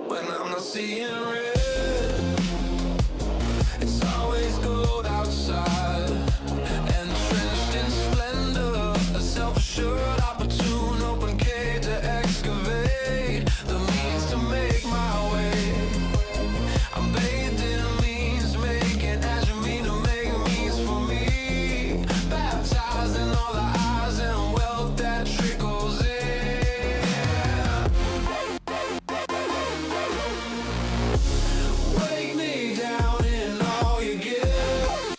When I'm not seeing red, it's always gold outside, entrenched in splendor, a self-assured, opportune, open cage to excavate the means to make my way. I'm bathed in means making, as you mean to make means for me, baptized in all the eyes and wealth that trickles in. Weight me down in all you give,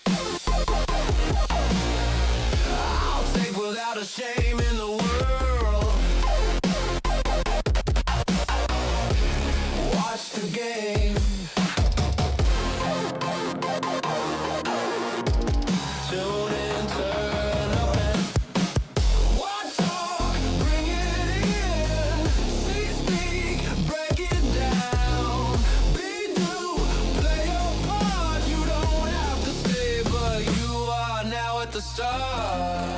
I'll take without a shame in the world. Watch the game, tune in, turn up and watch talk, bring it in, see speak, break it down, be new, play your part. You don't have to stay, but you are now at the start.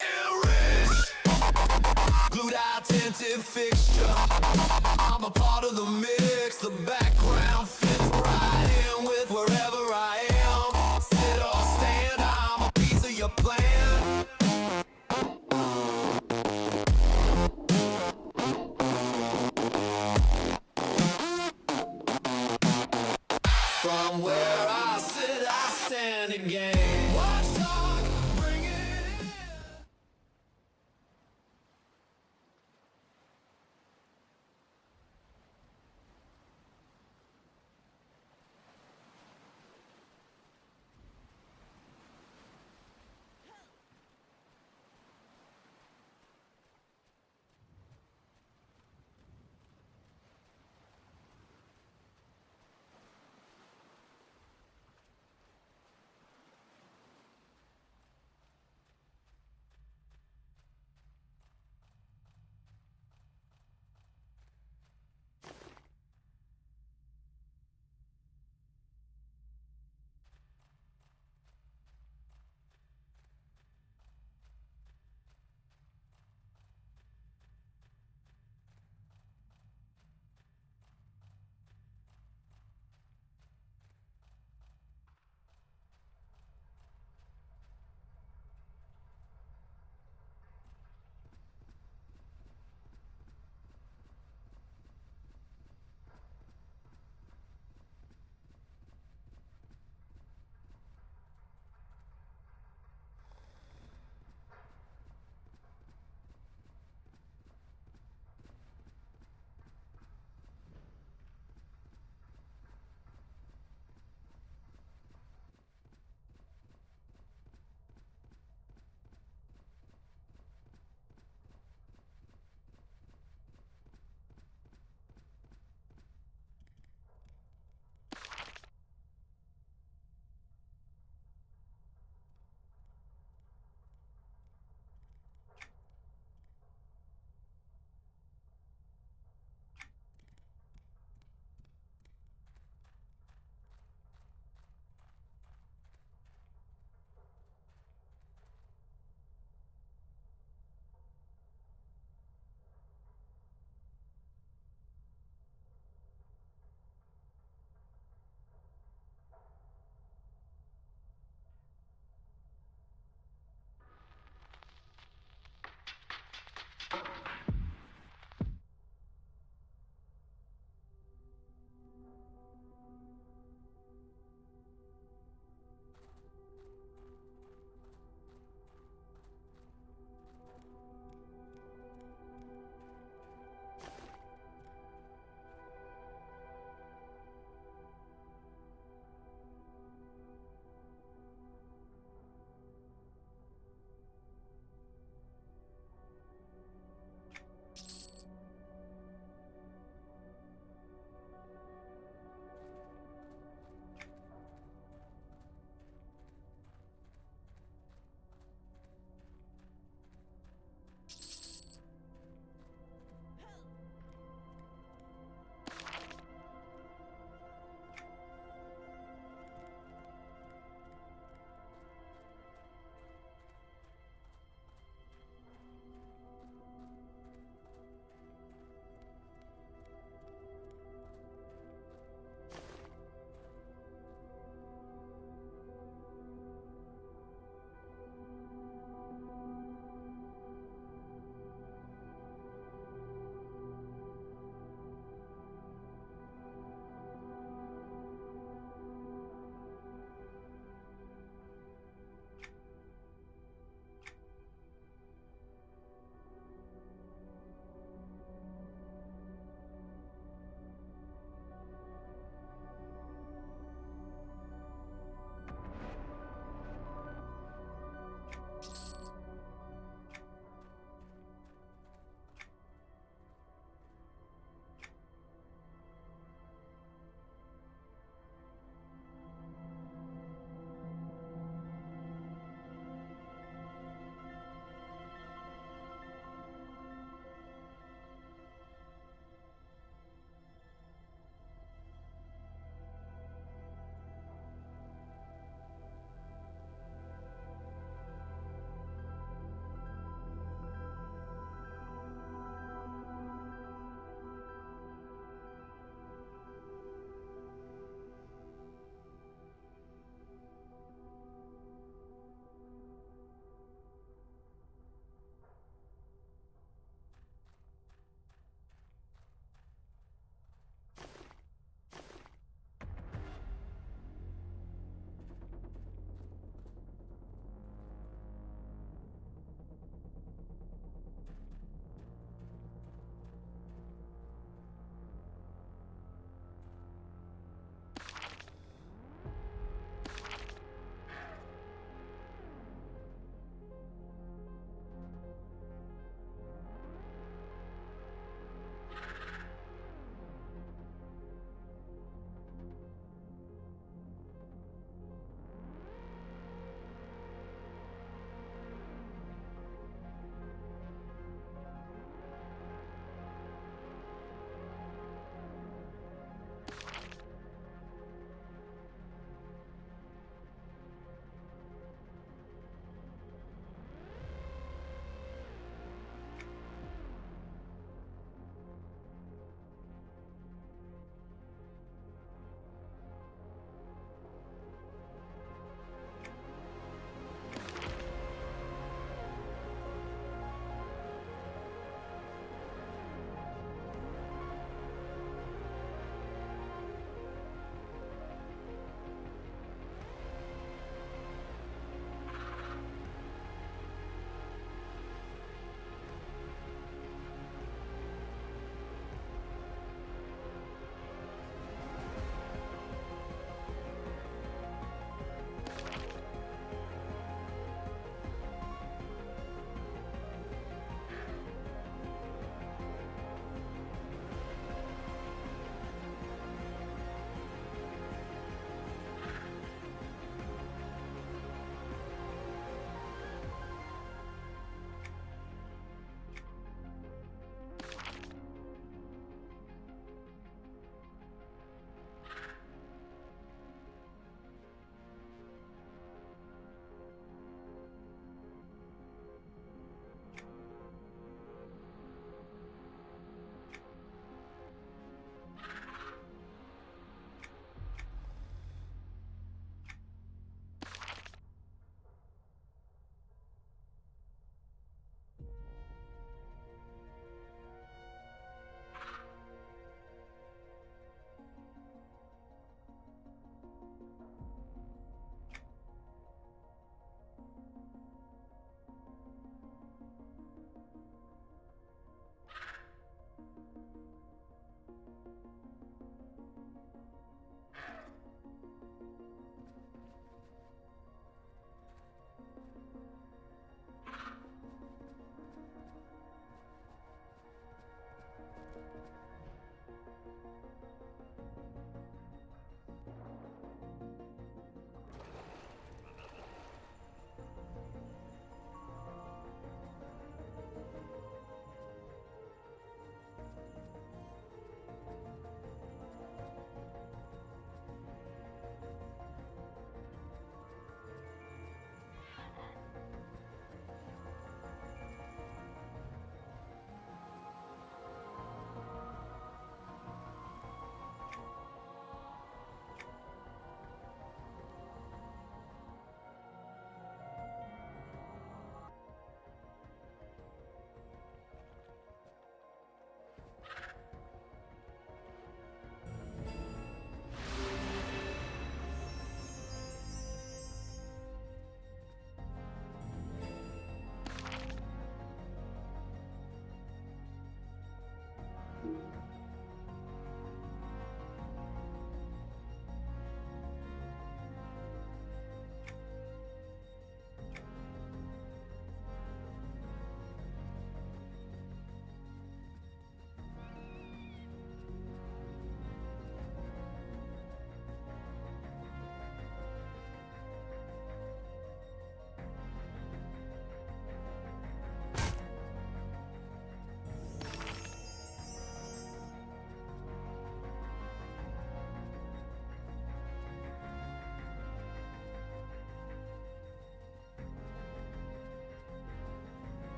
Enrich, glued attentive fixture, I'm a part of the mix, the background fits right in with wherever I am. Sit or stand, I'm a piece of your plan. From where I sit, I stand again. Watch talk, bring it in.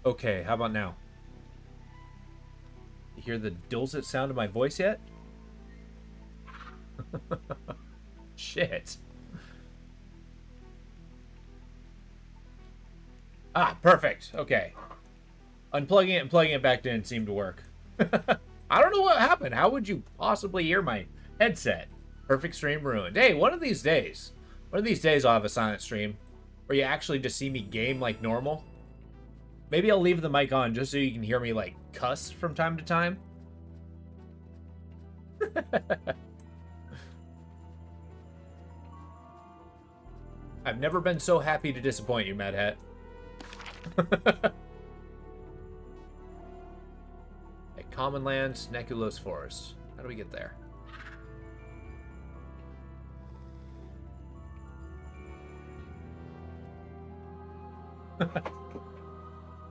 Okay, how about now? You hear the dulcet sound of my voice yet? Shit. Ah, perfect. Okay. Unplugging it and plugging it back in seemed to work. I don't know what happened. How would you possibly hear my headset? Perfect stream ruined. Hey, one of these days I'll have a silent stream where you actually just see me game like normal. Maybe I'll leave the mic on just so you can hear me like cuss from time to time. I've never been so happy to disappoint you, Mad Hat. At Common Lands, Neculos Forest. How do we get there?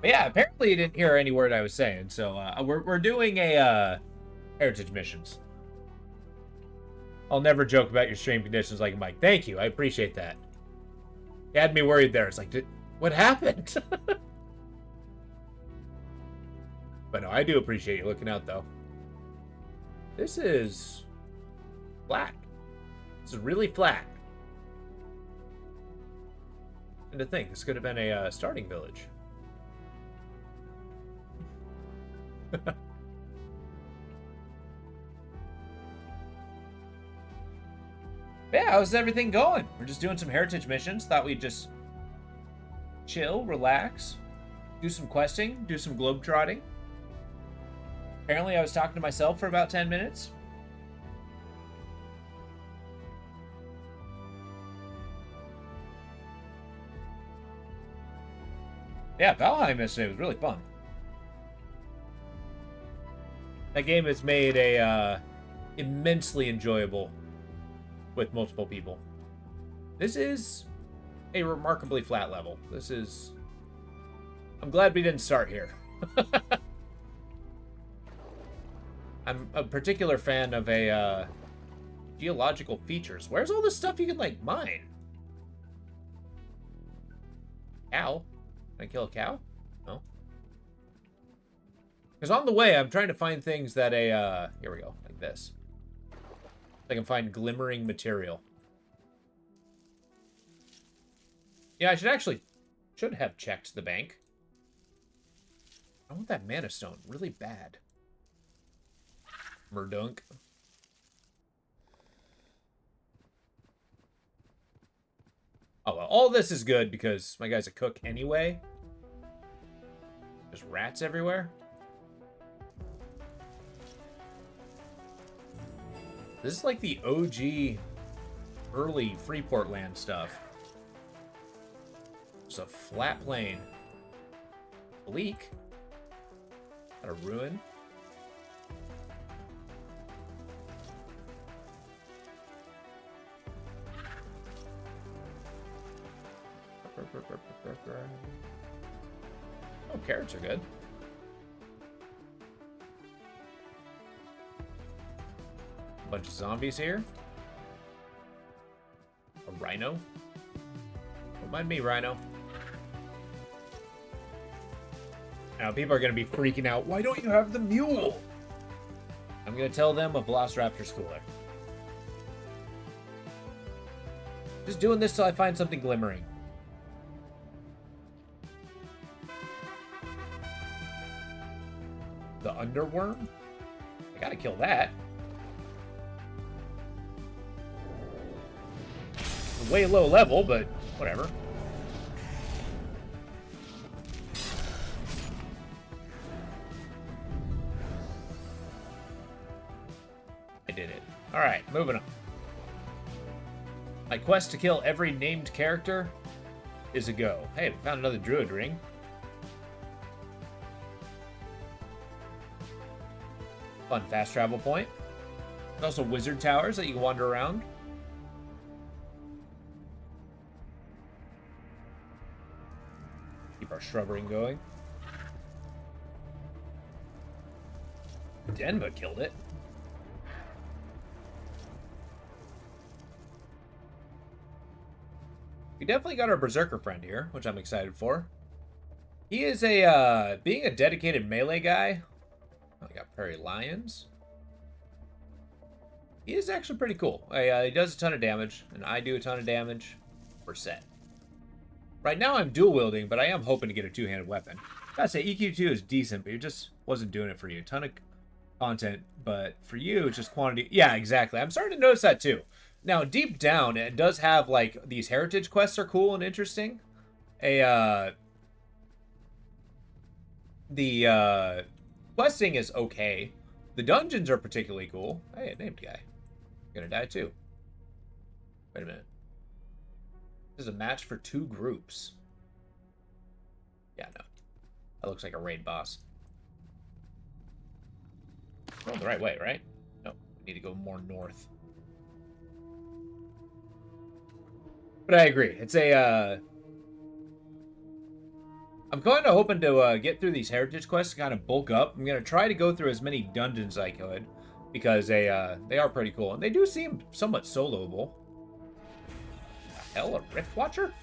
Yeah, apparently you didn't hear any word I was saying, so we're doing a heritage missions. I'll never joke about your stream conditions like Mike. Thank you, I appreciate that. You had me worried there. It's like, what happened? But no, I do appreciate you looking out, though. This is flat. This is really flat. And to think, this could have been a starting village. Yeah, how's everything going? We're just doing some heritage missions. Thought we'd just chill, relax, do some questing, do some globetrotting. Apparently, I was talking to myself for about 10 minutes. Yeah, Valheim yesterday was really fun. That game is made immensely enjoyable with multiple people. This is a remarkably flat level. I'm glad we didn't start here. I'm a particular fan of geological features. Where's all this stuff you can, like, mine? Cow? Can I kill a cow? No. Because on the way, I'm trying to find things that here we go, like this. I can find glimmering material. Yeah, I should have checked the bank. I want that manastone really bad. Murdunk. Oh, well, all this is good because my guy's a cook anyway. There's rats everywhere. This is like the OG early Freeport land stuff. It's a flat plain. Bleak. Got a ruin. Oh, carrots are good. A bunch of zombies here. A rhino. Don't mind me, rhino. Now, people are going to be freaking out. Why don't you have the mule? I'm going to tell them a Velociraptor's cooler. Just doing this till I find something glimmering. The underworm? I gotta kill that. Way low level, but whatever. I did it. Alright, moving on. My quest to kill every named character is a go. Hey, we found another druid ring. Fun fast travel point. There's also wizard towers that you can wander around. Keep our shrubbering going. Denva killed it. We definitely got our berserker friend here, which I'm excited for. He is being a dedicated melee guy. Oh, I got prairie lions. He is actually pretty cool. He does a ton of damage, and I do a ton of damage. We're set. Right now I'm dual wielding, but I am hoping to get a two-handed weapon. Gotta say, EQ2 is decent, but it just wasn't doing it for you. A ton of content, but for you, it's just quantity. Yeah, exactly. I'm starting to notice that too. Now, deep down, it does have, like, these heritage quests are cool and interesting. The questing is okay. The dungeons are particularly cool. Hey, a named guy. Gonna die too. Wait a minute. This is a match for 2 groups. Yeah, no. That looks like a raid boss. Going the right way, right? No, we need to go more north. But I agree. It's a, I'm kind of hoping to get through these heritage quests, kind of bulk up. I'm going to try to go through as many dungeons as I could, because they are pretty cool. And they do seem somewhat soloable. The hell, a Rift Watcher?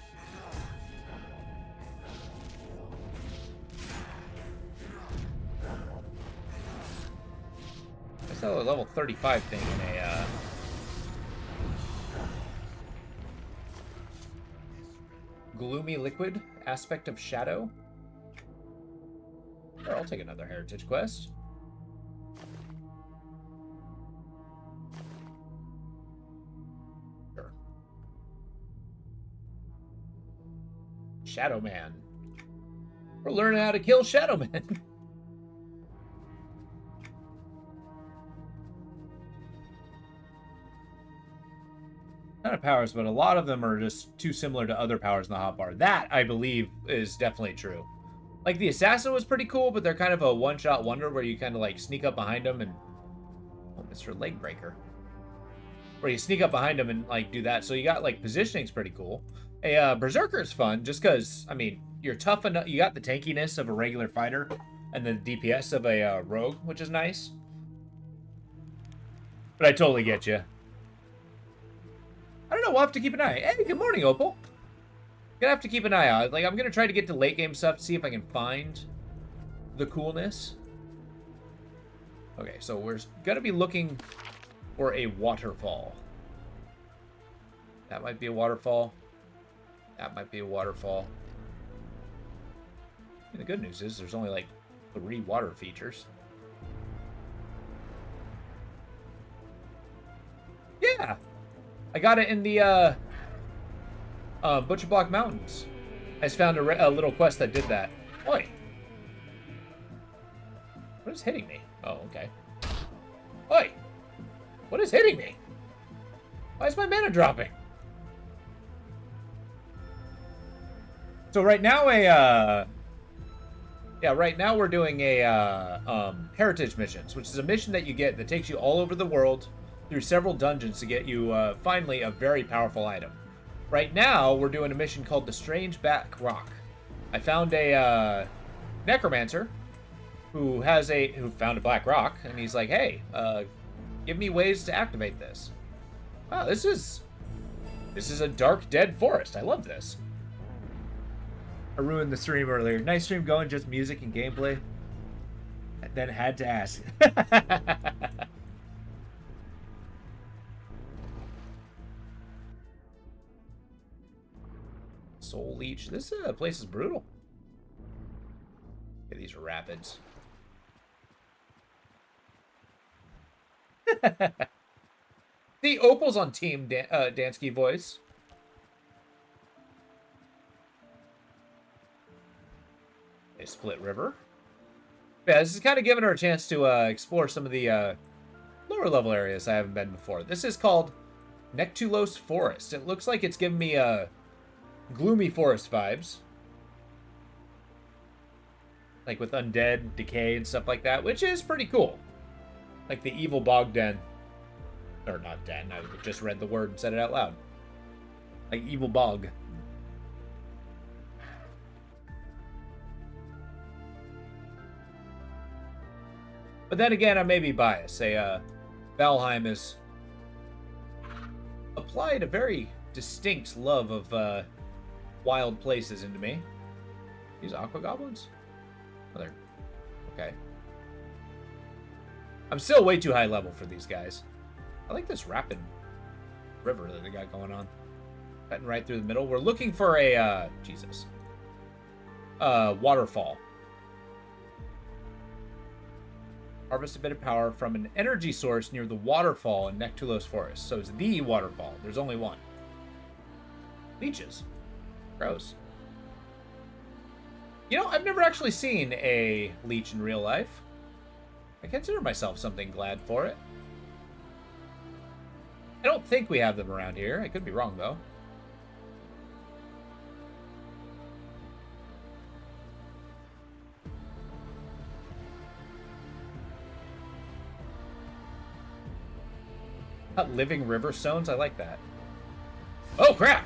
I saw a level 35 thing in a, gloomy liquid, aspect of shadow. Sure, I'll take another heritage quest. Sure. Shadow Man. We're learning how to kill Shadow Man. Not of powers, but a lot of them are just too similar to other powers in the hotbar. That, I believe, is definitely true. Like, the Assassin was pretty cool, but they're kind of a one-shot wonder where you kind of, like, sneak up behind them and... Oh, Mr. Legbreaker. Where you sneak up behind them and, like, do that. So you got, like, positioning's pretty cool. A Berserker's fun, just because, I mean, you're tough enough... You got the tankiness of a regular fighter and the DPS of a rogue, which is nice. But I totally get you. I don't know, we'll have to keep an eye. Hey, good morning, Opal. Gonna have to keep an eye out. Like, I'm gonna try to get to late game stuff to see if I can find the coolness. Okay, so we're gonna be looking for a waterfall. That might be a waterfall. That might be a waterfall. And the good news is there's only like 3 water features. Yeah! I got it in the, Butcher Block Mountains. I just found a little quest that did that. Oi! What is hitting me? Oh, okay. Oi! What is hitting me? Why is my mana dropping? So right now right now we're doing a, Heritage Missions, which is a mission that you get that takes you all over the world through several dungeons to get you, finally, a very powerful item. Right now, we're doing a mission called the Strange Back Rock. I found a, necromancer who found a black rock, and he's like, hey, give me ways to activate this. Wow, this is a dark, dead forest. I love this. I ruined the stream earlier. Nice stream going, just music and gameplay. And then had to ask. Soul Leech. This place is brutal. Okay, these are rapids. The Opal's on Team Dansky voice. A Split River. Yeah, this is kind of giving her a chance to explore some of the lower level areas I haven't been before. This is called Nectulos Forest. It looks like it's giving me gloomy forest vibes. Like with undead, decay, and stuff like that, which is pretty cool. Like the evil bog den. Or not den, I just read the word and said it out loud. Like evil bog. But then again, I may be biased. Valheim has applied a very distinct love of wild places into me. These aqua goblins? Oh, they're... Okay. I'm still way too high level for these guys. I like this rapid river that they got going on. Cutting right through the middle. We're looking for a, Jesus. Waterfall. Harvest a bit of power from an energy source near the waterfall in Nectulos Forest. So it's the waterfall. There's only one. Leeches. Gross. You know, I've never actually seen a leech in real life. I consider myself something glad for it. I don't think we have them around here. I could be wrong, though. Living river stones? I like that. Oh, crap!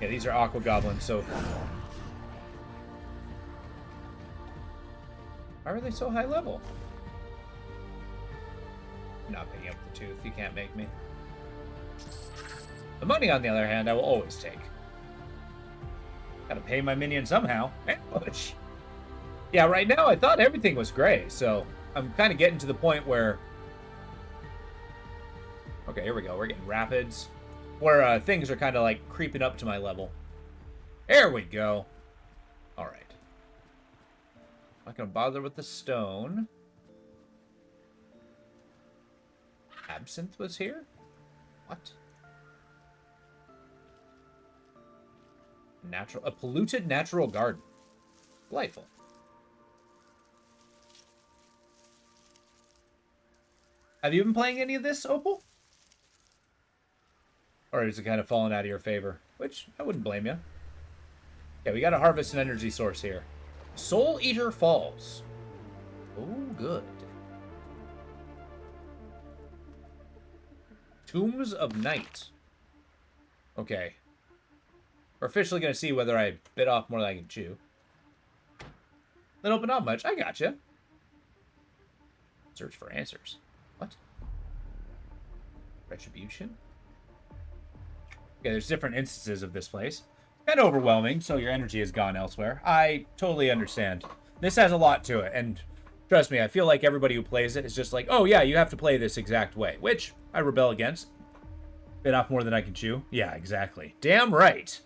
Yeah, these are aqua goblins, so... Why are they so high level? I'm not picking up the tooth. You can't make me. The money, on the other hand, I will always take. Gotta pay my minion somehow. Ambush. Yeah, right now I thought everything was gray, so I'm kind of getting to the point where... Okay, here we go. We're getting rapids. Where things are kind of like creeping up to my level. There we go. Alright. Not gonna bother with the stone. Absinthe was here? What? A polluted natural garden. Delightful. Have you been playing any of this, Opal? Or is it kind of fallen out of your favor? Which, I wouldn't blame you. Yeah, we gotta harvest an energy source here. Soul Eater Falls. Oh, good. Tombs of Night. Okay. We're officially going to see whether I bit off more than I can chew. Little but not much. I gotcha. Search for answers. What? Retribution? Okay, there's different instances of this place. Kind of overwhelming, so your energy has gone elsewhere. I totally understand. This has a lot to it, and trust me, I feel like everybody who plays it is just like, oh yeah, you have to play this exact way, which I rebel against. Bit off more than I can chew. Yeah, exactly. Damn right.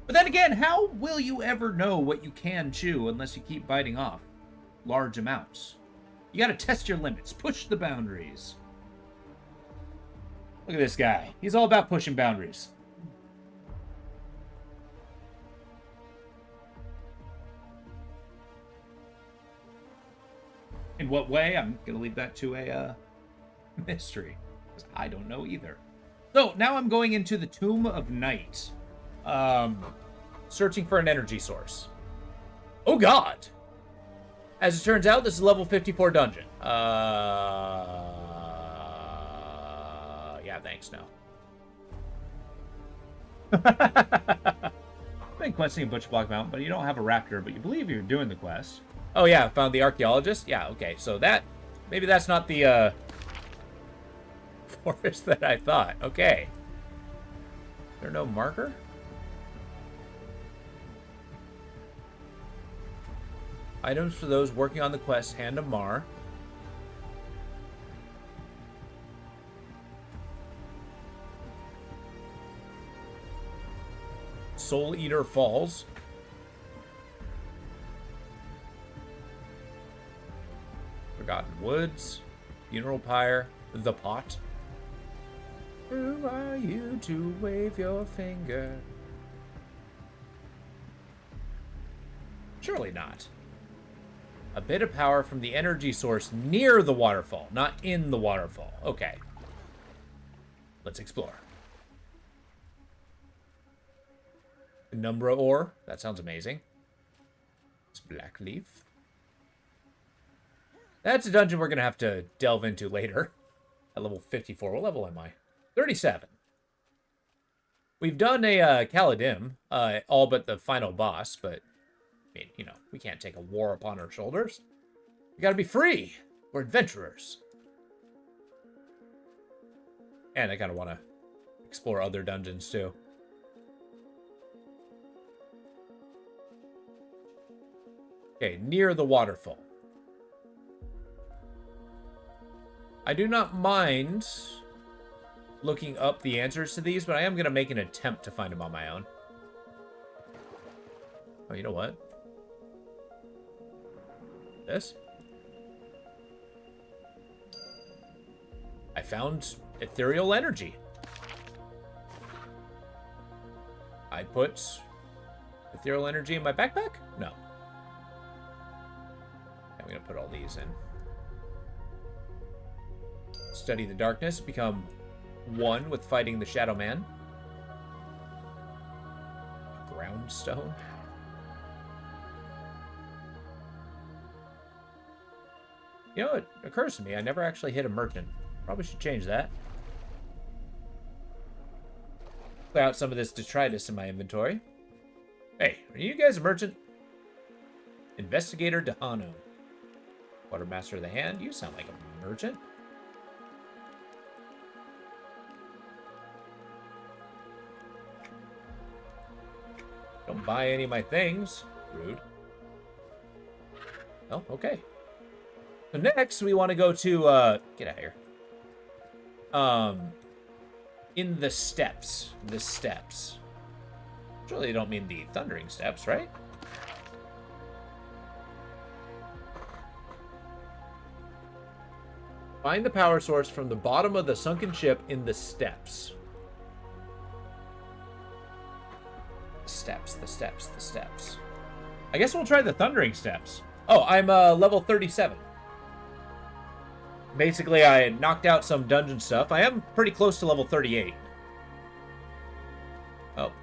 But then again, how will you ever know what you can chew unless you keep biting off large amounts? You gotta test your limits. Push the boundaries. Look at this guy. He's all about pushing boundaries. In what way? I'm gonna leave that to a mystery, because I don't know either. So, now I'm going into the Tomb of Night. Searching for an energy source. Oh god! As it turns out, this is a level 54 dungeon. Yeah, thanks, no. Been questing Butch Block Mountain, but you don't have a raptor, but you believe you're doing the quest. Oh yeah, found the archaeologist? Yeah, okay, so that... Maybe that's not the, forest that I thought. Okay. Is there no marker? Items for those working on the quest, Hand of Mar. Soul Eater Falls. Forgotten Woods. Funeral Pyre. The Pot. Who are you to wave your finger? Surely not. A bit of power from the energy source near the waterfall, not in the waterfall. Okay. Let's explore. Penumbra ore. That sounds amazing. It's black leaf. That's a dungeon we're going to have to delve into later. At level 54. What level am I? 37. We've done a Caladim, all but the final boss, but, I mean, you know, we can't take a war upon our shoulders. We gotta be free. We're adventurers. And I kind of want to explore other dungeons too. Okay, near the waterfall. I do not mind looking up the answers to these, but I am going to make an attempt to find them on my own. Oh, you know what? This? I found ethereal energy. I put ethereal energy in my backpack? No. I'm going to put all these in. Study the darkness. Become one with fighting the Shadow Man. A ground stone. You know, it occurs to me, I never actually hit a merchant. Probably should change that. Clear out some of this detritus in my inventory. Hey, are you guys a merchant? Investigator Dehano. Quartermaster of the Hand, you sound like a merchant. Don't buy any of my things. Rude. Oh, okay. So next, we want to go to, get out of here. In the steps. The steps. Surely you don't mean the thundering steps, right? Find the power source from the bottom of the sunken ship in the steps. The steps, the steps, the steps. I guess we'll try the thundering steps. Oh, I'm level 37. Basically, I knocked out some dungeon stuff. I am pretty close to level 38. Oh.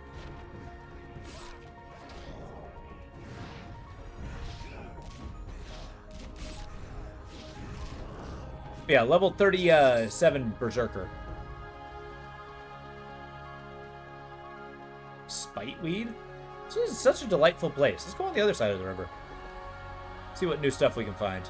Yeah, level 37 Berserker. Spiteweed? This is such a delightful place. Let's go on the other side of the river. See what new stuff we can find.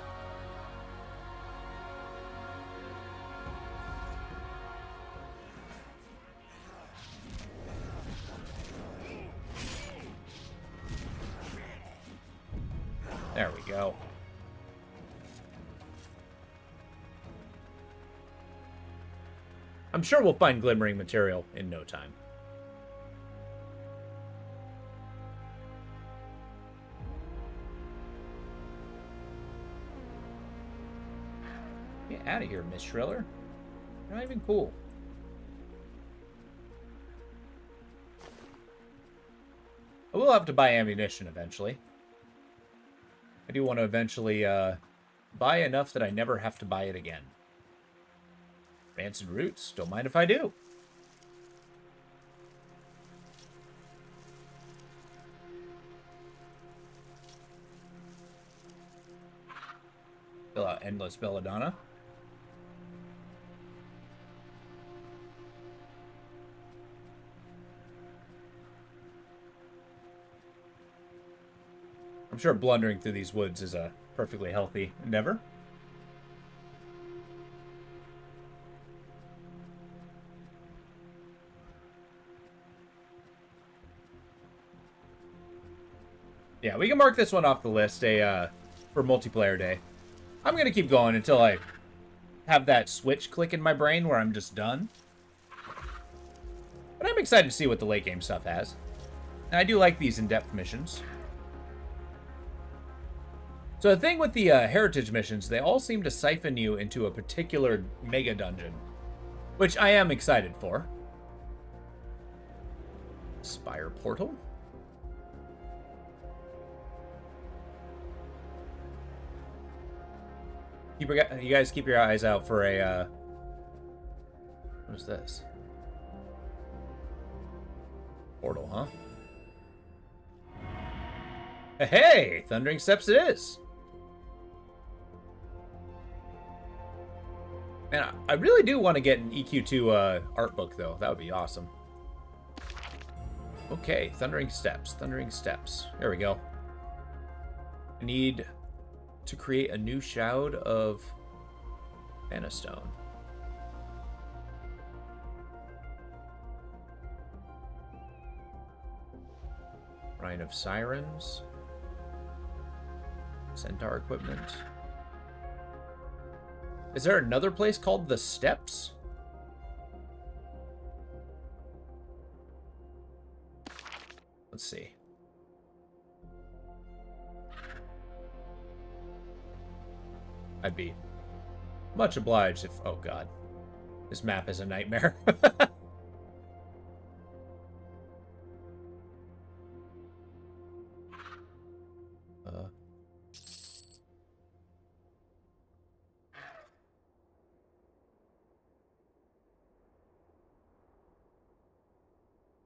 There we go. I'm sure we'll find glimmering material in no time. Get out of here, Miss Shriller. You're not even cool. I will have to buy ammunition eventually. I do want to eventually buy enough that I never have to buy it again. Rancid roots. Don't mind if I do. Fill out endless belladonna. I'm sure blundering through these woods is a perfectly healthy endeavor. Yeah, we can mark this one off the list for multiplayer day. I'm going to keep going until I have that switch click in my brain where I'm just done. But I'm excited to see what the late game stuff has. And I do like these in-depth missions. So the thing with the heritage missions, they all seem to siphon you into a particular mega dungeon, which I am excited for. Spire portal? You guys keep your eyes out for a, what is this? Portal, huh? Hey, Thundering Steps it is! Man, I really do want to get an EQ2 art book, though. That would be awesome. Okay, Thundering Steps, Thundering Steps. There we go. I need to create a new shroud of manastone. Shrine of Sirens. Centaur equipment. Is there another place called the Steps? Let's see. I'd be much obliged if... Oh, God. This map is a nightmare.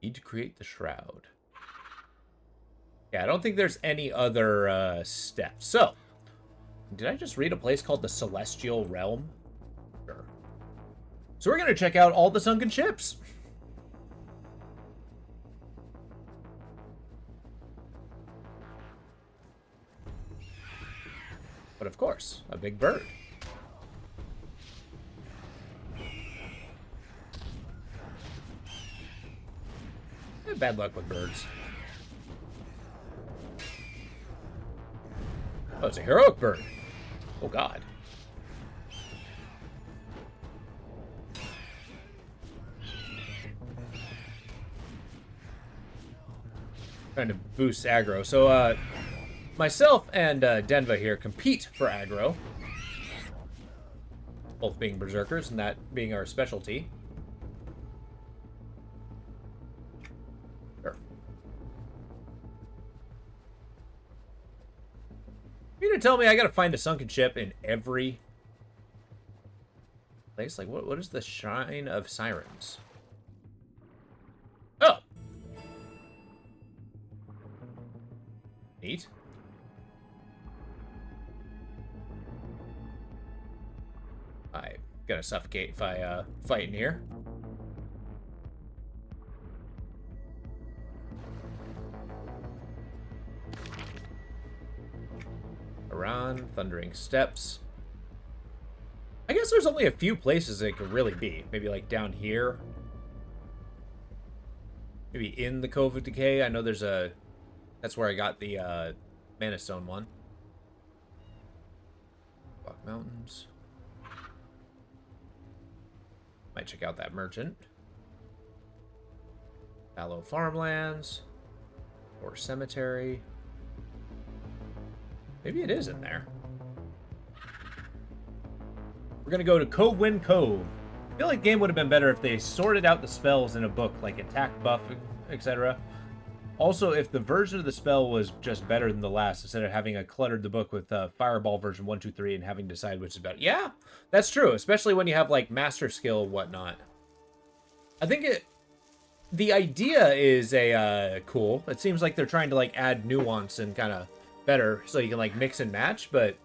Need to create the shroud. Yeah, I don't think there's any other steps. So, did I just read a place called the Celestial Realm? Sure. So we're going to check out all the sunken ships. But of course, a big bird. Bad luck with birds. Oh, it's a heroic bird. Oh, God. Trying to boost aggro. So, myself and Denva here compete for aggro. Both being berserkers, and that being our specialty. You mean to tell me I gotta find a sunken ship in every place? Like, what is the Shrine of Sirens? Oh! Neat. I'm gonna suffocate if I fight in here. Around Thundering Steps. I guess there's only a few places it could really be. Maybe like down here. Maybe in the Cove of Decay. I know there's a... That's where I got the manastone one. Rock Mountains. Might check out that merchant. Fallow Farmlands. Or Cemetery. Maybe it is in there. We're gonna go to Cove Wind Cove. I feel like the game would have been better if they sorted out the spells in a book, like attack, buff, etc. Also, if the version of the spell was just better than the last, instead of having cluttered the book with Fireball version 1, 2, 3 and having to decide which is better. Yeah, that's true, especially when you have like master skill and whatnot. I think the idea is cool. It seems like they're trying to like add nuance and kind of better so you can like mix and match, but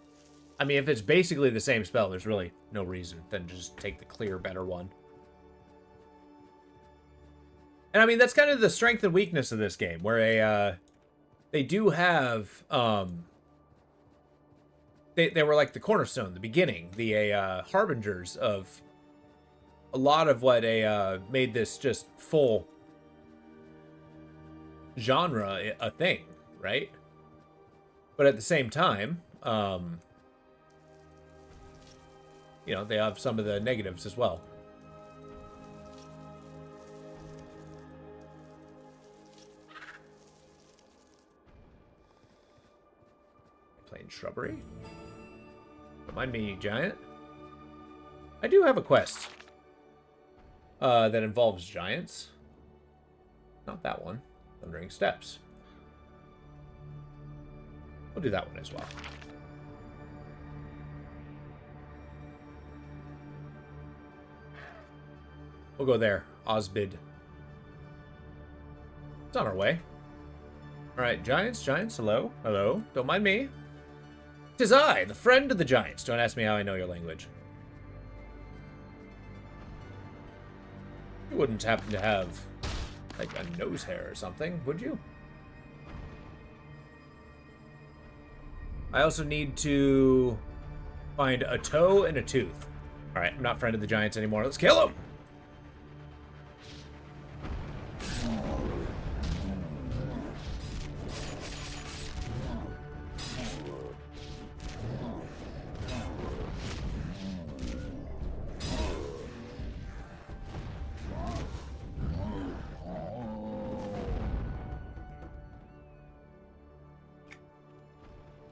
I mean, if it's basically the same spell, there's really no reason than just take the clear better one. And I mean, that's kind of the strength and weakness of this game, where they do have they were like the cornerstone, the beginning, the harbingers of a lot of what made this just full genre a thing, right? But at the same time, you know, they have some of the negatives as well. Plain shrubbery. Don't mind me, giant. I do have a quest that involves giants. Not that one. Thundering Steps. We'll do that one as well. We'll go there. Osbid. It's on our way. Alright, giants, hello. Hello. Don't mind me. 'Tis I, the friend of the giants. Don't ask me how I know your language. You wouldn't happen to have, like, a nose hair or something, would you? I also need to find a toe and a tooth. Alright, I'm not friend of the giants anymore. Let's kill him!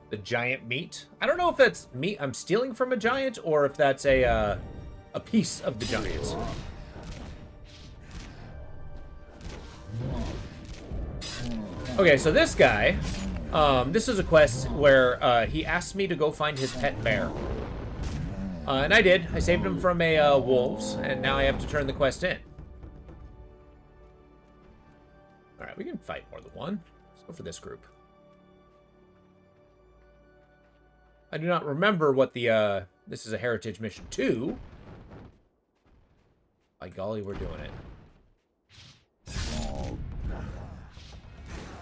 The giant meat. I don't know if that's meat I'm stealing from a giant or if that's a piece of the giant. Okay, so this guy, this is a quest where he asked me to go find his pet bear. And I did. I saved him from a wolves, and now I have to turn the quest in. All right, we can fight more than one. Let's go for this group. I do not remember what the, this is a heritage mission 2. By golly, we're doing it.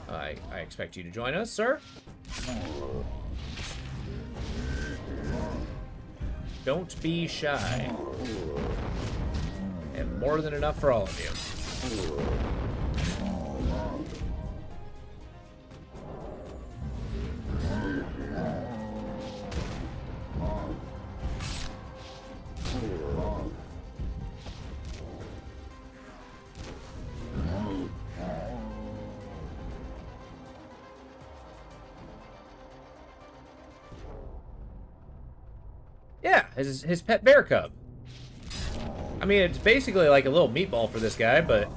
I expect you to join us, sir. Don't be shy. And more than enough for all of you. Yeah, his pet bear cub. I mean, it's basically like a little meatball for this guy, but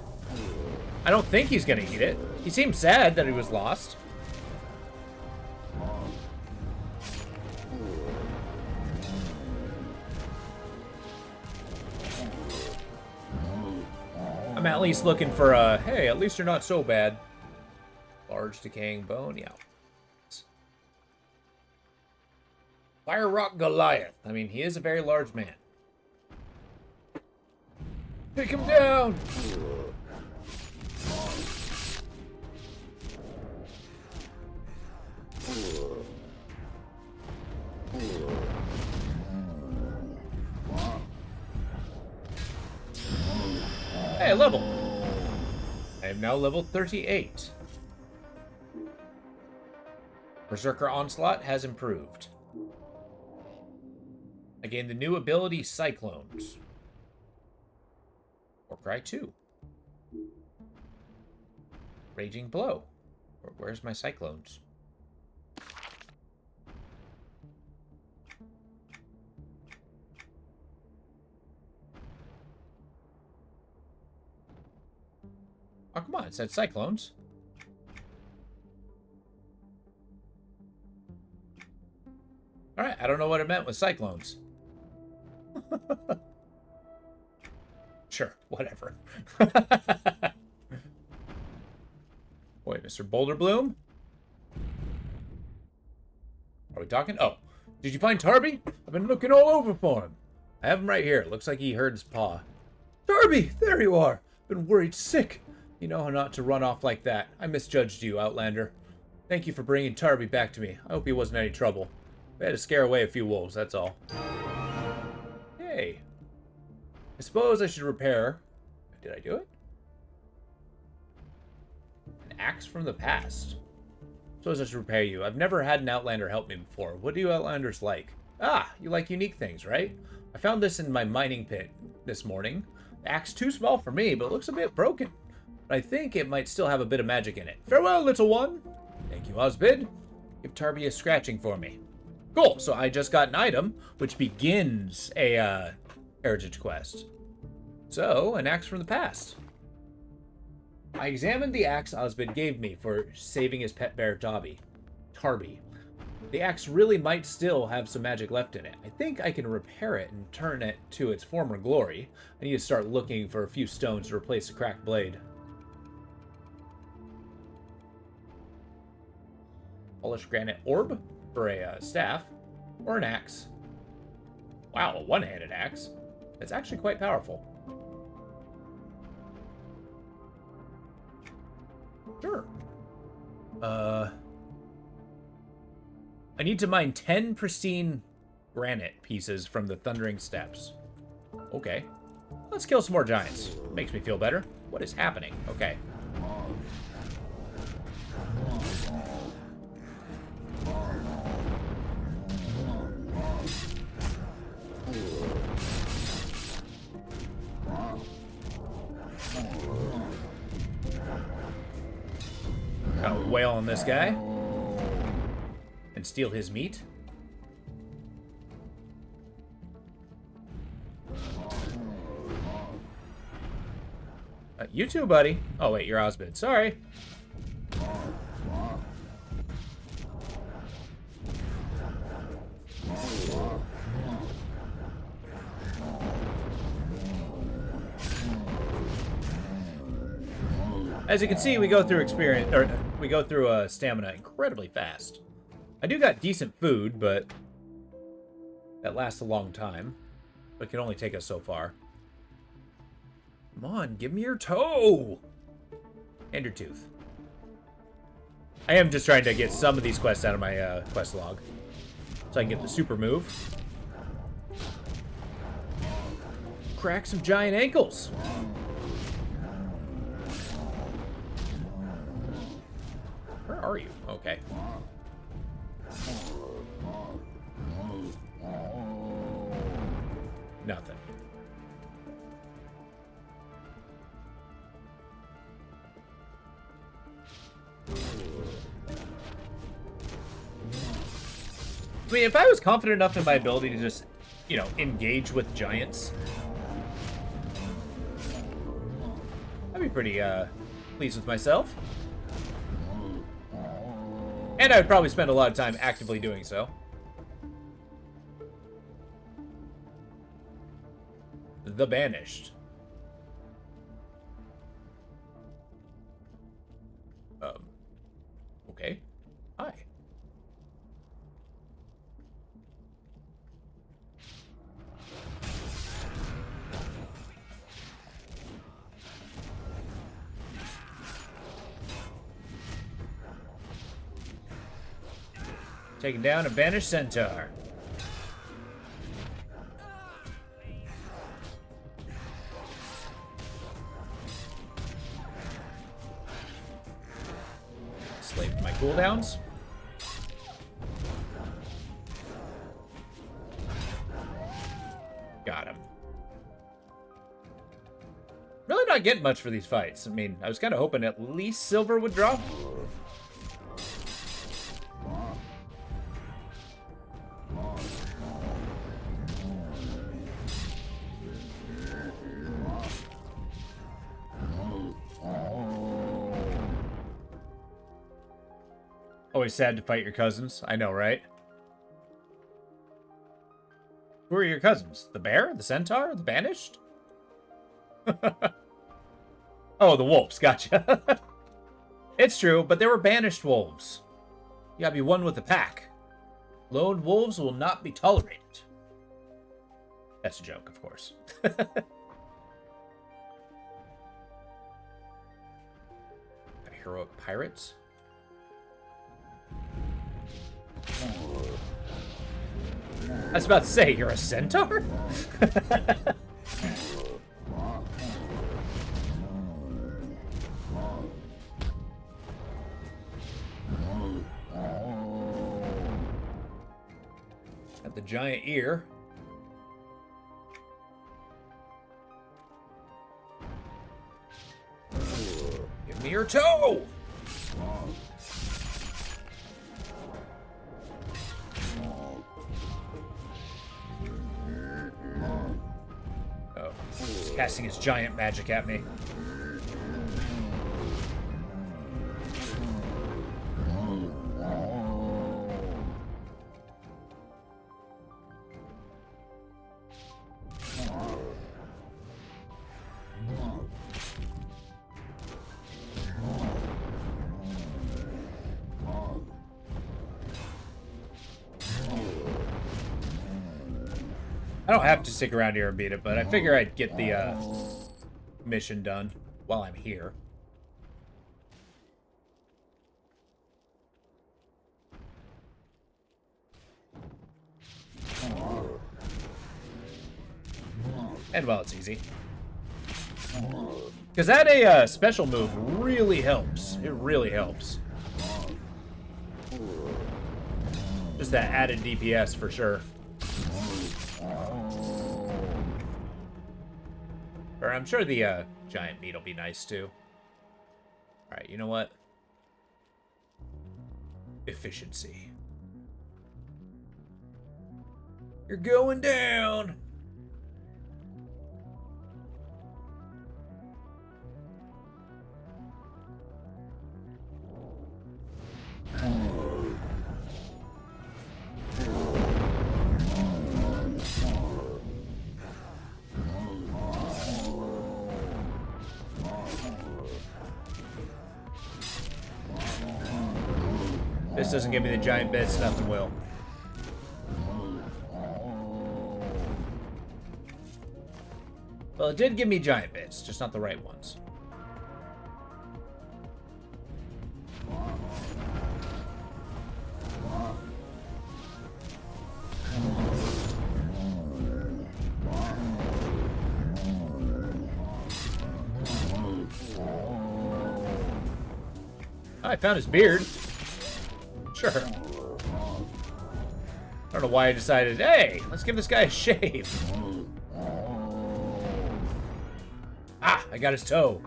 I don't think he's gonna eat it. He seems sad that he was lost. I'm at least looking for a, hey, at least you're not so bad. Large decaying bone, yeah. Fire Rock Goliath. I mean, he is a very large man. Take him down! Hey, level! I am now level 38. Berserker Onslaught has improved. I gained the new ability Cyclones. Warcry 2. Raging Blow. Where's my Cyclones? Oh, come on, it said Cyclones. Alright, I don't know what it meant with Cyclones. Sure, whatever. Wait, Mr. Boulder Bloom? Are we talking? Oh, did you find Tarby? I've been looking all over for him. I have him right here. Looks like he hurt his paw. Tarby, there you are. Been worried sick. You know how not to run off like that. I misjudged you, Outlander. Thank you for bringing Tarby back to me. I hope he wasn't any trouble. We had to scare away a few wolves, that's all. Hey. I suppose I should repair. Did I do it? An axe from the past. I suppose I should repair you. I've never had an Outlander help me before. What do you Outlanders like? Ah, you like unique things, right? I found this in my mining pit this morning. The axe too small for me, but it looks a bit broken. But I think it might still have a bit of magic in it. Farewell, little one. Thank you, Osbid. Give Tarby a scratching for me. Cool, so I just got an item, which begins a heritage quest. So, an axe from the past. I examined the axe Osbid gave me for saving his pet bear Tarby. The axe really might still have some magic left in it. I think I can repair it and turn it to its former glory. I need to start looking for a few stones to replace the cracked blade. Polished granite orb for a staff, or an axe. Wow, a one-handed axe. That's actually quite powerful. Sure. I need to mine 10 pristine granite pieces from the Thundering Steppes. Okay. Let's kill some more giants. Makes me feel better. What is happening? Okay. Got a whale on this guy. And and steal his meat. You too, buddy. Oh, wait, you're Osmond. Sorry. As you can see, we go through stamina incredibly fast. I do got decent food, but that lasts a long time. But can only take us so far. Come on, give me your toe! And your tooth. I am just trying to get some of these quests out of my quest log. So I can get the super move. Crack some giant ankles! Where are you? Okay. Nothing. I mean, if I was confident enough in my ability to just, you know, engage with giants, I'd be pretty, pleased with myself. And I would probably spend a lot of time actively doing so. The Banished. Okay. Hi. Taking down a banished centaur. Slave my cooldowns. Got him. Really not getting much for these fights. I mean, I was kind of hoping at least silver would drop. Always sad to fight your cousins. I know, right? Who are your cousins? The bear? The centaur? The banished? Oh, the wolves. Gotcha. It's true, but they were banished wolves. You gotta be one with the pack. Lone wolves will not be tolerated. That's a joke, of course. Heroic pirates? I was about to say, you're a centaur? Got the giant ear. Give me your toe! He's casting his giant magic at me. I don't have to stick around here and beat it, but I figure I'd get the mission done while I'm here. And while it's easy. Because that a special move really helps. It really helps. Just that added DPS for sure. Or I'm sure the giant meat will be nice too. Alright, you know what? Efficiency. You're going down. This doesn't give me the giant bits, nothing will. Well, it did give me giant bits, just not the right ones. I found his beard. Sure. I don't know why I decided, hey, let's give this guy a shave. Ah, I got his toe.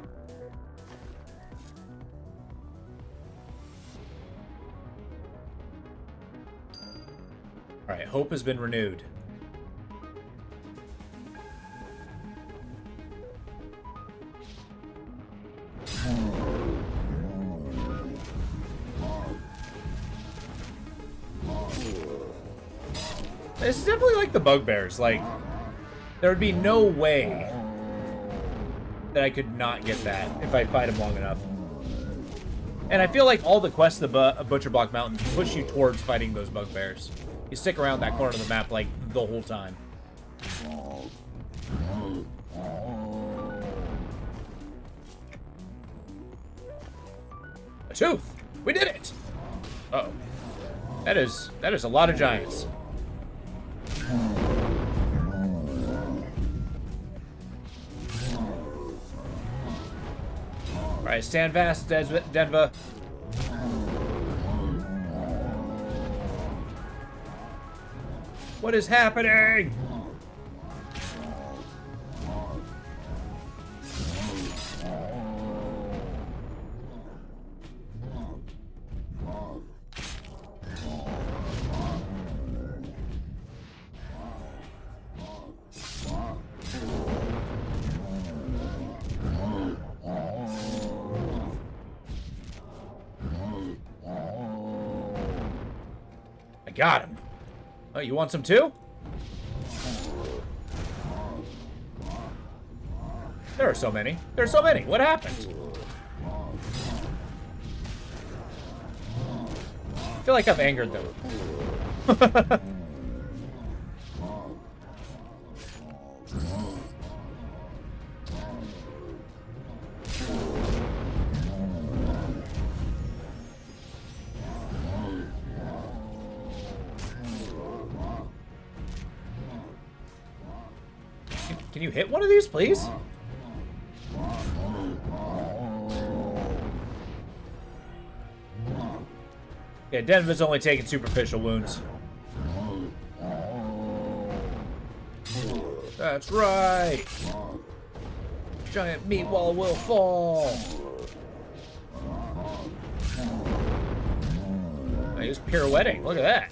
All right, hope has been renewed. This is definitely like the bugbears. Like, there would be no way that I could not get that if I fight him long enough. And I feel like all the quests of Butcher Block Mountain push you towards fighting those bugbears. You stick around that corner of the map, like, the whole time. A tooth! We did it! Uh-oh. That is a lot of giants. Alright, stand fast, Denva. What is happening? I got him. Oh, you want some too? There are so many. There's so many. What happened? I feel like I've angered them. Can you hit one of these, please? Yeah, Denva's only taking superficial wounds. That's right. Giant meat wall will fall. Oh, he's pirouetting. Look at that.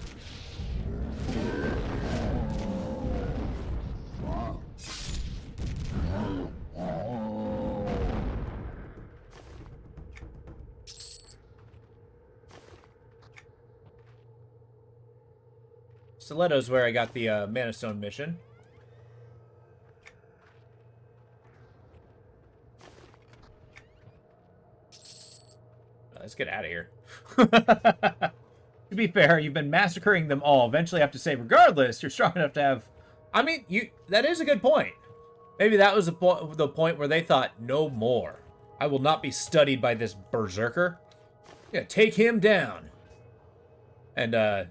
Stiletto's where I got the manastone mission. Let's get out of here. To be fair, you've been massacring them all. Eventually, I have to say, regardless, you're strong enough to have. I mean, that is a good point. Maybe that was the point where they thought, no more. I will not be studied by this berserker. Yeah, take him down. And well,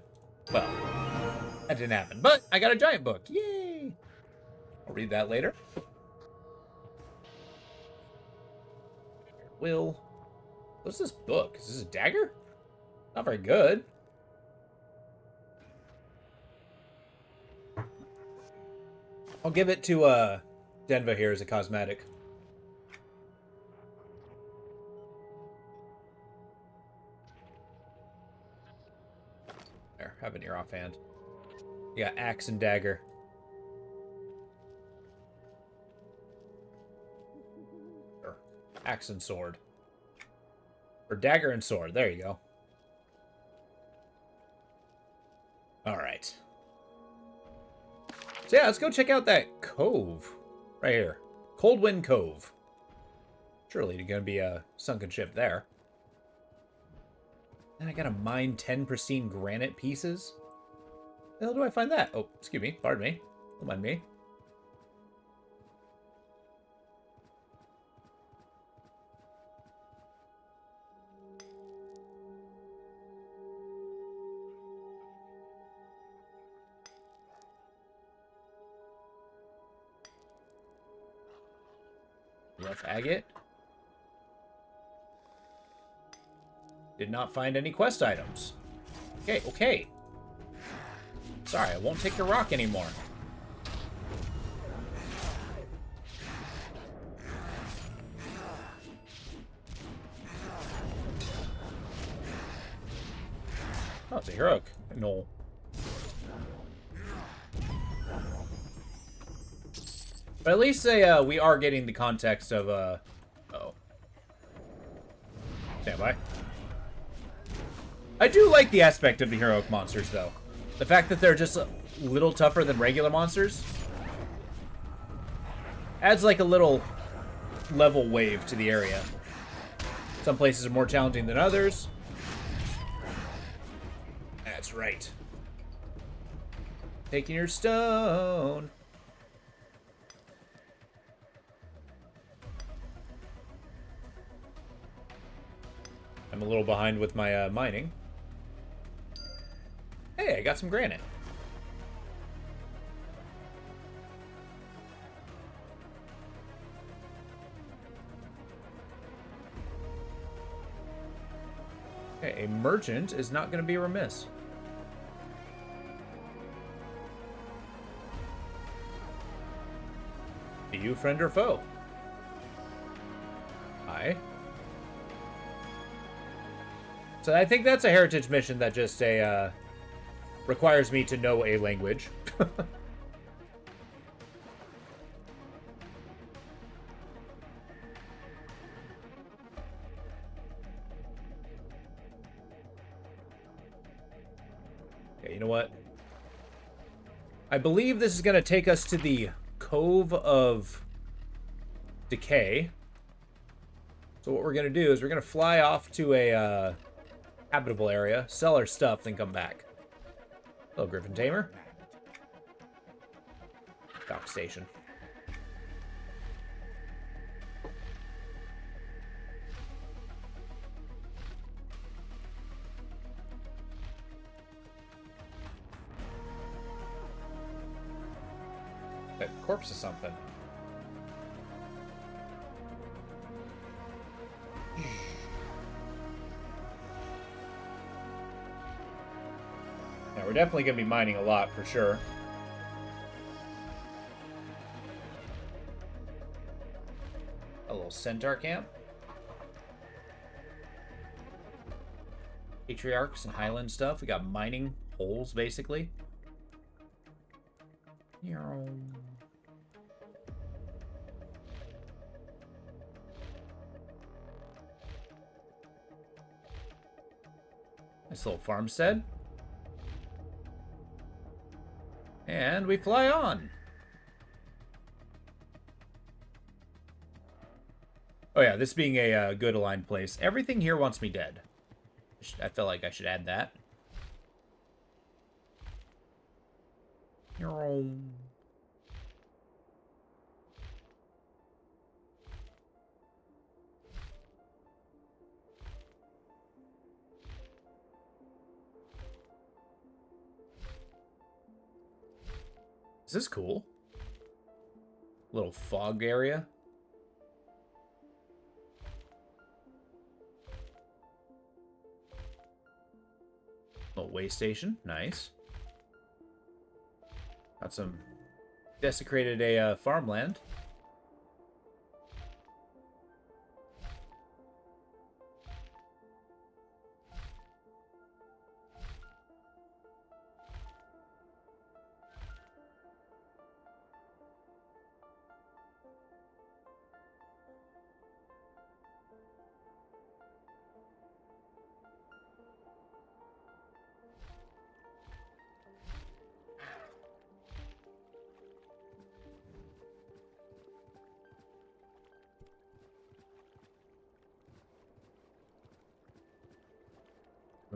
that didn't happen. But I got a giant book. Yay! I'll read that later. Will. What's this book? Is this a dagger? Not very good. I'll give it to Denva here as a cosmetic. There, have an ear offhand. You got axe and dagger. Or axe and sword. Or dagger and sword. There you go. Alright. So yeah, let's go check out that cove. Right here. Coldwind Cove. Surely there's going to be a sunken ship there. Then I gotta mine 10 pristine granite pieces? The hell do I find that? Oh, excuse me. Pardon me. Don't mind me. Rough agate. Did not find any quest items. Okay, okay. Sorry, I won't take your rock anymore. Oh, it's a heroic. No. But at least we are getting the context of, uh-oh. Stand by. I do like the aspect of the heroic monsters, though. The fact that they're just a little tougher than regular monsters adds like a little level wave to the area. Some places are more challenging than others. That's right. Taking your stone. I'm a little behind with my mining. Hey, I got some granite. Okay, a merchant is not going to be remiss. Are you friend or foe? Hi. So I think that's a heritage mission that just requires me to know a language. Okay, you know what? I believe this is going to take us to the Cove of Decay. So what we're going to do is we're going to fly off to a habitable area, sell our stuff, then come back. Hello, Griffin Tamer. Dock station. That corpse is something. Now, we're definitely going to be mining a lot, for sure. A little centaur camp. Patriarchs and highland stuff. We got mining holes, basically. Nice little farmstead. And we fly on. Oh yeah, this being a good aligned place. Everything here wants me dead. I feel like I should add that. Is this cool? Little fog area. Little way station. Nice. Got some desecrated farmland.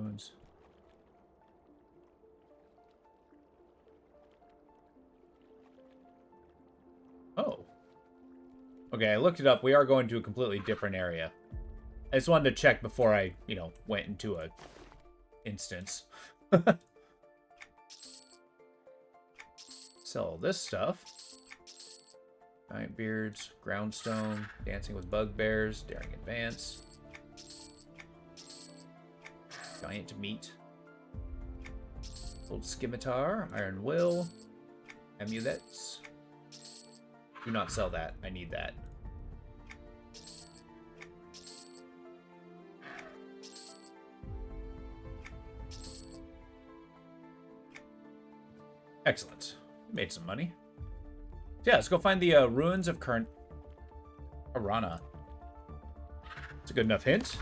Ruins. Oh. Okay, I looked it up. We are going to a completely different area. I just wanted to check before I, went into a instance. Sell this stuff. Giant beards, groundstone, dancing with bugbears, daring advance. Giant meat. Old scimitar, iron will, amulets. Do not sell that. I need that. Excellent. Made some money. So yeah, let's go find the ruins of current Arana. It's a good enough hint.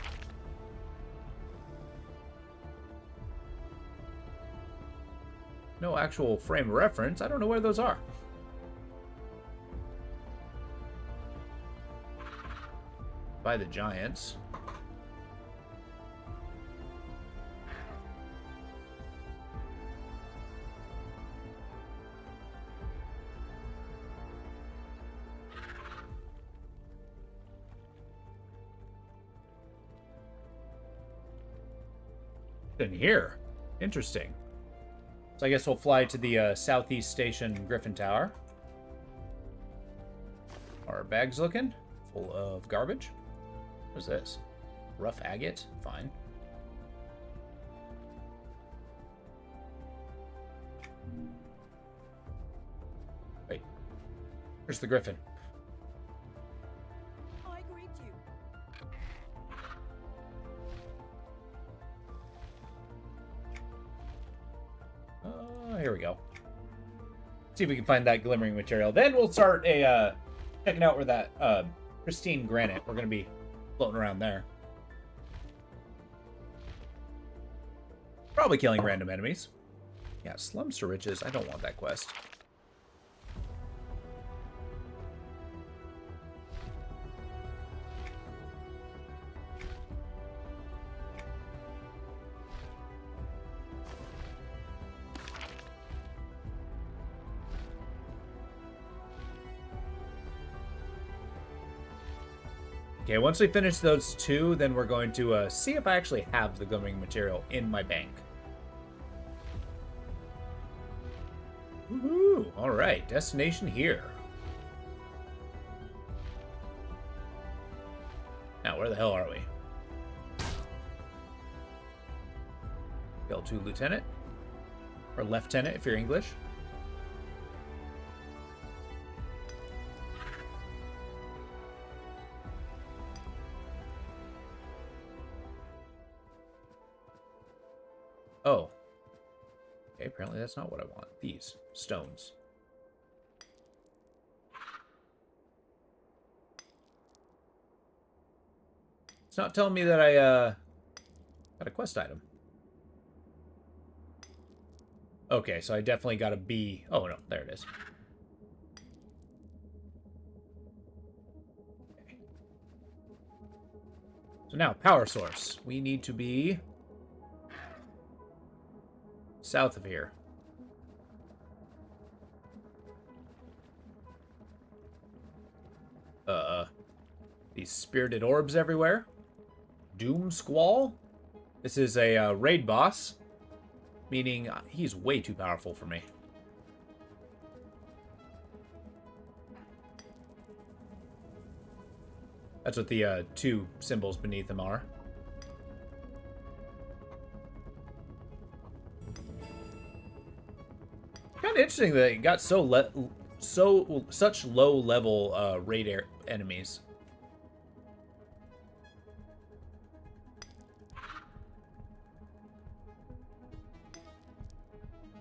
No actual frame of reference. I don't know where those are. By the giants. In here. Interesting. So I guess we'll fly to the southeast station Griffin Tower. Our bags looking full of garbage. What is this? Rough agate? Fine. Wait. Here's the Griffin. I greet you. Here we go. See if we can find that glimmering material. Then we'll start checking out where that pristine granite. We're gonna be floating around there. Probably killing random enemies. Yeah, slums to riches. I don't want that quest. Okay, once we finish those two, then we're going to see if I actually have the glimmering material in my bank. Woohoo! All right, destination here. Now, where the hell are we? L2 Lieutenant. Or Lieutenant, if you're English. Oh. Okay, apparently that's not what I want. These stones. It's not telling me that I got a quest item. Okay, so I definitely got a B. Oh no, there it is. Okay. So now, power source. We need to be south of here. These spirited orbs everywhere. Doom Squall. This is a raid boss, meaning he's way too powerful for me. That's what the two symbols beneath him are. Kind of interesting that it got such low level raid enemies.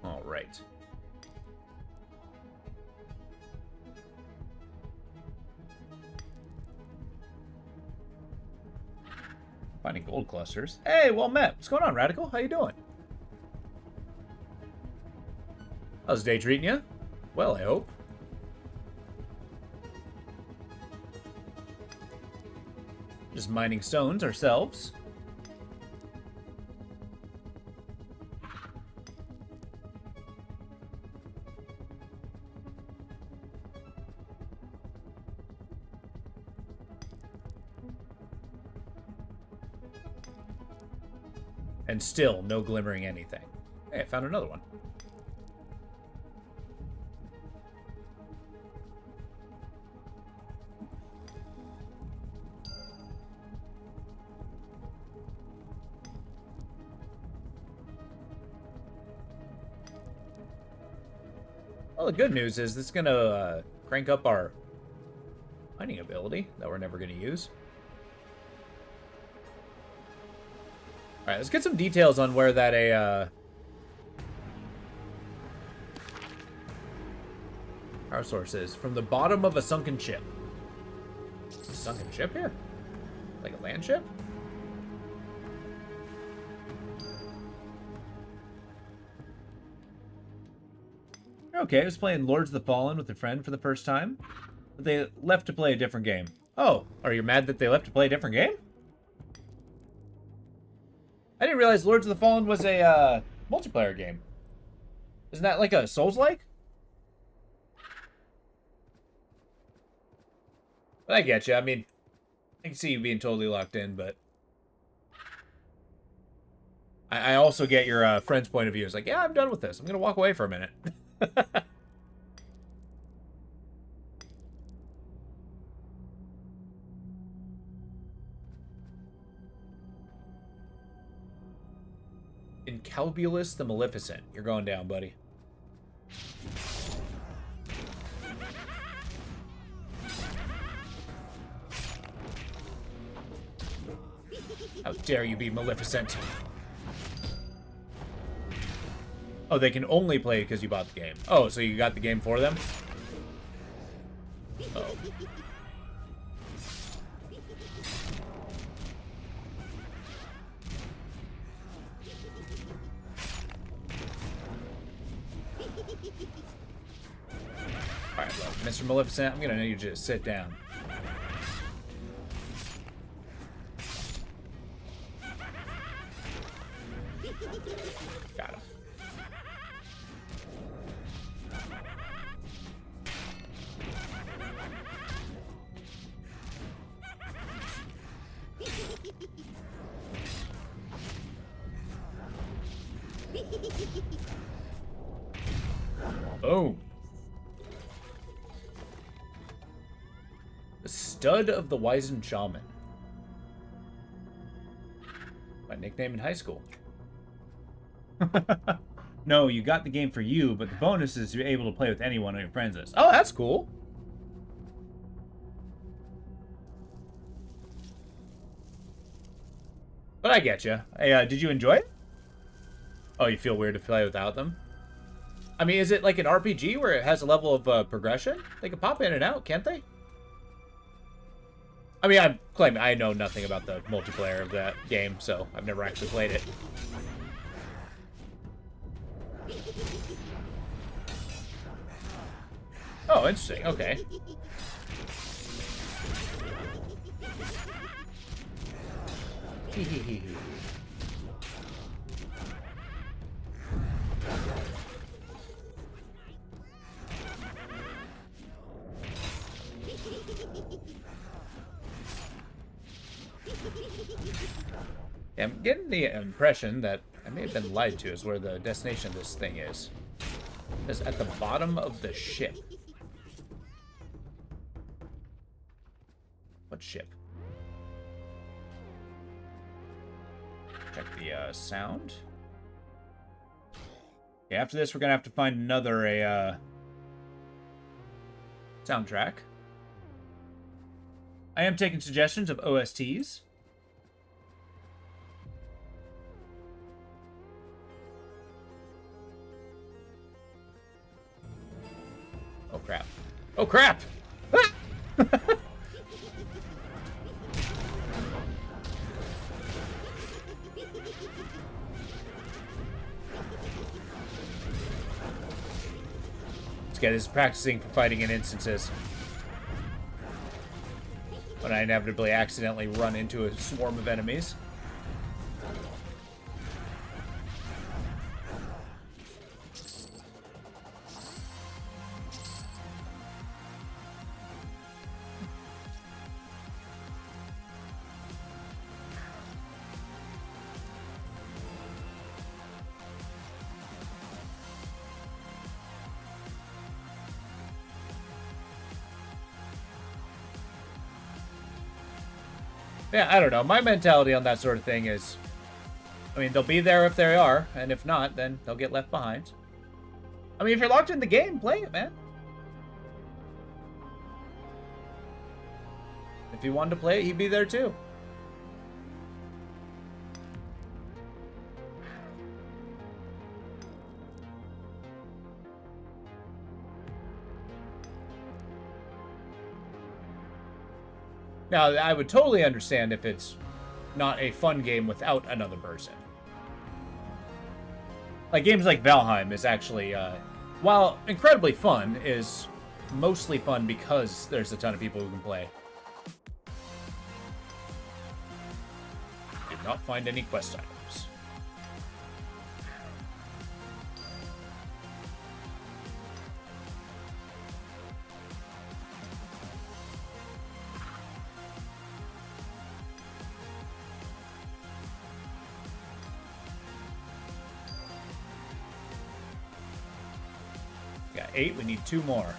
All right. Finding gold clusters. Hey, well met. What's going on, Radical? How you doing? How's the day treating you? Well, I hope. Just mining stones ourselves. And still no glimmering anything. Hey, I found another one. Well, the good news is this is going to crank up our mining ability that we're never going to use. All right, let's get some details on where that power source is. From the bottom of a sunken ship. A sunken ship here? Like a land ship? Okay, I was playing Lords of the Fallen with a friend for the first time, but they left to play a different game. Oh, are you mad that they left to play a different game? I didn't realize Lords of the Fallen was a multiplayer game. Isn't that like a Souls-like? But I get you. I mean, I can see you being totally locked in, but I also get your friend's point of view. It's like, yeah, I'm done with this. I'm gonna walk away for a minute. Incalbulus the Maleficent. You're going down, buddy. How dare you be Maleficent? Oh, they can only play because you bought the game. Oh, so you got the game for them? Oh. Alright, look, Mr. Maleficent, I'm gonna need you to just sit down. Got him. Boom. The Stud of the Wizened Shaman. My nickname in high school. No, you got the game for you, but the bonus is you're able to play with anyone on your friends list. Oh, that's cool. But I get you. Hey, did you enjoy it? Oh, you feel weird to play without them? I mean, is it like an RPG where it has a level of progression? They can pop in and out, can't they? I mean, I'm claiming I know nothing about the multiplayer of that game, so I've never actually played it. Oh, interesting. Okay. Yeah, I'm getting the impression that I may have been lied to as where the destination of this thing is. It's at the bottom of the ship. What ship? Check the sound. Yeah, after this, we're gonna have to find another soundtrack. I am taking suggestions of OSTs. Oh crap! Oh crap! This guy is practicing for fighting in instances when I inevitably accidentally run into a swarm of enemies. Yeah, I don't know. My mentality on that sort of thing is, I mean, they'll be there if they are, and if not, then they'll get left behind. I mean, if you're locked in the game, play it, man. If he wanted to play it, he'd be there too. Now, I would totally understand if it's not a fun game without another person. Like, games like Valheim is actually, while incredibly fun, is mostly fun because there's a ton of people who can play. Did not find any quest items. Got 8, we need 2 more.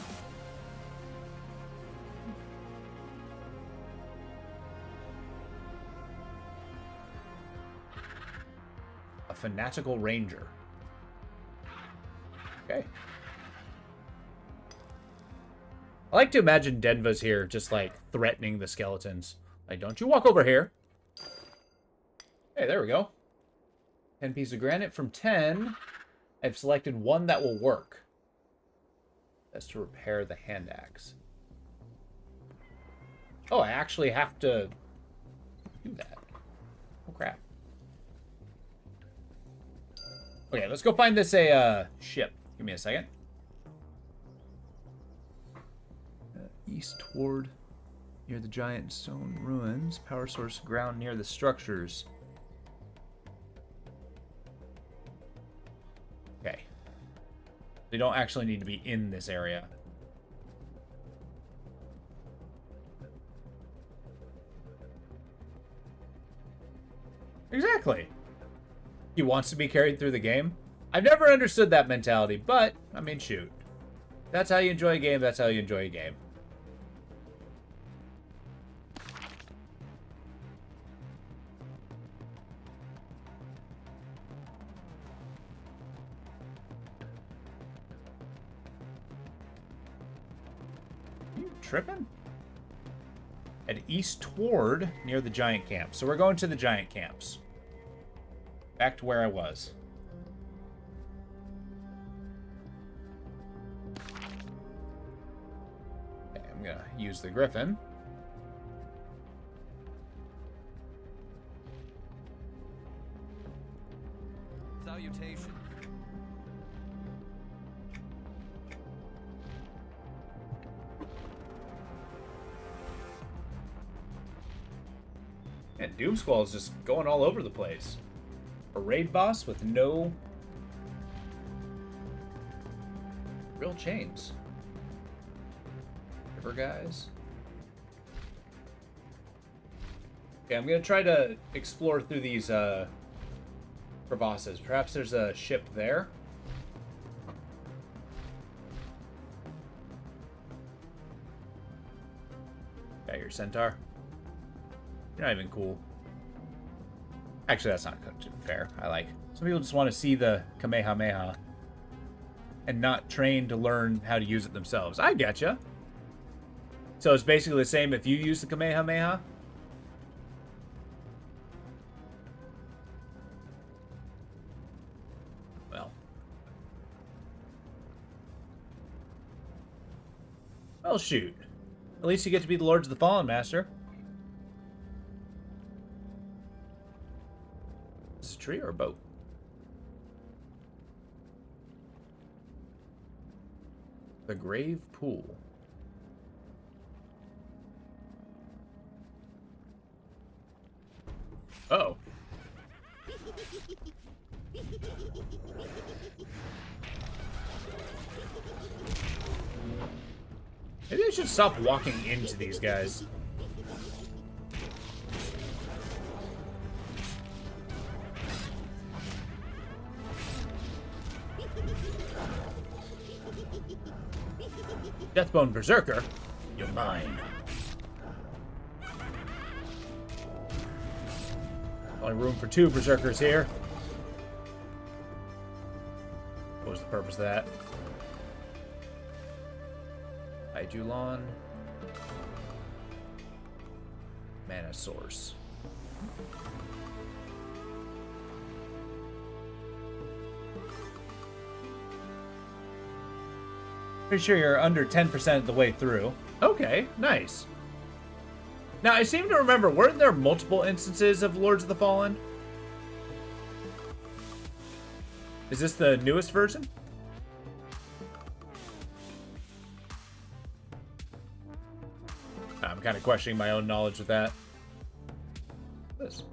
A fanatical ranger. Okay. I like to imagine Denva's here just like threatening the skeletons. Like, don't you walk over here. Hey, there we go. 10 pieces of granite from 10. I've selected 1 that will work. That's to repair the hand axe. Oh, I actually have to do that. Oh, crap. Okay, let's go find this ship. Give me a second. Eastward, near the giant stone ruins. Power source ground near the structures. Okay. They don't actually need to be in this area. Exactly. He wants to be carried through the game. I've never understood that mentality, but, I mean, shoot. That's how you enjoy a game, that's how you enjoy a game. You tripping? Head eastward near the giant camp. So we're going to the giant camps. Back to where I was. Okay, I'm gonna use the griffin. Salutation. And Doomsquall is just going all over the place. A raid boss with no real chains. River guys. Okay, I'm gonna try to explore through these crevasses. Perhaps there's a ship there. Got your centaur. You're not even cool. Actually, that's not fair. Some people just want to see the Kamehameha and not train to learn how to use it themselves. I getcha. So it's basically the same if you use the Kamehameha. Well, shoot. At least you get to be the Lords of the Fallen, Master. Is this a tree or a boat? The Grave Pool. Uh-oh. Maybe I should stop walking into these guys. Deathbone Berserker, you're mine. Only room for 2 berserkers here. What was the purpose of that? Aidulon. Mana source. Pretty sure you're under 10% of the way through. Okay, nice. Now, I seem to remember, weren't there multiple instances of Lords of the Fallen? Is this the newest version? I'm kind of questioning my own knowledge with that. This.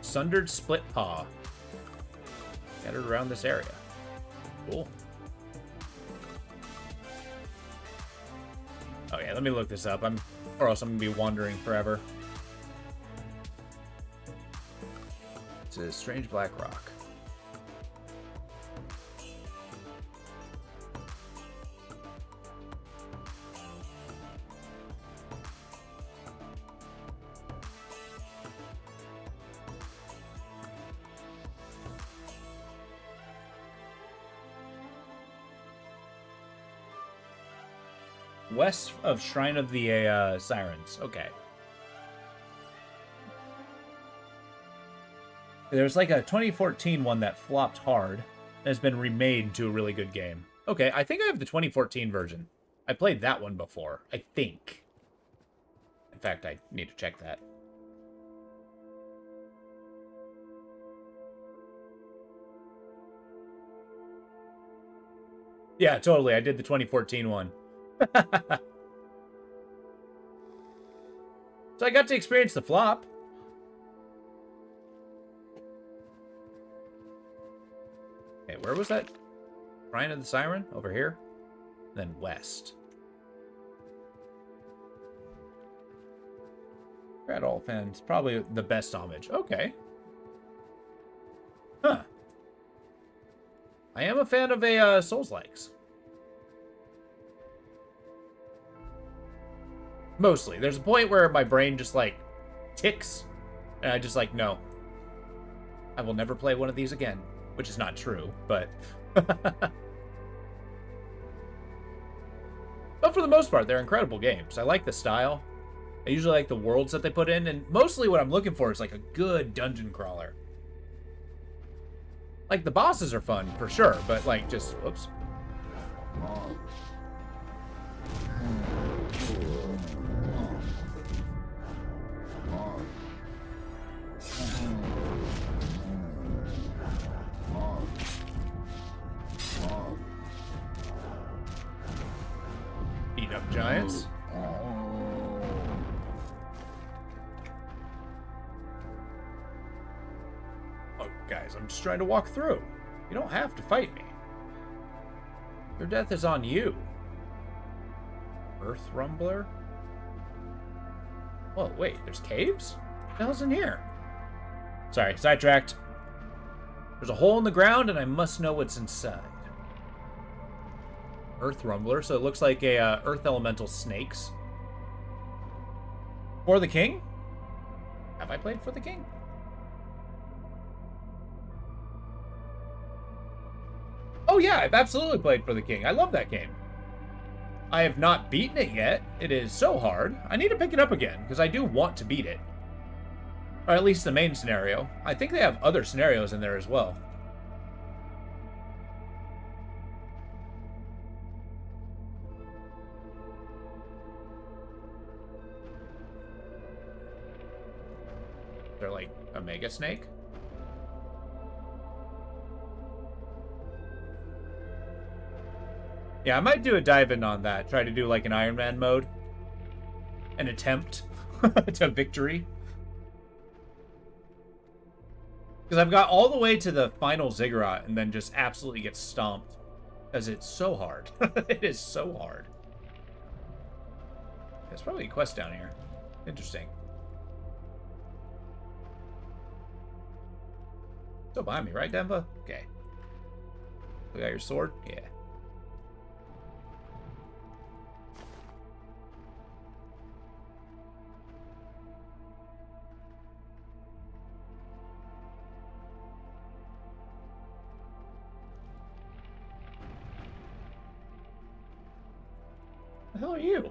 Sundered split paw. Scattered around this area. Cool. Okay, let me look this up. Or else I'm gonna be wandering forever. It's a strange black rock. West of Shrine of the Sirens. Okay. There's like a 2014 one that flopped hard and has been remade into a really good game. Okay, I think I have the 2014 version. I played that one before, I think. In fact, I need to check that. Yeah, totally. I did the 2014 one. So I got to experience the flop. Okay, where was that? Shrine of the Siren? Over here? Then west. Red Olfen's probably the best homage. Okay. Huh. I am a fan of a Souls-likes. Mostly. There's a point where my brain just, like, ticks. And I just, like, no. I will never play one of these again. Which is not true, but... But for the most part, they're incredible games. I like the style. I usually like the worlds that they put in. And mostly what I'm looking for is, like, a good dungeon crawler. Like, the bosses are fun, for sure. But, like, just... Whoops. Beat up giants. Oh, guys, I'm just trying to walk through. You don't have to fight me. Your death is on you. Earth Rumbler? Whoa, wait, there's caves? What the hell's in here? Sorry, sidetracked. There's a hole in the ground, and I must know what's inside. Earth Rumbler, so it looks like a Earth Elemental Snakes. For the King? Have I played For the King? Oh yeah, I've absolutely played For the King. I love that game. I have not beaten it yet. It is so hard. I need to pick it up again, because I do want to beat it. Or at least the main scenario. I think they have other scenarios in there as well. They're like a mega snake? Yeah, I might do a dive in on that. Try to do like an Iron Man mode. An attempt to victory. Because I've got all the way to the final ziggurat and then just absolutely get stomped. Because it's so hard. It is so hard. There's probably a quest down here. Interesting. Still behind me, right, Denva? Okay. You got your sword? Yeah. The hell are you?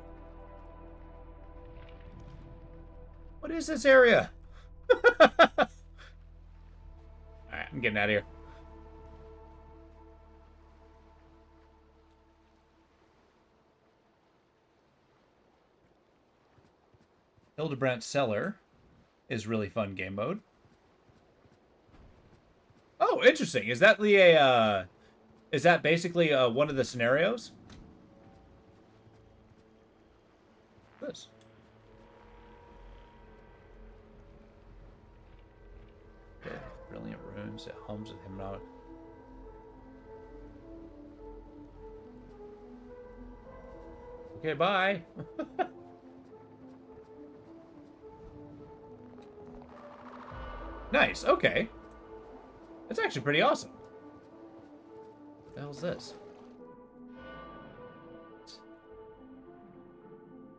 What is this area? Alright, I'm getting out of here. Hildebrandt's Cellar is really fun game mode. Oh, interesting. Is that the is that basically one of the scenarios? This. Okay, brilliant runes. It hums with hypnotic. Okay, bye. Nice, okay. That's actually pretty awesome. What the hell's this?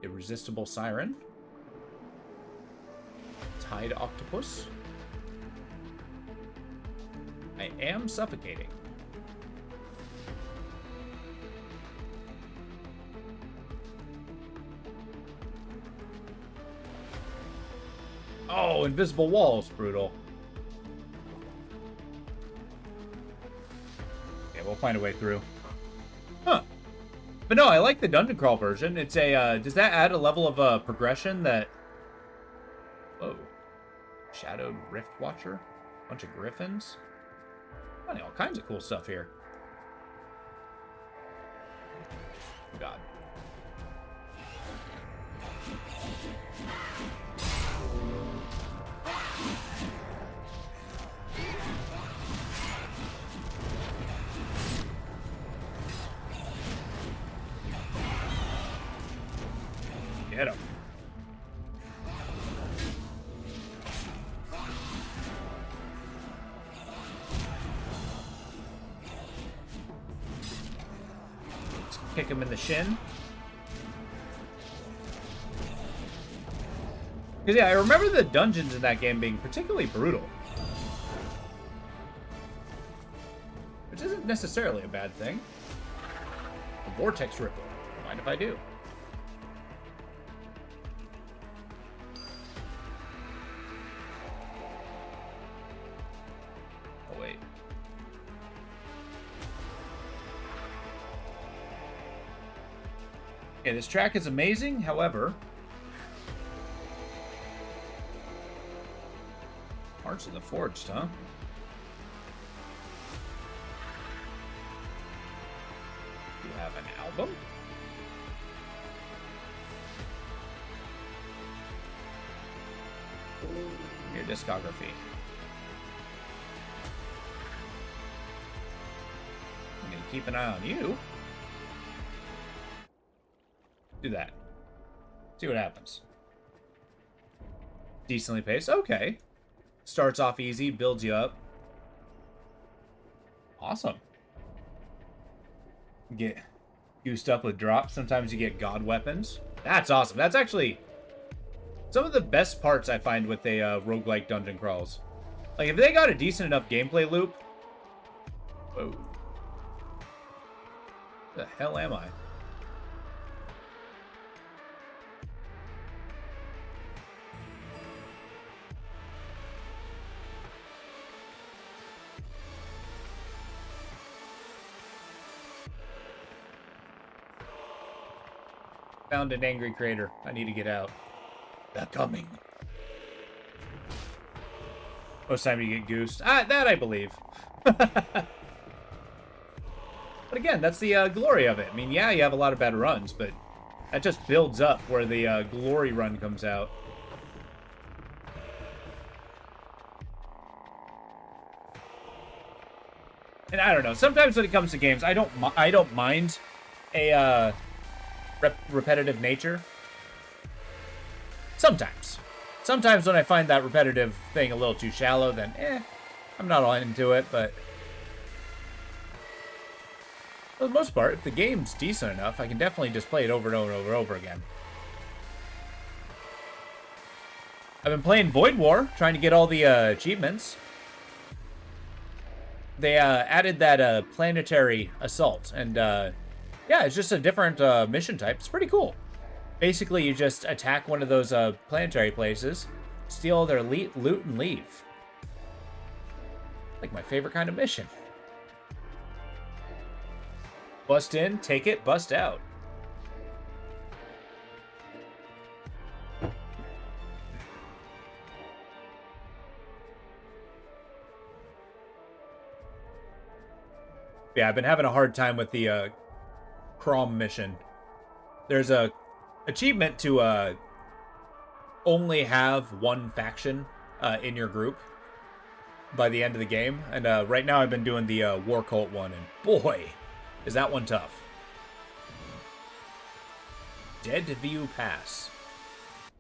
Irresistible Siren. Tide Octopus. I am suffocating. Oh, invisible walls, brutal. Okay, we'll find a way through. Huh. But no, I like the dungeon crawl version. It's a, does that add a level of progression that... Whoa. Shadowed Rift Watcher? Bunch of griffins? Funny, all kinds of cool stuff here. Oh, God. Get him. Let's kick him in the shin. Because, yeah, I remember the dungeons in that game being particularly brutal. Which isn't necessarily a bad thing. A vortex ripple. Mind if I do? Oh, wait. Okay, this track is amazing, however... Hearts of the Forged, huh? You have an album? Your discography. I'm gonna keep an eye on you. Do that. See what happens. Decently paced. Okay. Starts off easy, builds you up. Awesome. Get goosed up with drops. Sometimes you get god weapons. That's awesome. That's actually some of the best parts I find with a roguelike dungeon crawls. Like, if they got a decent enough gameplay loop... Whoa. Where the hell am I? Found an angry crater. I need to get out. They're coming. Most time you get goosed. That I believe. But again, that's the glory of it. I mean, yeah, you have a lot of bad runs, but that just builds up where the glory run comes out. And I don't know. Sometimes when it comes to games, I don't mind a repetitive nature. Sometimes when I find that repetitive thing a little too shallow, then I'm not all into it. But for the most part, if the game's decent enough, I can definitely just play it over and over and over again. I've been playing Void War, trying to get all the achievements. They added that planetary assault, and Yeah, it's just a different mission type. It's pretty cool. Basically, you just attack one of those planetary places, steal their loot, and leave. Like my favorite kind of mission. Bust in, take it, bust out. Yeah, I've been having a hard time with the Crom mission. There's a achievement to only have one faction in your group by the end of the game. And right now I've been doing the War Cult one, and boy, is that one tough. Dead View Pass.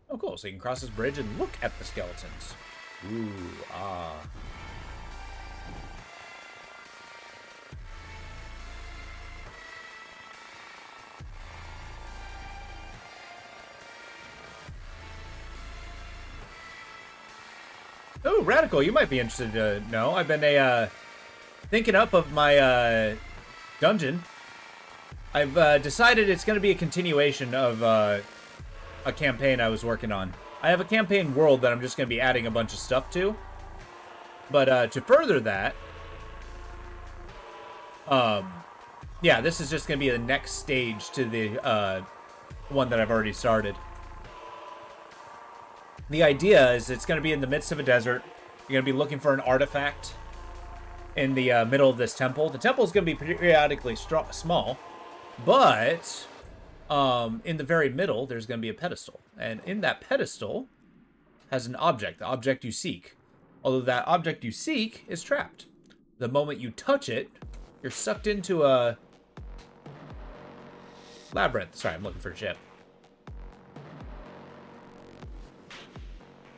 Oh, cool. So you can cross this bridge and look at the skeletons. Ooh, ah. Oh, Radical, you might be interested to know. I've been thinking up of my dungeon. I've decided it's going to be a continuation of a campaign I was working on. I have a campaign world that I'm just going to be adding a bunch of stuff to. But to further that, yeah, this is just going to be the next stage to the one that I've already started. The idea is it's going to be in the midst of a desert. You're going to be looking for an artifact in the middle of this temple. The temple is going to be periodically small, but in the very middle, there's going to be a pedestal. And in that pedestal has an object, the object you seek. Although that object you seek is trapped. The moment you touch it, you're sucked into a labyrinth. Sorry, I'm looking for a ship.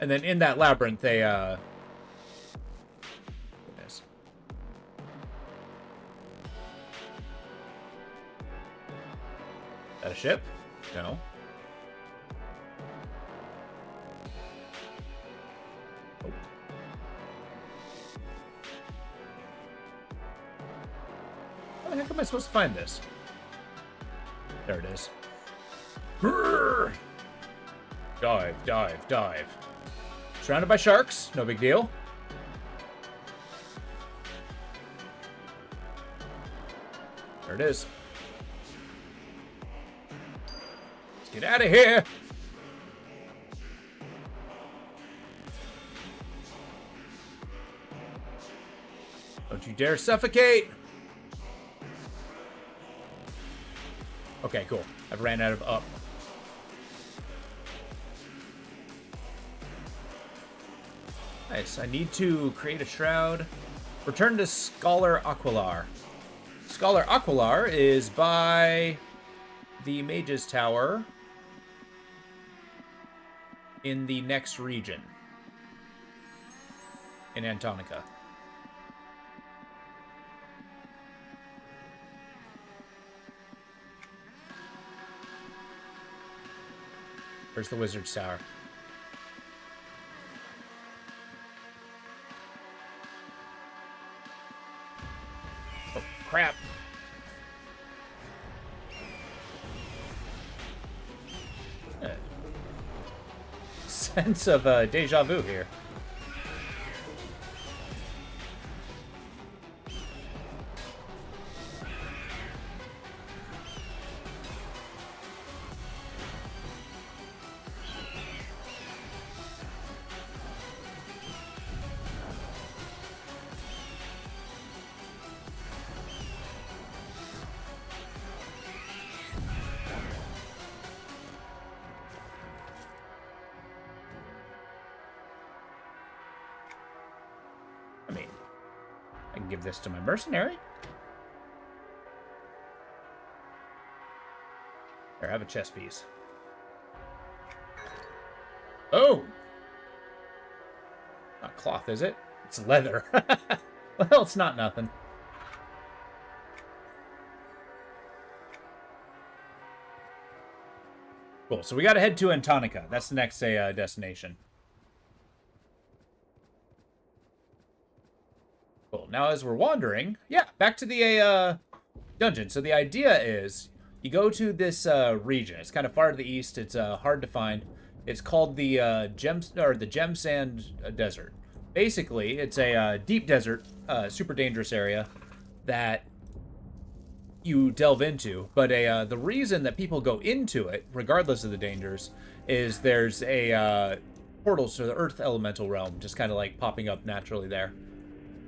And then in that labyrinth, they, goodness. Is that a ship? No. Oh. How the heck am I supposed to find this? There it is. Grrr! Dive, dive, dive. Surrounded by sharks, no big deal. There it is. Let's get out of here. Don't you dare suffocate. Okay, cool. I've ran out of up. Nice. I need to create a shroud. Return to Scholar Aquilar. Scholar Aquilar is by the Mage's Tower in the next region in Antonica. Where's the Wizard's Tower? Oh, crap. Sense of deja vu here. I mean, I can give this to my mercenary. There, have a chess piece. Oh! Not cloth, is it? It's leather. Well, it's not nothing. Cool, so we gotta head to Antonica. That's the next destination. Cool, now as we're wandering, yeah, back to the dungeon. So the idea is, You go to this region. It's kind of far to the east. It's hard to find. It's called the Gem Sand Desert. Basically, it's a deep desert, super dangerous area that you delve into. But the reason that people go into it, regardless of the dangers, is there's a portals to the Earth Elemental Realm, just kind of like popping up naturally there.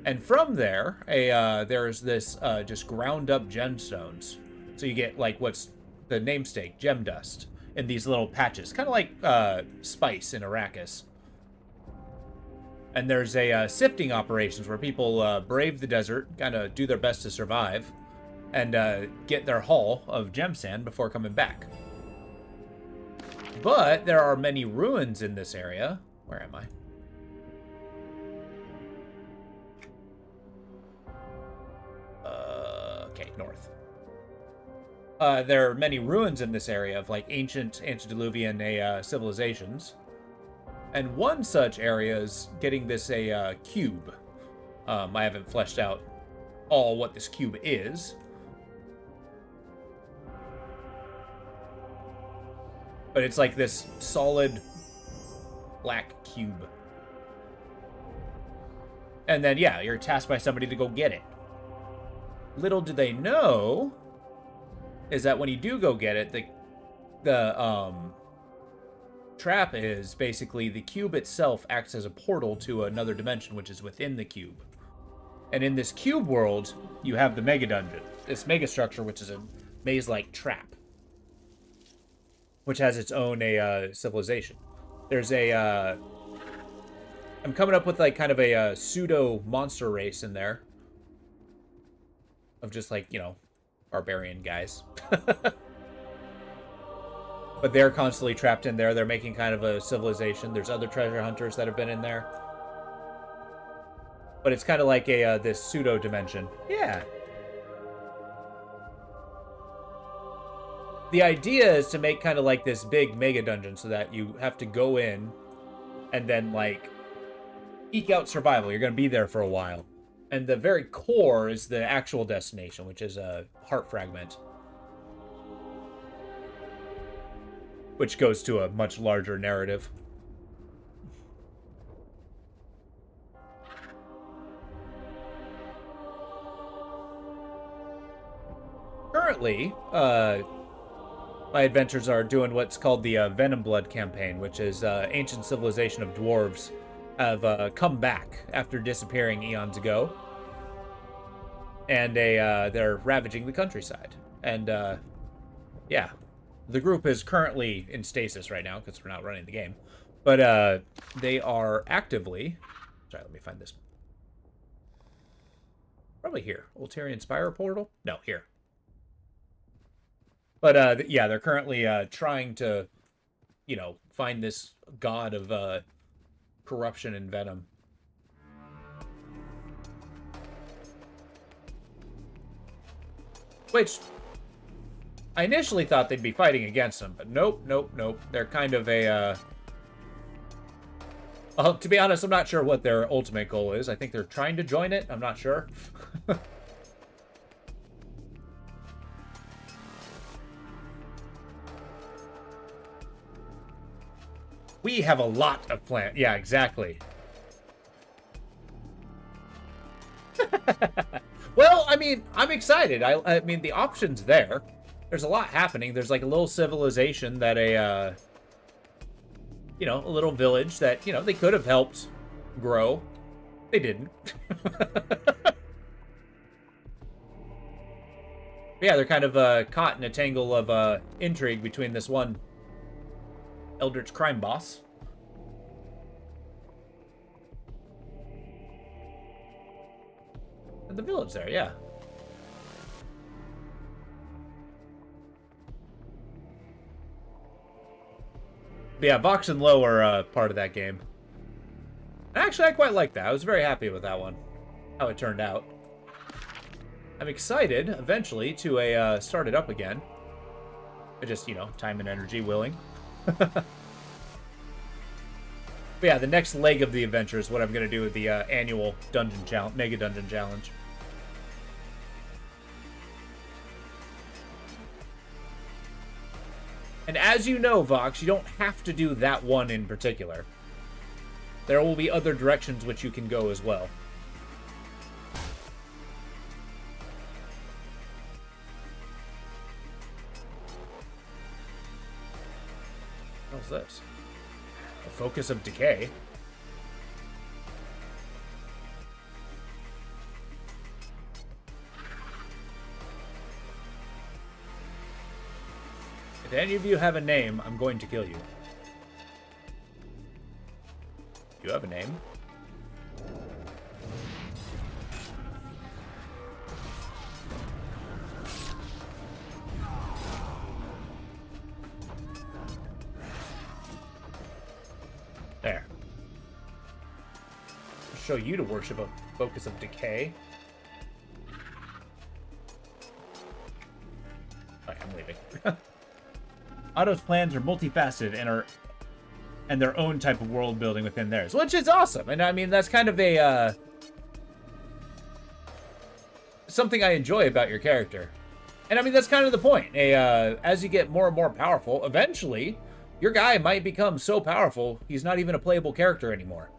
And from there, there's this just ground up gemstones. So you get like what's the namesake, gem dust, in these little patches, kind of like spice in Arrakis. And there's a sifting operations where people brave the desert, kind of do their best to survive, and get their haul of gem sand before coming back. But there are many ruins in this area. Where am I? Okay, north. There are many ruins in this area of like ancient antediluvian civilizations. And one such area is getting this a cube. I haven't fleshed out all what this cube is. But it's like this solid black cube. And then, yeah, you're tasked by somebody to go get it. Little do they know is that when you do go get it, the trap is basically the cube itself acts as a portal to another dimension, which is within the cube. And in this cube world, you have the mega dungeon, this mega structure, which is a maze-like trap, which has its own civilization. There's a I'm coming up with like kind of a pseudo monster race in there of just like, you know, barbarian guys. But they're constantly trapped in there. They're making kind of a civilization. There's other treasure hunters that have been in there. But it's kind of like a this pseudo dimension. Yeah. The idea is to make kind of like this big mega dungeon so that you have to go in and then like eke out survival. You're going to be there for a while. And the very core is the actual destination, which is a heart fragment, which goes to a much larger narrative. Currently, my adventures are doing what's called the Venom Blood campaign, which is ancient civilization of dwarves have come back after disappearing eons ago. And they're ravaging the countryside. And, yeah. The group is currently in stasis right now, because we're not running the game. But they are actively... Sorry, let me find this. Probably here. Ulterior Spire portal? No, here. But, yeah, they're currently trying to, you know, find this god of corruption and venom. Which, I initially thought they'd be fighting against him, but nope, nope, nope. They're kind of a, well, to be honest, I'm not sure what their ultimate goal is. I think they're trying to join it. I'm not sure. We have a lot of plans. Yeah, exactly. Well, I mean, I'm excited. I mean, the option's there. There's a lot happening. There's like a little civilization that you know, a little village that, you know, they could have helped grow. They didn't. Yeah, they're kind of caught in a tangle of intrigue between this one Eldritch crime boss. And the village there, yeah. But yeah, Vox and Low are part of that game. Actually, I quite like that. I was very happy with that one. How it turned out. I'm excited, eventually, to start it up again. But just, you know, time and energy willing. But yeah, the next leg of the adventure is what I'm going to do with the annual dungeon challenge, mega dungeon challenge. And as you know, Vox, you don't have to do that one in particular. There will be other directions which you can go as well. What's this? A focus of decay. If any of you have a name, I'm going to kill you. You have a name? There. I'll show you to worship a focus of decay. Okay, I'm leaving. Otto's plans are multifaceted and their own type of world building within theirs, which is awesome. And I mean, that's kind of a something I enjoy about your character. And I mean, that's kind of the point. As you get more and more powerful, eventually your guy might become so powerful he's not even a playable character anymore.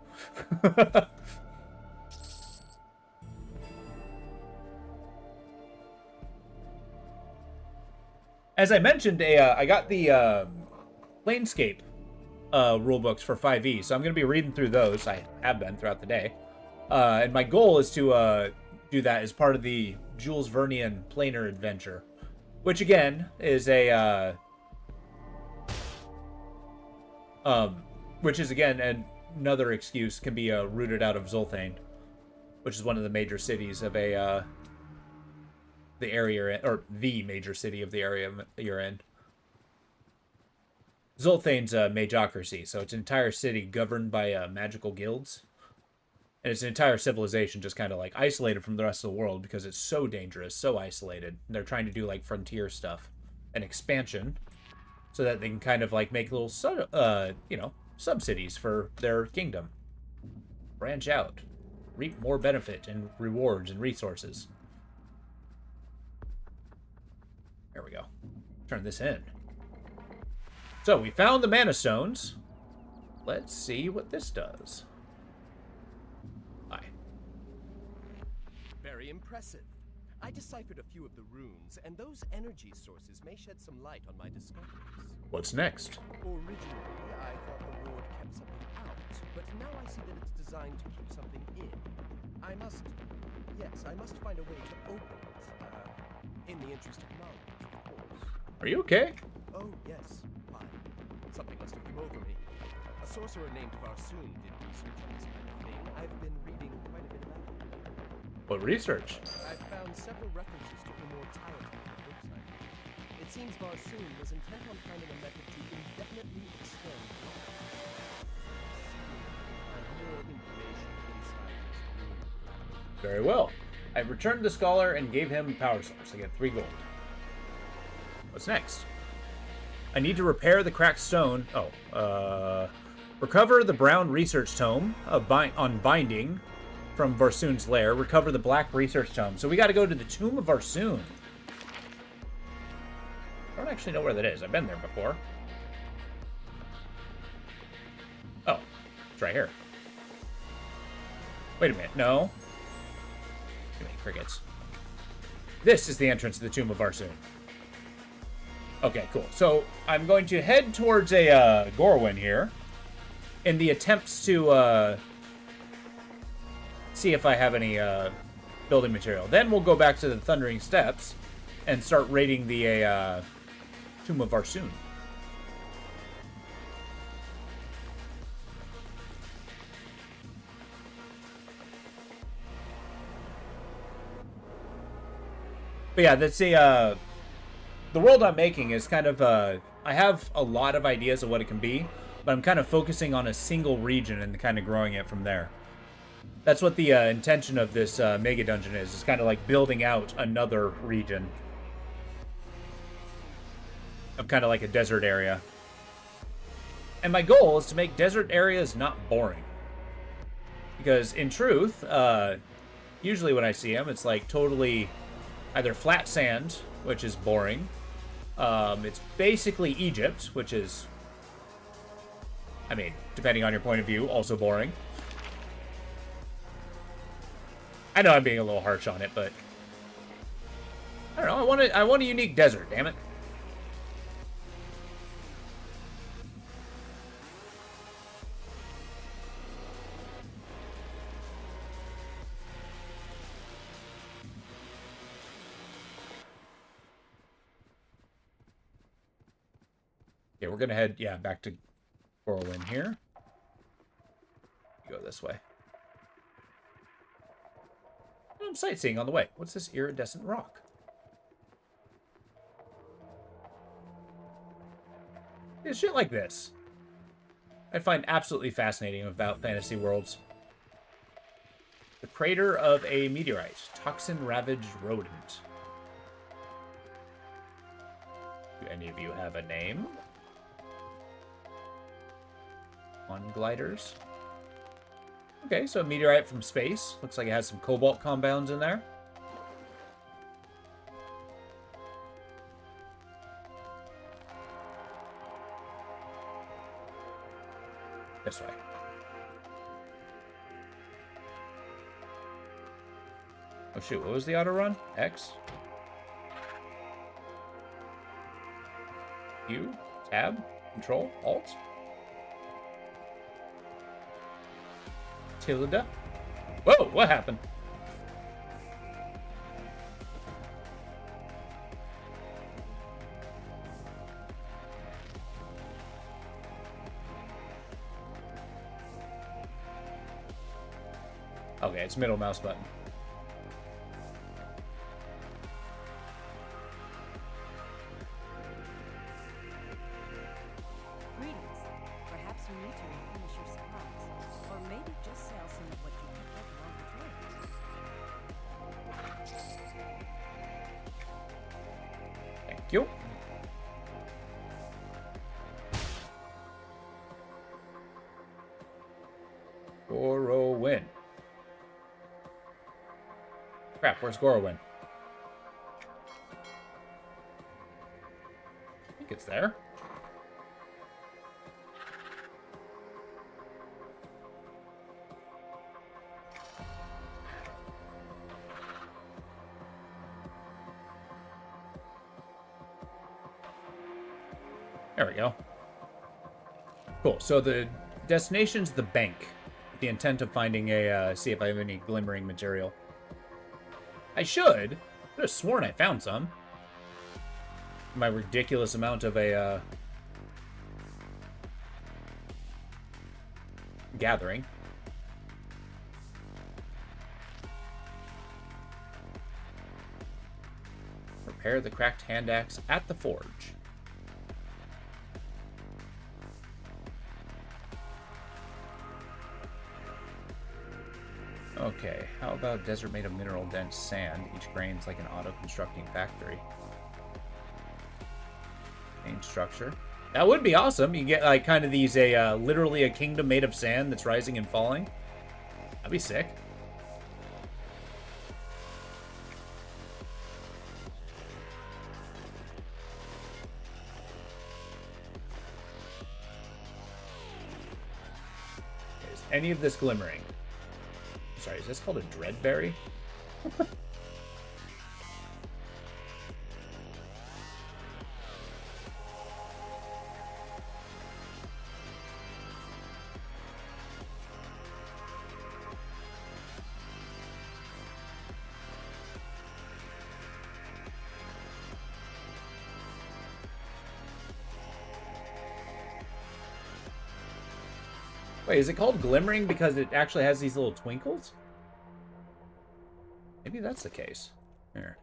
As I mentioned, I got the Planescape rulebooks for 5e, so I'm going to be reading through those. I have been throughout the day. And my goal is to do that as part of the Jules Vernian Planar Adventure, which again is another excuse, can be rooted out of Zolthane, which is one of the major cities of the area, or the major city of the area you're in. Zolthane's a magocracy, so it's an entire city governed by magical guilds. And it's an entire civilization just kind of like isolated from the rest of the world because it's so dangerous, so isolated. And they're trying to do like frontier stuff and expansion so that they can kind of like make little sub-cities for their kingdom. Branch out. Reap more benefit and rewards and resources. There we go. Turn this in. So, we found the mana stones. Let's see what this does. Hi. Very impressive. I deciphered a few of the runes, and those energy sources may shed some light on my discoveries. What's next? Originally, I thought the ward kept something out, but now I see that it's designed to keep something in. I must find a way to open it. In the interest of knowledge, of course. Are you okay? Oh, yes. Why? Something must have come over me. A sorcerer named Varsoon did research on this kind of thing. I've been reading quite a bit about it. What research? I've found several references to immortality on the website. It seems Varsoon was intent on finding a method to indefinitely extend life. And more information inside this room. Very well. I returned the scholar and gave him a power source. I get 3 gold. What's next? I need to repair the cracked stone. Recover the brown research tome on binding from Varsoon's lair. Recover the black research tome. So we got to go to the tomb of Varsoon. I don't actually know where that is. I've been there before. Oh, it's right here. Wait a minute. No. Too many crickets. This is the entrance to the tomb of Varsoon. Okay, cool. So I'm going to head towards a Gorwyn here in the attempts to see if I have any building material. Then we'll go back to the Thundering Steps and start raiding the tomb of Varsoon. But yeah, that's the world I'm making is kind of, I have a lot of ideas of what it can be, but I'm kind of focusing on a single region and kind of growing it from there. That's what the intention of this mega dungeon is kind of like building out another region of kind of like a desert area. And my goal is to make desert areas not boring. Because in truth, usually when I see them, it's like totally either flat sand, which is boring, It's basically Egypt, which is, I mean, depending on your point of view, also boring. I know I'm being a little harsh on it, but I don't know. I want a unique desert, damn it. Okay, we're gonna head, yeah, back to Corwin here. Go this way. I'm sightseeing on the way. What's this iridescent rock? Yeah, shit like this I find absolutely fascinating about fantasy worlds. The crater of a meteorite. Toxin-ravaged rodent. Do any of you have a name? On gliders. Okay, so a meteorite from space. Looks like it has some cobalt compounds in there. This way. Oh shoot, what was the auto run? X? Q? Tab? Control? Alt? Tilde? Whoa, what happened? Okay, it's middle mouse button. Greetings. Perhaps you need to replenish your supplies, or maybe just sell some of what you picked up along the trail. Thank you. Gorowin. Crap, where's Gorowin? I think it's there. There we go. Cool. So the destination's the bank. With the intent of finding a, see if I have any glimmering material. I should. I could have sworn I found some. My ridiculous amount of a, gathering. Repair the cracked hand axe at the forge. Okay, how about desert made of mineral dense sand? Each grain's like an auto-constructing factory. Main structure. That would be awesome. You get like kind of these literally a kingdom made of sand that's rising and falling. That'd be sick. Is any of this glimmering? Sorry, is this called a dreadberry? Wait, is it called glimmering because it actually has these little twinkles? Maybe that's the case. Here.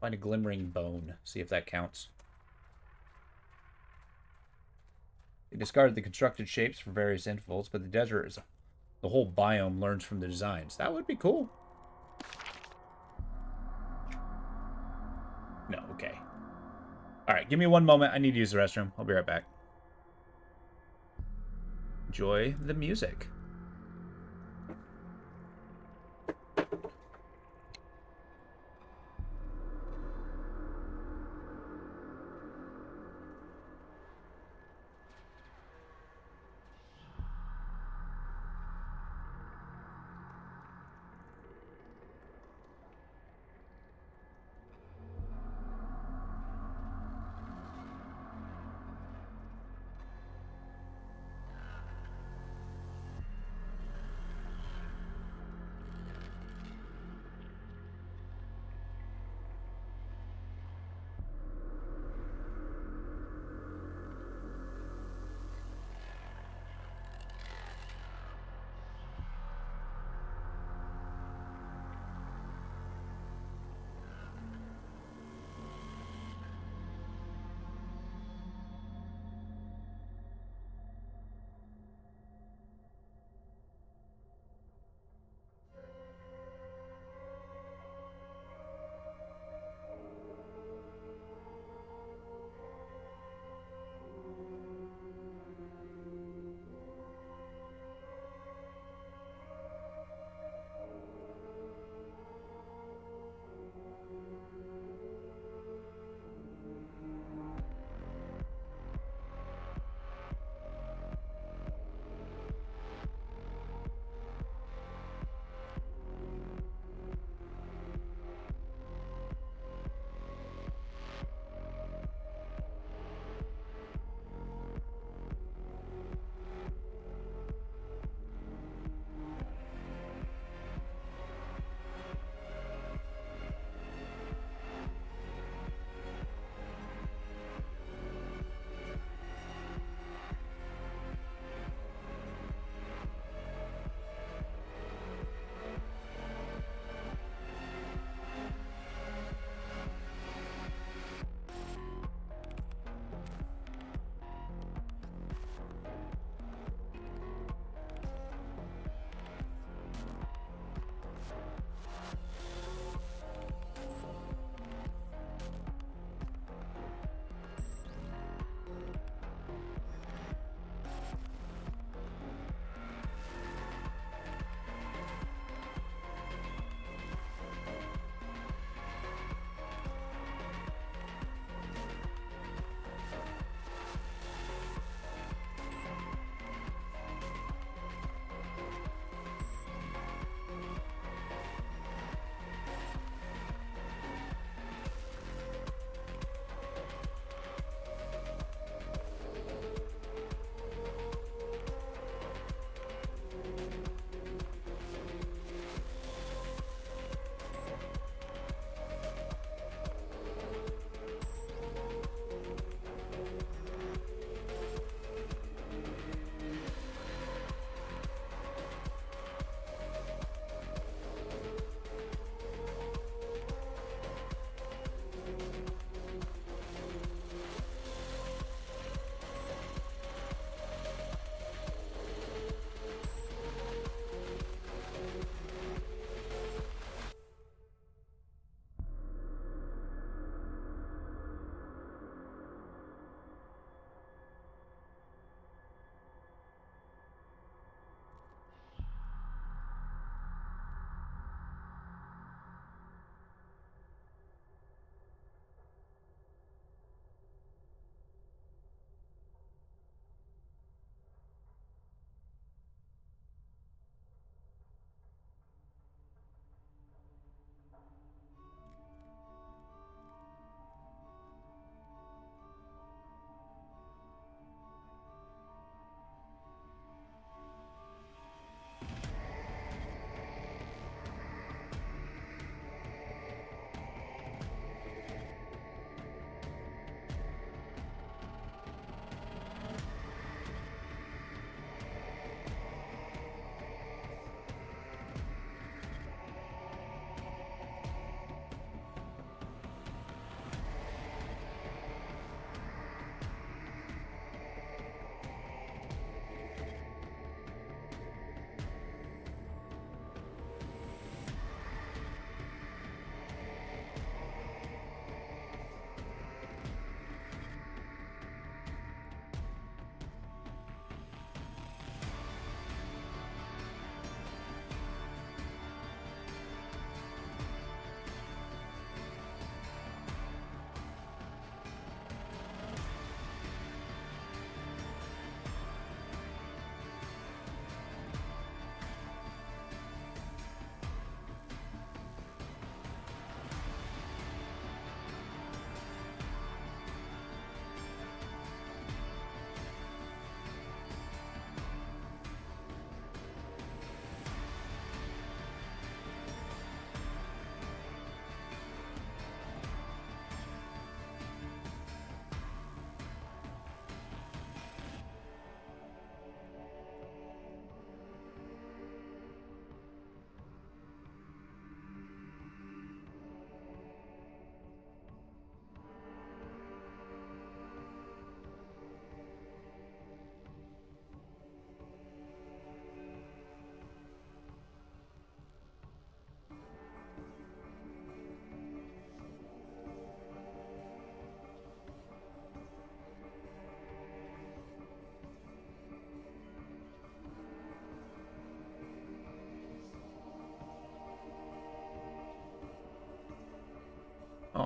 Find a glimmering bone. See if that counts. They discarded the constructed shapes for various intervals, but the desert is... The whole biome learns from the designs. That would be cool. No, okay. Alright, give me one moment. I need to use the restroom. I'll be right back. Enjoy the music.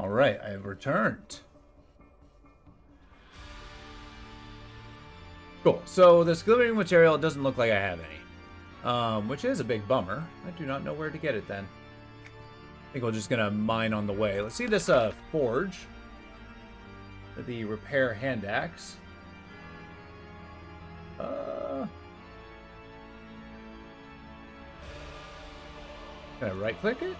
All right, I have returned. Cool. So this glittering material doesn't look like I have any, which is a big bummer. I do not know where to get it then. I think we're just gonna mine on the way. Let's see this forge. The repair hand axe. Can I right click it?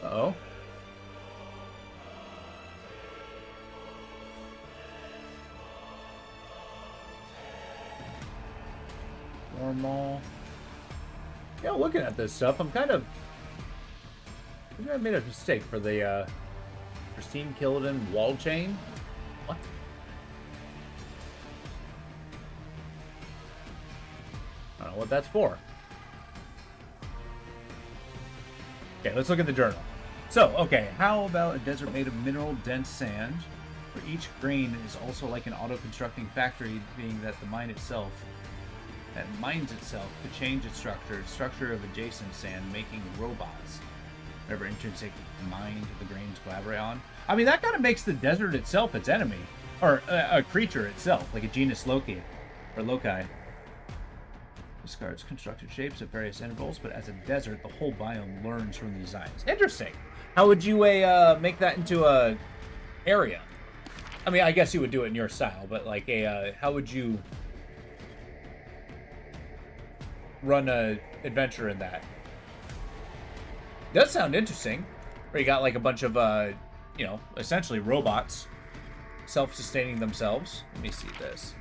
Uh-oh. Normal. Yeah, looking at this stuff, I'm kind of... I think I made a mistake for the pristine Kilden wall chain. What? I don't know what that's for. Okay, let's look at the journal. So, okay, how about a desert made of mineral dense sand, where each grain is also like an auto-constructing factory, being that the mine itself, that mines itself, to change its structure of adjacent sand, making robots. Whatever intrinsic mind the grains collaborate on. I mean, that kind of makes the desert itself its enemy, or a creature itself, like a genus Loki, or Loci. Discards constructed shapes at various intervals, but as a desert, the whole biome learns from the designs. Interesting. How would you make that into a area? I mean, I guess you would do it in your style, but like how would you run a adventure in that? It does sound interesting. Where you got like a bunch of you know, essentially robots self-sustaining themselves. Let me see this.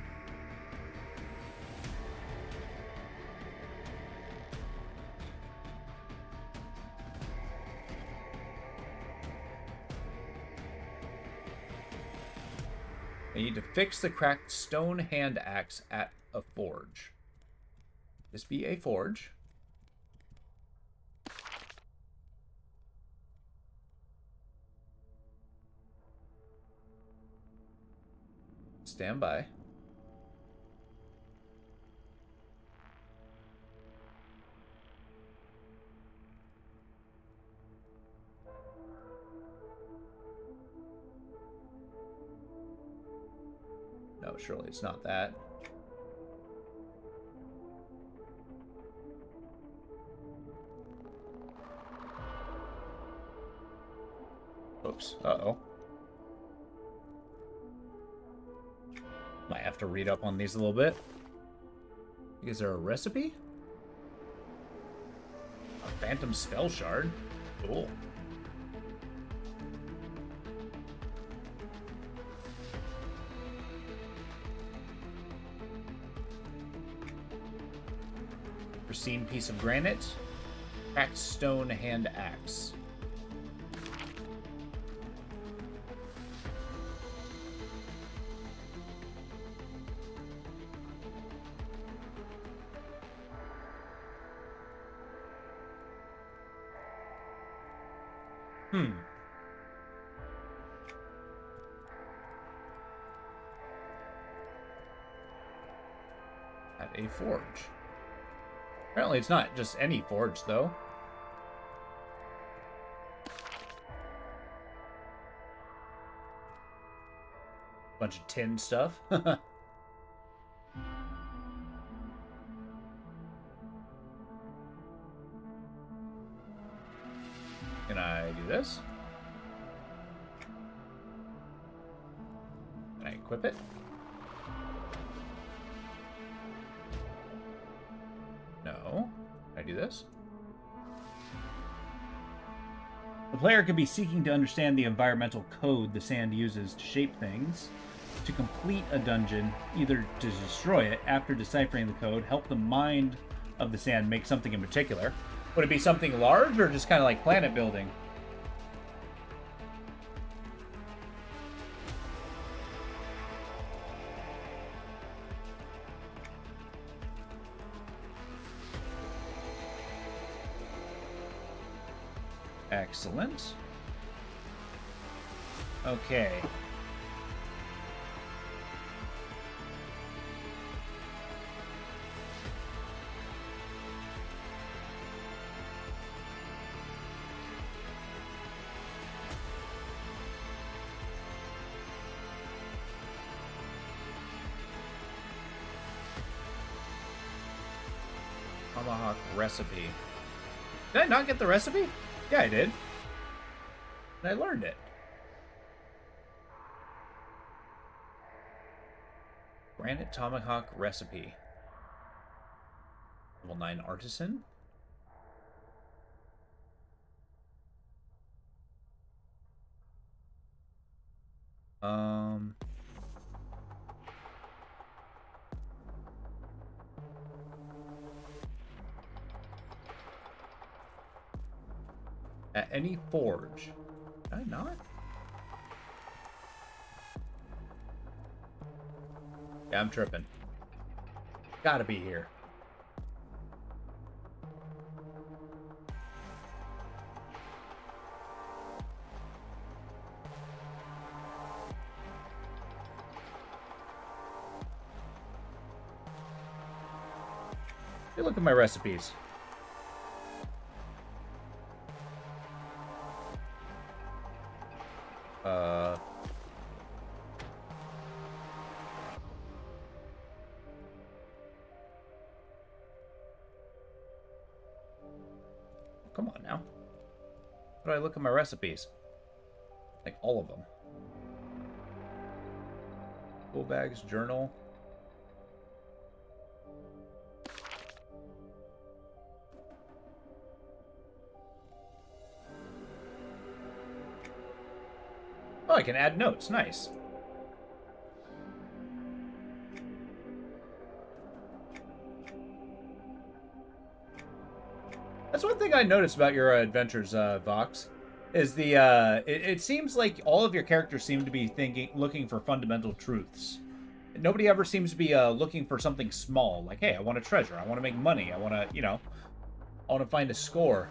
I need to fix the cracked stone hand axe at a forge. This be a forge. Stand by. No, surely it's not that. Oops. Uh-oh. Might have to read up on these a little bit. Is there a recipe? A phantom spell shard? Cool. Pristine piece of granite. Cracked stone hand axe. At a forge. Apparently it's not just any forge, though. Bunch of tin stuff. Can I do this? Can I equip it? No. Can I do this? The player could be seeking to understand the environmental code the sand uses to shape things, to complete a dungeon, either to destroy it after deciphering the code, help the mind of the sand make something in particular. Would it be something large or just kind of like planet building? Excellent. Okay. tomahawk recipe. Did I not get the recipe? Yeah, I did. And I learned it. Granite tomahawk recipe. Level 9 artisan. At any forge. Did I not? Yeah, I'm tripping. Gotta be here. Hey, look at my recipes. Come on now. How do I look at my recipes? Like all of them. Tool bags, journal. Oh, I can add notes. Nice. That's one thing I noticed about your adventures, Vox, is the it seems like all of your characters seem to be looking for fundamental truths. Nobody ever seems to be looking for something small, like, hey, I want a treasure, I want to make money, I want to, you know, I want to find a score.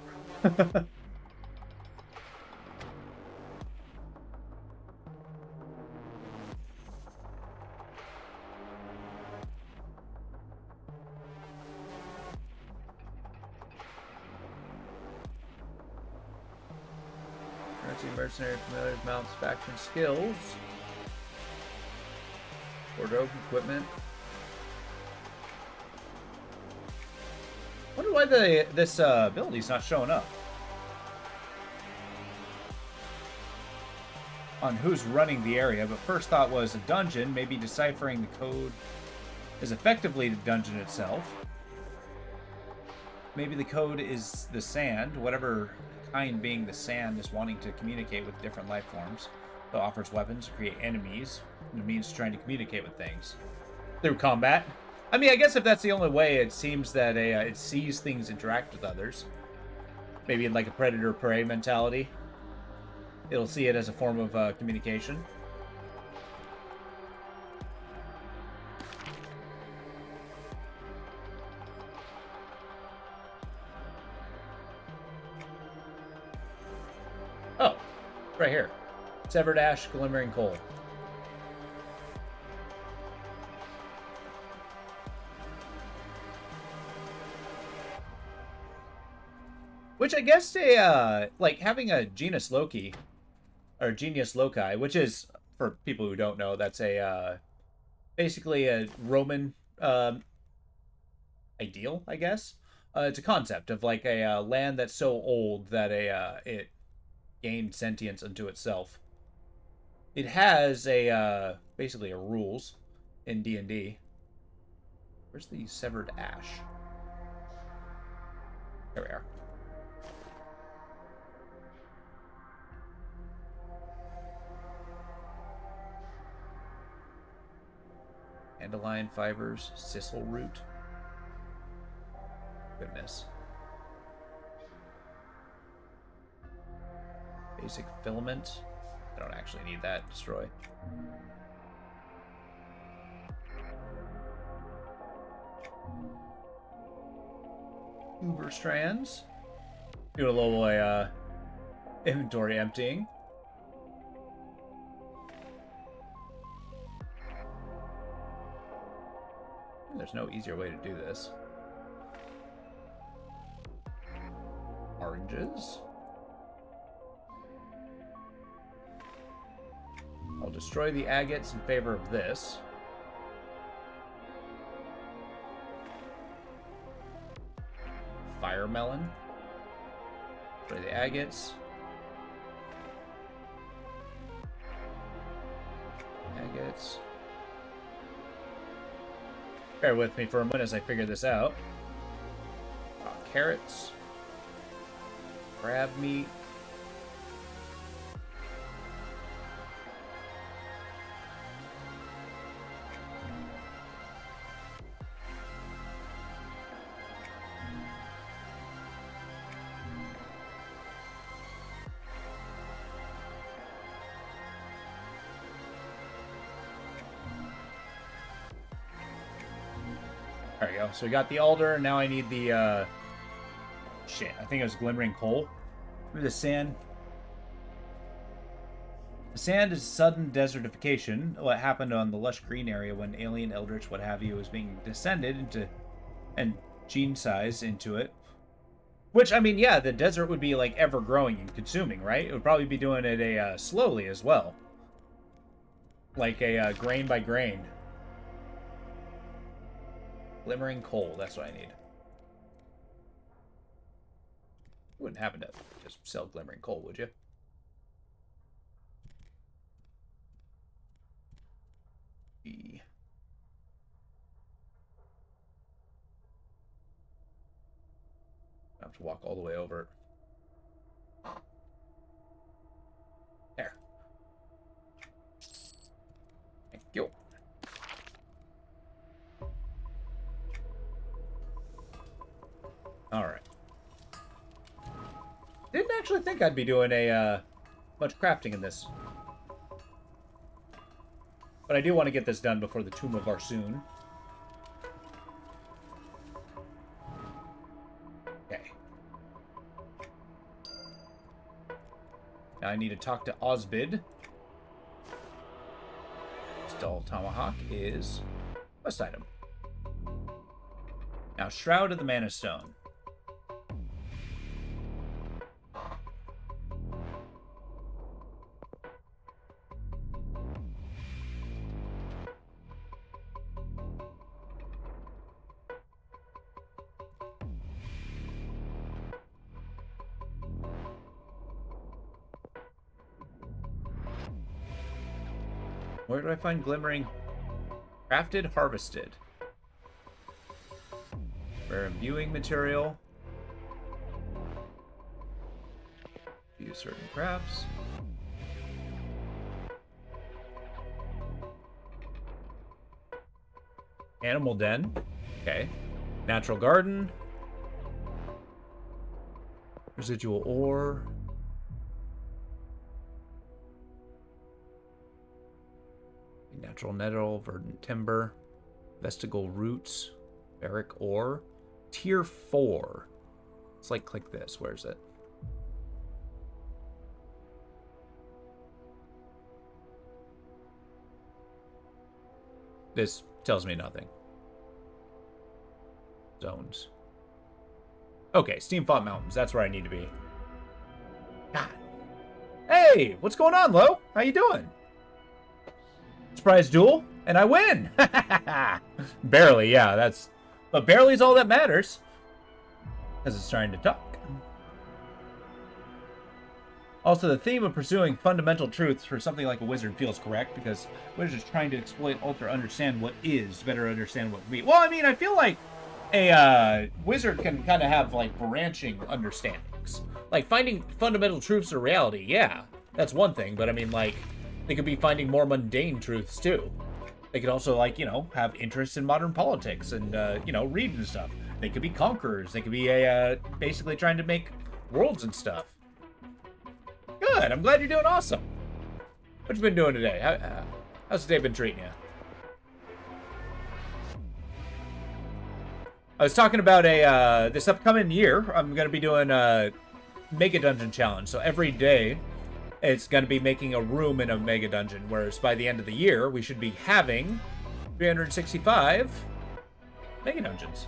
Mercenary familiars, mounts, faction skills. Wardrobe, equipment. Wonder why this ability's not showing up. On who's running the area, but first thought was a dungeon, maybe deciphering the code is effectively the dungeon itself. Maybe the code is the sand, whatever kind being the sand is wanting to communicate with different life forms. It offers weapons to create enemies, and it means trying to communicate with things through combat. I mean, I guess if that's the only way, it seems that it sees things interact with others. Maybe in like a predator-prey mentality. It'll see it as a form of communication. Oh, right here. Severed ash, glimmering coal. Which I guess like having a genus loci, or genius loci, which is, for people who don't know, that's a basically a Roman ideal, I guess. It's a concept of like a land that's so old that it gained sentience unto itself. It has a basically a rules in D&D. Where's the severed ash? There we are. Dandelion fibers, sisal root. Goodness. Basic filament. I don't actually need that. Destroy. Uber strands. Do a little inventory emptying. There's no easier way to do this. Oranges. I'll destroy the agates in favor of this. fire melon. Destroy the agates. Agates. Bear with me for a minute as I figure this out. Carrots. Crab meat. There we go. So we got the alder, and now I need the, shit, I think it was glimmering coal. Maybe the sand. The sand is sudden desertification. What happened on the lush green area when alien, eldritch, what have you, was being descended into, and gene size into it. Which, I mean, yeah, the desert would be, like, ever-growing and consuming, right? It would probably be doing it slowly as well. Like a grain by grain. Glimmering coal, that's what I need. You wouldn't happen to just sell glimmering coal, would you? I have to walk all the way over it. There. Thank you. Alright. Didn't actually think I'd be doing much crafting in this. But I do want to get this done before the Tomb of Arsoon. Okay. Now I need to talk to Osbid. Dull Tomahawk is quest item. Now Shroud of the Manastone. Where do I find glimmering? Crafted, harvested. Rare imbuing material. Use certain crafts. Animal den. Okay. Natural garden. Residual ore. Natural nettle, verdant timber, vestigal roots, ferric ore, tier 4. Let's like click this. Where's it? This tells me nothing. Zones. Okay, Steamfont Mountains. That's where I need to be. God. Hey, what's going on, Lo? How you doing? Surprise duel, and I win! Barely, yeah, but barely's all that matters. Because it's trying to talk. Also, the theme of pursuing fundamental truths for something like a wizard feels correct, because wizards trying to exploit ultra understand what is to better understand what we. Well, I mean, I feel like a wizard can kind of have, like, branching understandings. Like, finding fundamental truths of reality, yeah, that's one thing, but I mean, like, they could be finding more mundane truths, too. They could also, like, you know, have interests in modern politics and, you know, read and stuff. They could be conquerors. They could be, basically trying to make worlds and stuff. Good. I'm glad you're doing awesome. What you been doing today? How's the day been treating you? I was talking about this upcoming year, I'm going to be doing a Mega Dungeon Challenge. So every day, it's going to be making a room in a Mega Dungeon, whereas by the end of the year, we should be having 365 Mega Dungeons.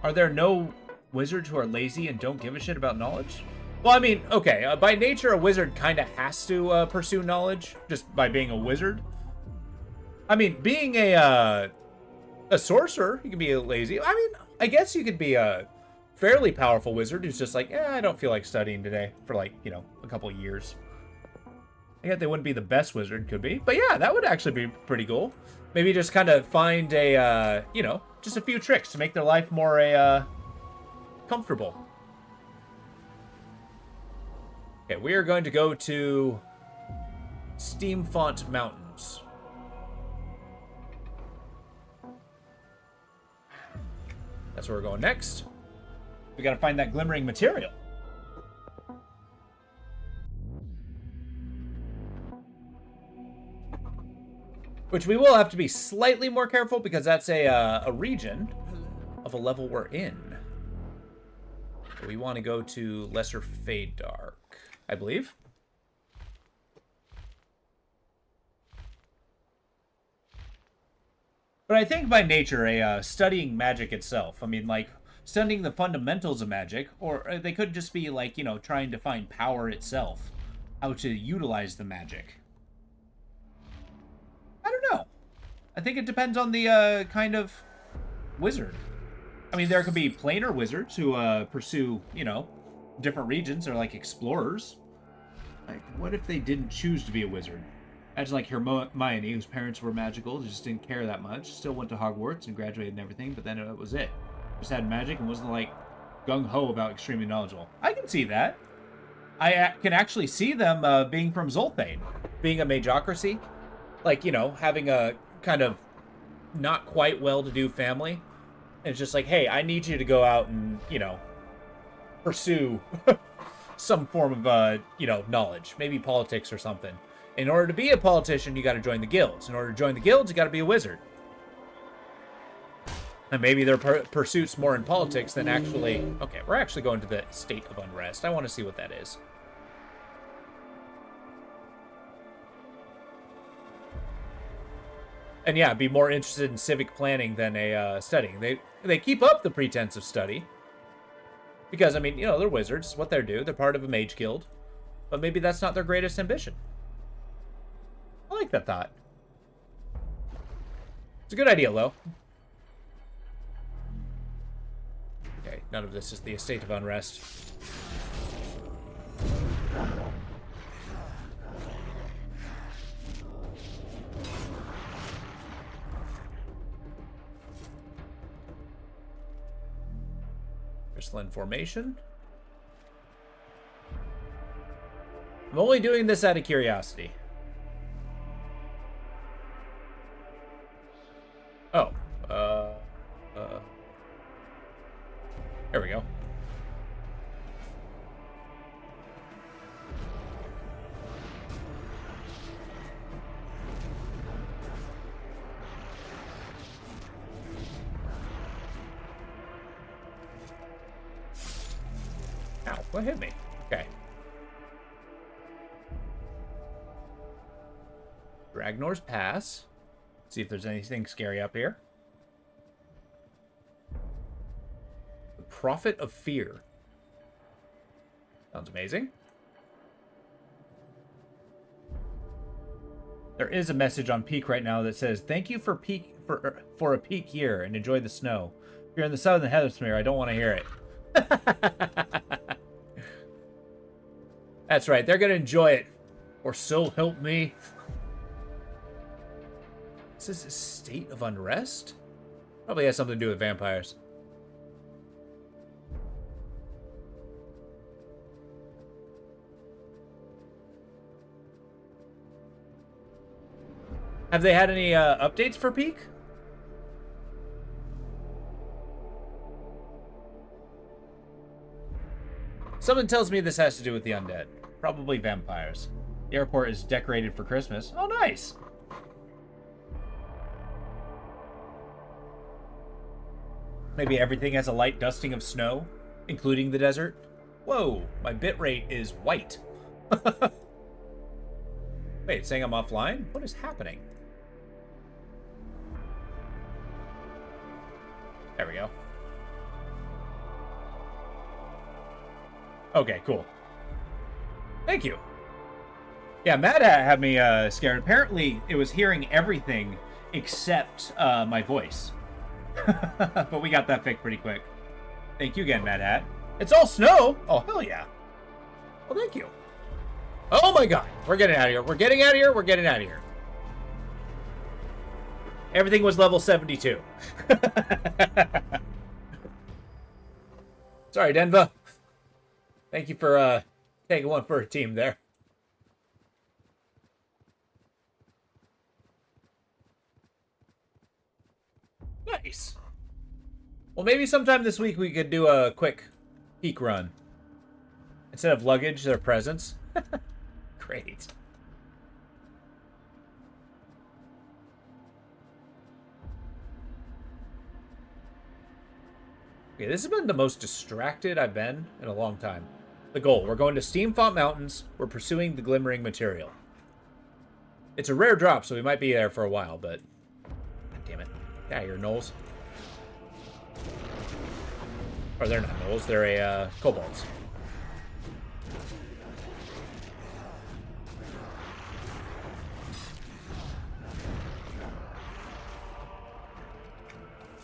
Are there no wizards who are lazy and don't give a shit about knowledge? Well, I mean, okay, by nature, a wizard kind of has to pursue knowledge, just by being a wizard. I mean, being a sorcerer, you can be lazy. I mean, I guess you could be fairly powerful wizard who's just like, I don't feel like studying today for like, you know, a couple years. I guess they wouldn't be the best wizard, could be. But yeah, that would actually be pretty cool. Maybe just kind of find a, you know, just a few tricks to make their life more comfortable. Okay, we are going to go to Steamfont Mountains. That's where we're going next. We gotta find that glimmering material. Which we will have to be slightly more careful because that's a region of a level we're in. We want to go to Lesser Fadark, I believe. But I think by nature, studying magic itself, I mean, like, studying the fundamentals of magic, or they could just be, like, you know, trying to find power itself, how to utilize the magic. I don't know. I think it depends on the kind of wizard. I mean, there could be planar wizards who pursue, you know, different regions, or like explorers. Like, what if they didn't choose to be a wizard? Imagine like Hermione, whose parents were magical, just didn't care that much, still went to Hogwarts and graduated and everything, but then it was it. Just had magic and wasn't like gung-ho about extremely knowledgeable. I can see that. I can actually see them being from Zolthane, being a magocracy. Like, you know, having a kind of not quite well-to-do family. And it's just like, hey, I need you to go out and, you know, pursue some form of, you know, knowledge. Maybe politics or something. In order to be a politician, you got to join the guilds. In order to join the guilds, you got to be a wizard. And maybe their pursuit's more in politics than actually... Okay, we're actually going to the State of Unrest. I want to see what that is. And yeah, be more interested in civic planning than studying. They keep up the pretense of study. Because, I mean, you know, they're wizards. It's what they do. They're part of a mage guild. But maybe that's not their greatest ambition. I like that thought. It's a good idea, though. Okay, none of this is the Estate of Unrest. Crystalline formation. I'm only doing this out of curiosity. Oh, there we go. Ow, what hit me? Okay. Ragnor's Pass. See if there's anything scary up here. The Prophet of Fear. Sounds amazing. There is a message on Peak right now that says, "Thank you for a peak here and enjoy the snow. If you're in the southern hemisphere, I don't want to hear it." That's right. They're going to enjoy it. Or so help me. This is a state of unrest? Probably has something to do with vampires. Have they had any updates for Peak? Someone tells me this has to do with the undead. Probably vampires. The airport is decorated for Christmas. Oh, nice! Maybe everything has a light dusting of snow, including the desert. Whoa, my bitrate is white. Wait, it's saying I'm offline? What is happening? There we go. Okay, cool. Thank you. Yeah, Mad Hat had me scared. Apparently, it was hearing everything except my voice. But we got that fixed pretty quick. Thank you again, Mad Hat. It's all snow? Oh, hell yeah. Well, thank you. Oh my god. We're getting out of here. We're getting out of here. We're getting out of here. Everything was level 72. Sorry, Denva. Thank you for taking one for a team there. Nice. Well, maybe sometime this week we could do a quick peak run. Instead of luggage, their presents. Great. Okay, this has been the most distracted I've been in a long time. The goal. We're going to Steamfont Mountains. We're pursuing the glimmering material. It's a rare drop, so we might be there for a while, but... God damn it. Get out of here, Knowles. Or they're not Knowles, they're a kobolds.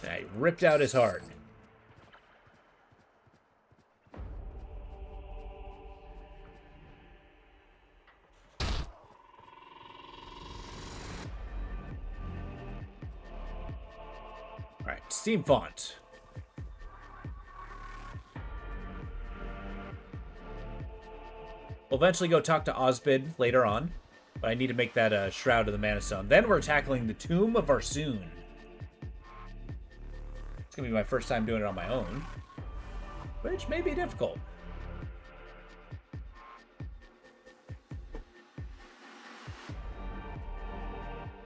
I ripped out his heart. Alright, Steamfont. We'll eventually go talk to Osbid later on, but I need to make that Shroud of the Manastone. Then we're tackling the Tomb of Arsoon. It's going to be my first time doing it on my own, which may be difficult.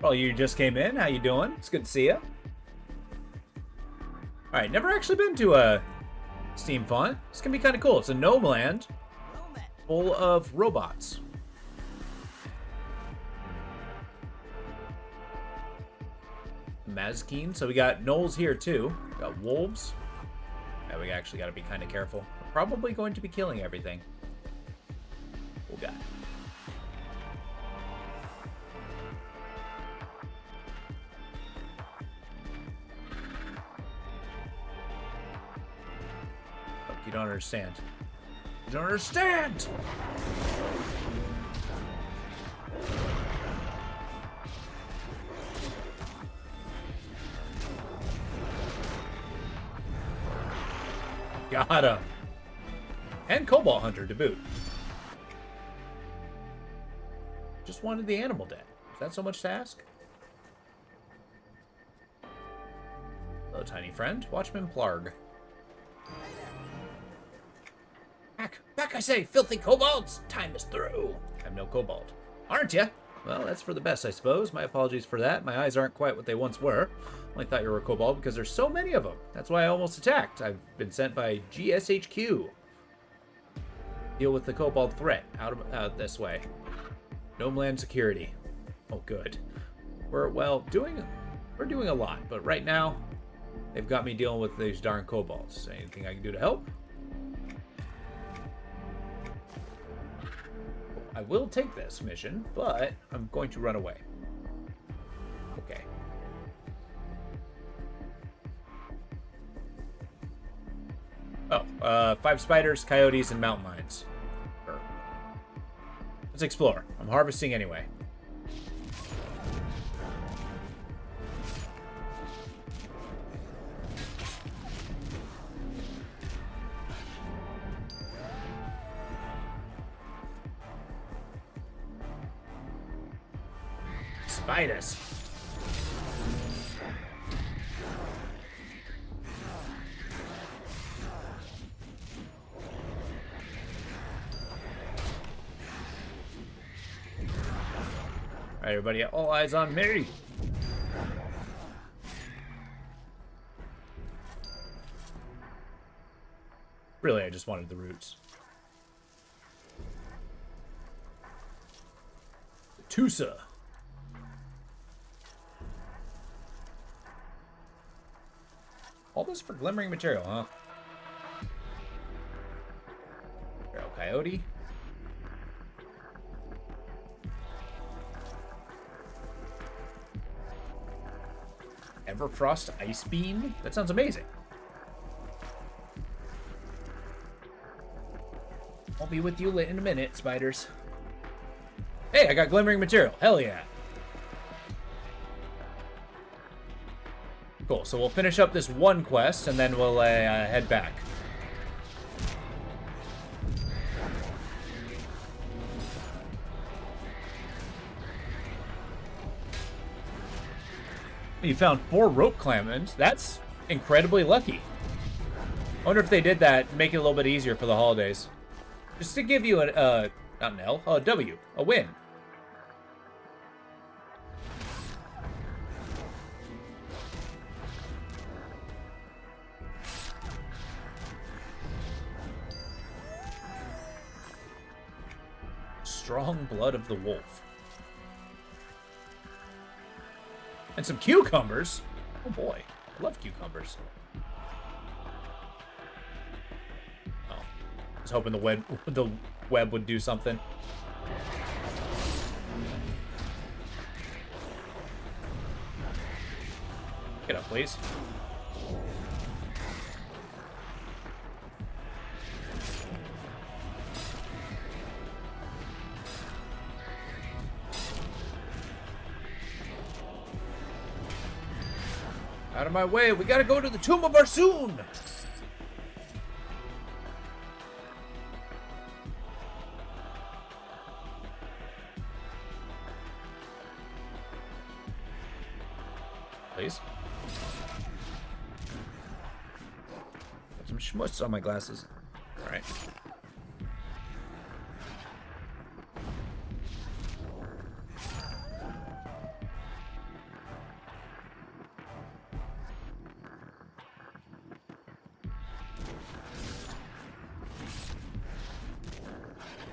Well, you just came in. How you doing? It's good to see you. Alright, never actually been to a Steamfont. It's going to be kind of cool. It's a gnome land full of robots. Mazkeen. So we got gnolls here too. We got wolves. Yeah, we actually got to be kind of careful. We're probably going to be killing everything. Oh god. Look, you don't understand. You don't understand! Got him. And Cobalt Hunter to boot. Just wanted the animal dead. Is that so much to ask? Hello, tiny friend. Watchman Plarg. Back, I say, filthy kobolds! Time is through. I'm no kobold. Aren't ya? Well, that's for the best, I suppose. My apologies for that. My eyes aren't quite what they once were. I only thought you were a kobold because there's so many of them. That's why I almost attacked. I've been sent by GSHQ. Deal with the kobold threat. Out this way. Gnome land security. Oh, good. We're doing a lot, but right now, they've got me dealing with these darn kobolds. Anything I can do to help? I will take this mission, but I'm going to run away. Okay. Oh, 5 spiders, coyotes, and mountain lions. Sure. Let's explore. I'm harvesting anyway. Spiders. Alright, everybody, all eyes on me. Really, I just wanted the roots. Tusa. All this for glimmering material, huh? Feral coyote. Everfrost ice beam? That sounds amazing. I'll be with you in a minute, spiders. Hey, I got glimmering material. Hell yeah. Cool, so we'll finish up this one quest, and then we'll head back. You found 4 rope clammons. That's incredibly lucky. I wonder if they did that, make it a little bit easier for the holidays. Just to give you not an L, a W, a win. Strong blood of the wolf. And some cucumbers. Oh boy, I love cucumbers. Oh, I was hoping the web would do something. Get up, please. Out of my way, we gotta go to the Tomb of Arsoon! Please. Got some schmutz on my glasses. Alright.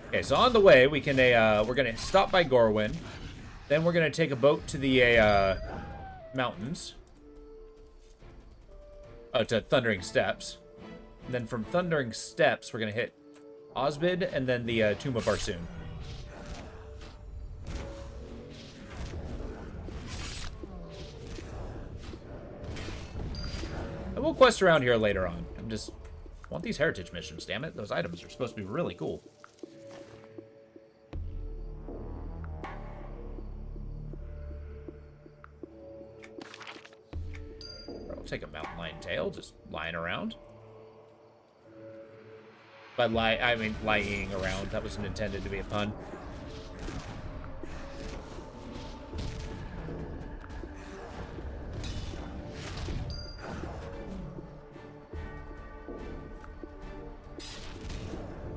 Okay, so on the way, we can we're gonna stop by Gorwyn, then we're gonna take a boat to the mountains, to Thundering Steps, and then from Thundering Steps, we're gonna hit Osbid and then the Tomb of Arsoon. And we'll quest around here later on. I want these heritage missions, damn it. Those items are supposed to be really cool. Take a mountain lion tail, just lying around. By I mean lying around. That wasn't intended to be a pun.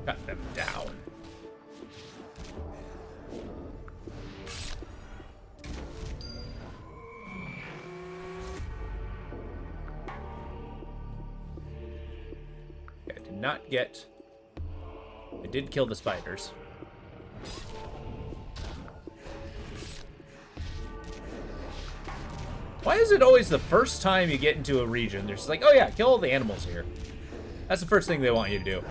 Cut them down. Not get... I did kill the spiders. Why is it always the first time you get into a region, they're just like, oh yeah, kill all the animals here. That's the first thing they want you to do.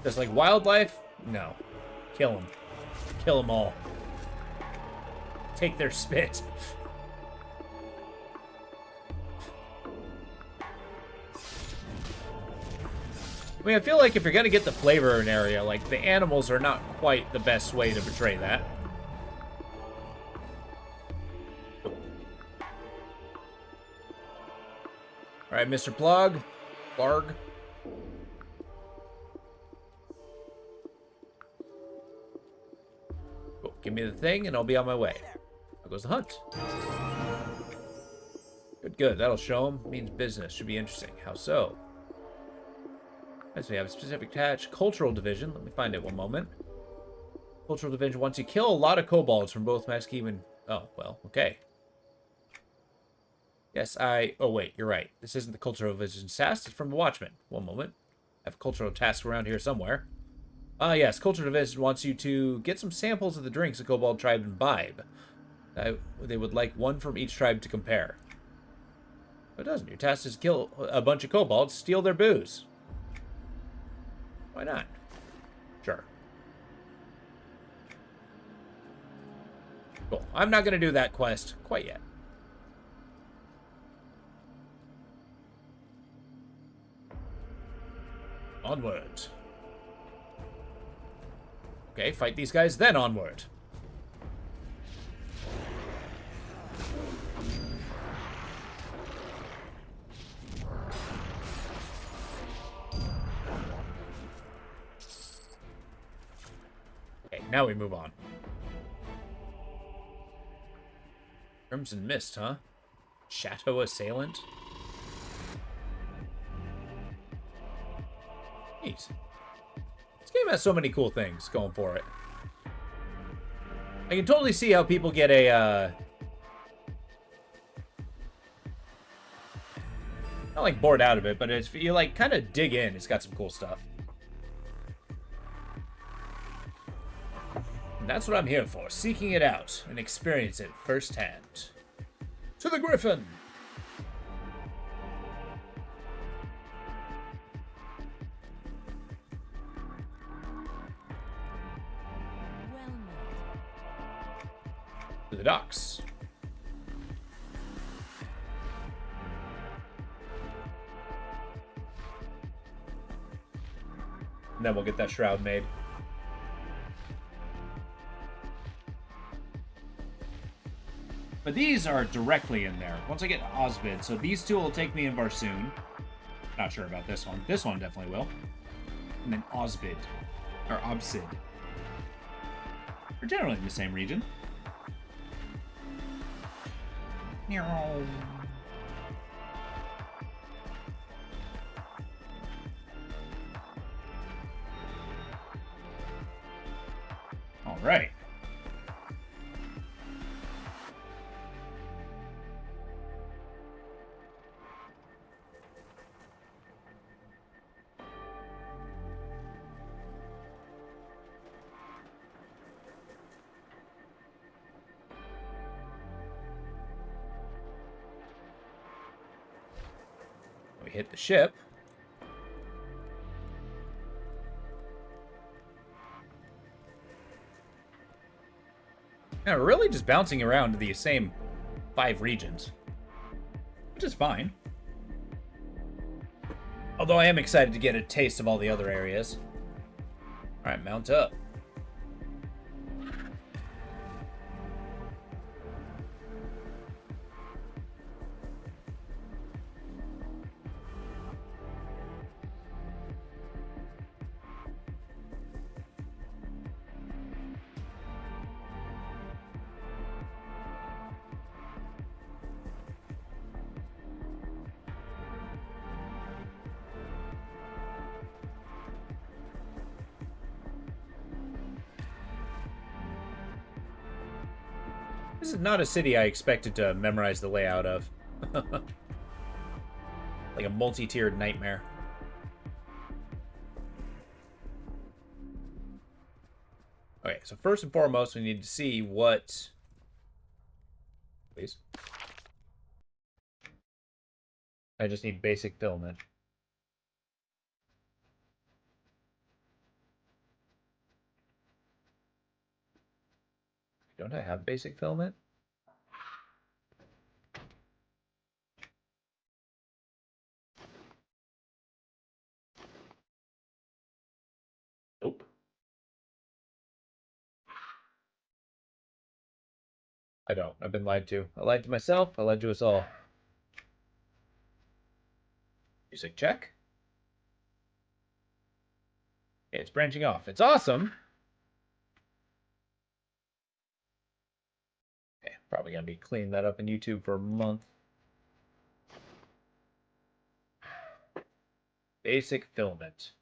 Just like wildlife? No. Kill them. Kill them all. Take their spit. I mean, I feel like if you're going to get the flavor of an area, like, the animals are not quite the best way to portray that. Alright, Mr. Plug. Blarg. Cool. Give me the thing, and I'll be on my way. There goes the hunt. Good, good. That'll show him. Means business. Should be interesting. How so? As we have a specific attach, cultural division. Let me find it one moment. Cultural division. Once you kill a lot of kobolds from both Mesquite and... Oh, well, okay. Yes, oh, wait, you're right. This isn't the cultural division task. It's from the Watchman. One moment. I have a cultural task around here somewhere. Yes. Cultural division wants you to get some samples of the drinks the kobold tribe imbibe. They would like one from each tribe to compare. It doesn't. Your task is to kill a bunch of kobolds, steal their booze. Why not? Sure. Cool. I'm not going to do that quest quite yet. Onwards. Okay, fight these guys, then onward. Okay, now we move on. Crimson Mist, huh? Chateau Assailant? Neat. This game has so many cool things going for it. I can totally see how people get a, not like bored out of it, but if you like kind of dig in, it's got some cool stuff. And that's what I'm here for, seeking it out and experience it firsthand. To the Griffin! Well met. To the docks. And then we'll get that shroud made. But these are directly in there. Once I get Osbid, so these two will take me in Varsoon. Not sure about this one. This one definitely will. And then Osbid. Or Obsid. We're generally in the same region. Meow. All right. We hit the ship. Now we're really just bouncing around to the same 5 regions, which is fine. Although I am excited to get a taste of all the other areas. All right, mount up. This is not a city I expected to memorize the layout of. Like a multi-tiered nightmare. Okay, so first and foremost, we need to see what... Please. I just need basic filament. Don't I have basic filament? Nope. I don't. I've been lied to. I lied to myself. I lied to us all. Music check. Okay, it's branching off. It's awesome. Okay, probably gonna be cleaning that up in YouTube for a month. Basic filament.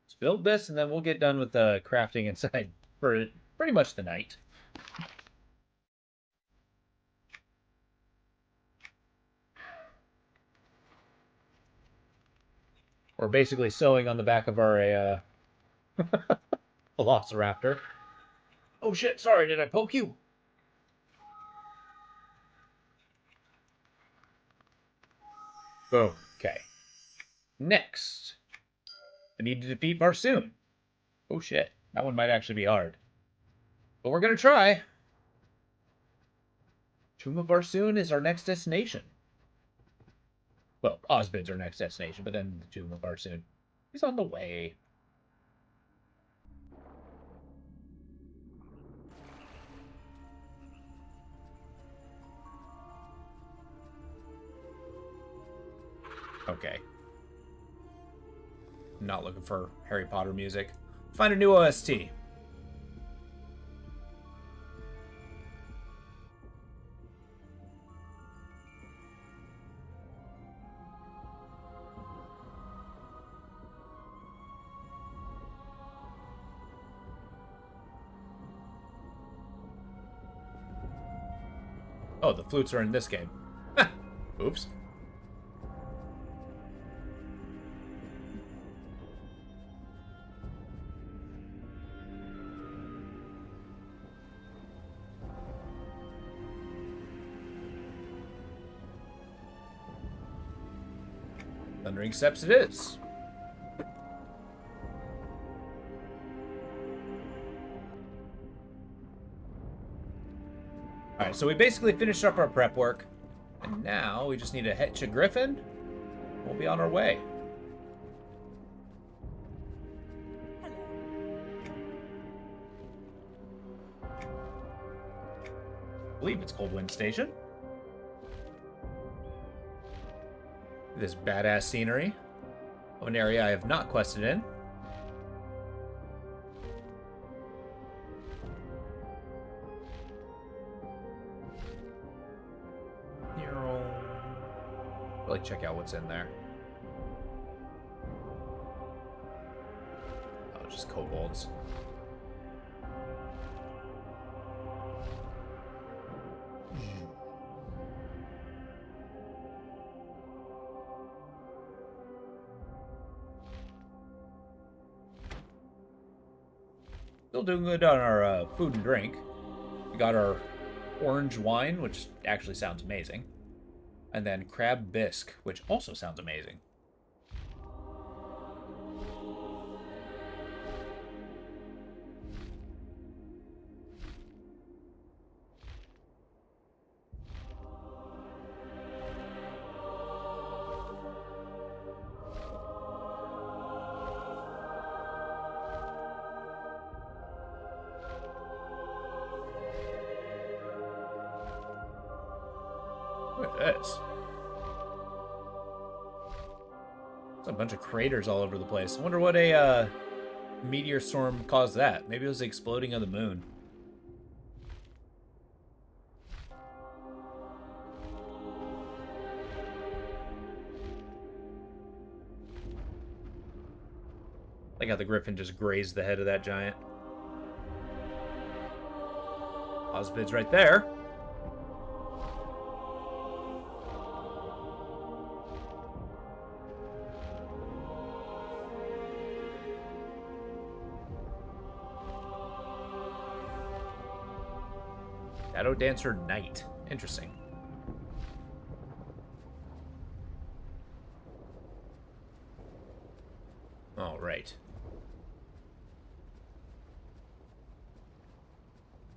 Let's build this, and then we'll get done with the crafting inside for pretty much the night. We're basically sewing on the back of our Velociraptor. Oh shit, sorry, did I poke you? Boom. Okay. Next, I need to defeat Barsoon. Oh shit, that one might actually be hard. But we're gonna try. Tomb of Barsoon is our next destination. Well, Ozbid's our next destination, but then the Tomb of Barsoom. He's on the way. Okay. Not looking for Harry Potter music. Find a new OST. Oh, the flutes are in this game. Oops. Thundering Steps it is. Alright, so we basically finished up our prep work. And now we just need to hitch a griffin. We'll be on our way. I believe it's Coldwind Station. This badass scenery of an area I have not quested in. Really check out what's in there. Oh, just kobolds. Still doing good on our food and drink. We got our orange wine, which actually sounds amazing. And then crab bisque, which also sounds amazing. Look at this. There's a bunch of craters all over the place. I wonder what a meteor storm caused that. Maybe it was the exploding of the moon. Like how the griffin just grazed the head of that giant. Ozbid's right there. Shadow Dancer Knight. Interesting. All right.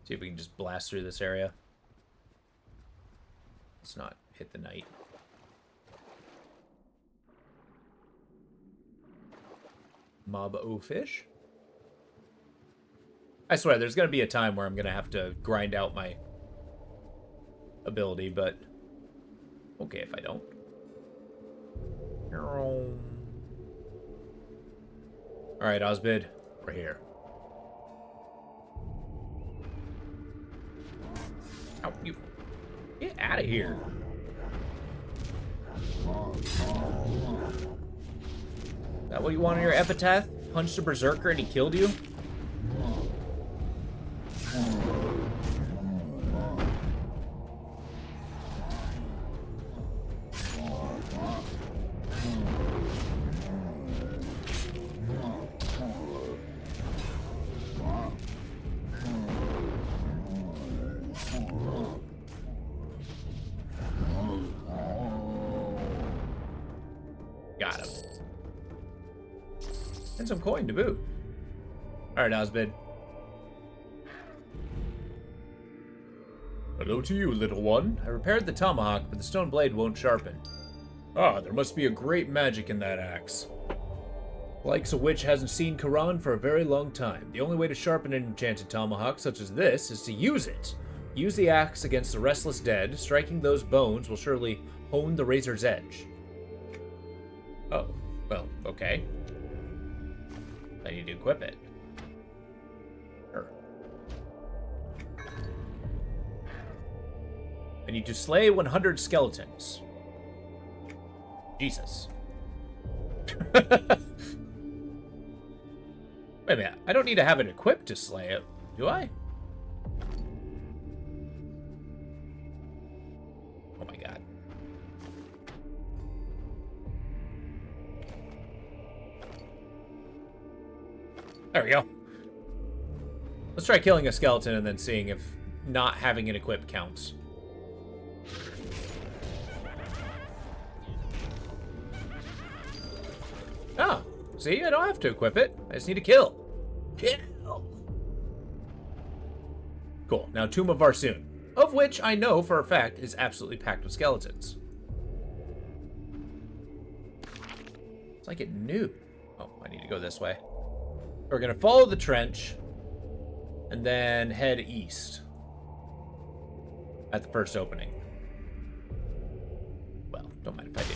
See if we can just blast through this area. Let's not hit the knight. Mob O fish. I swear, there's going to be a time where I'm going to have to grind out my ability, but okay if I don't. Alright, Ozbid, we're here. Ow, you get out of here. Is that what you want on your epitaph? Punched a berserker and he killed you? Got him. And some coin to boot. Alright, Ozbid. Hello to you, little one. I repaired the tomahawk, but the stone blade won't sharpen. Ah, there must be a great magic in that axe. Likes of which hasn't seen Quran for a very long time. The only way to sharpen an enchanted tomahawk such as this is to use it. Use the axe against the restless dead. Striking those bones will surely hone the razor's edge. Oh, well, okay. I need to equip it. Sure. I need to slay 100 skeletons. Jesus. Wait a minute. I don't need to have it equipped to slay it, do I? Oh my god. There we go. Let's try killing a skeleton and then seeing if not having it equipped counts. Oh, see, I don't have to equip it. I just need to kill. Kill. Cool. Now, Tomb of Varsoon, of which I know for a fact is absolutely packed with skeletons. It's like it knew. Oh, I need to go this way. We're gonna follow the trench and then head east at the first opening. Well, don't mind if I do.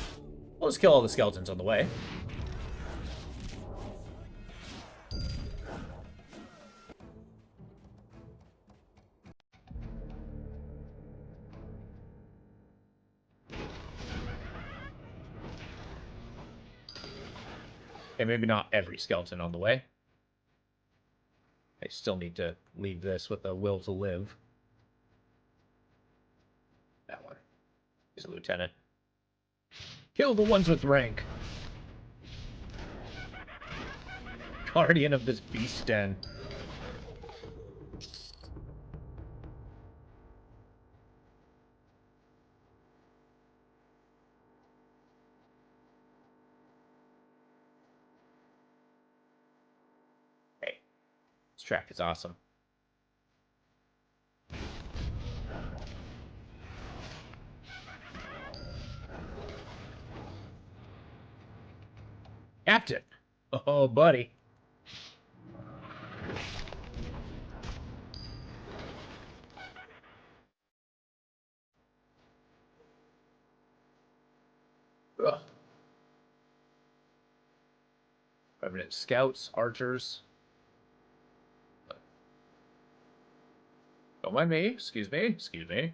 We'll just kill all the skeletons on the way. Okay, maybe not every skeleton on the way. I still need to leave this with a will to live. That one. He's a lieutenant. Kill the ones with rank. Guardian of this beast den. Hey, this track is awesome. Captain! Oh, buddy. Ugh. Revenant scouts, archers. Don't mind me. Excuse me. Excuse me.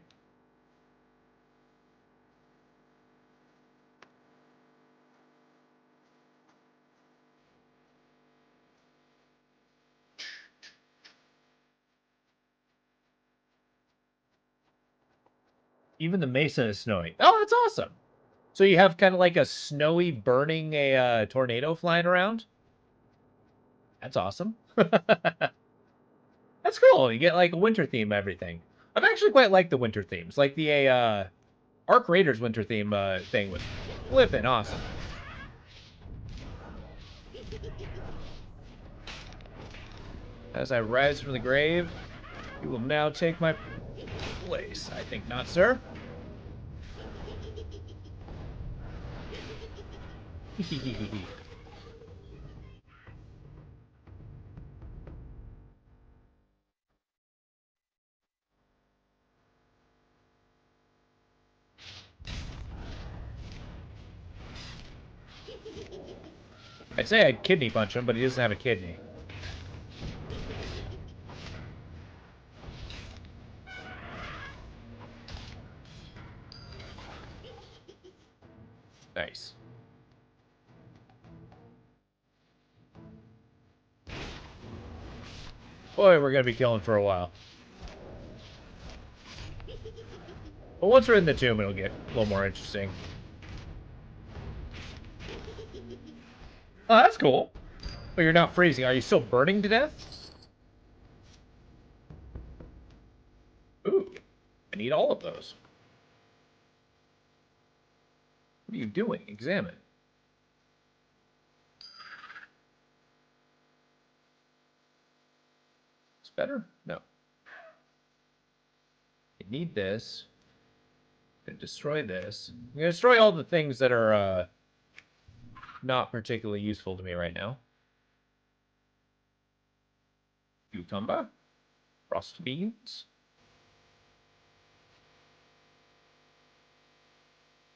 Even the mesa is snowy. Oh, that's awesome. So you have kind of like a snowy burning a tornado flying around? That's awesome. That's cool. You get like a winter theme, everything. I've actually quite liked the winter themes. Like the Arc Raiders winter theme thing was flippin' awesome. As I rise from the grave, you will now take my place. I think not, sir. I'd say I'd kidney punch him, but he doesn't have a kidney. Nice. Boy, we're gonna be killing for a while. But once we're in the tomb, it'll get a little more interesting. Oh, that's cool. But you're not freezing. Are you still burning to death? Ooh, I need all of those. What are you doing? Examine. It's better? No. I need this. Destroy this. I'm gonna destroy all the things that are not particularly useful to me right now. Cucumber, frost beans.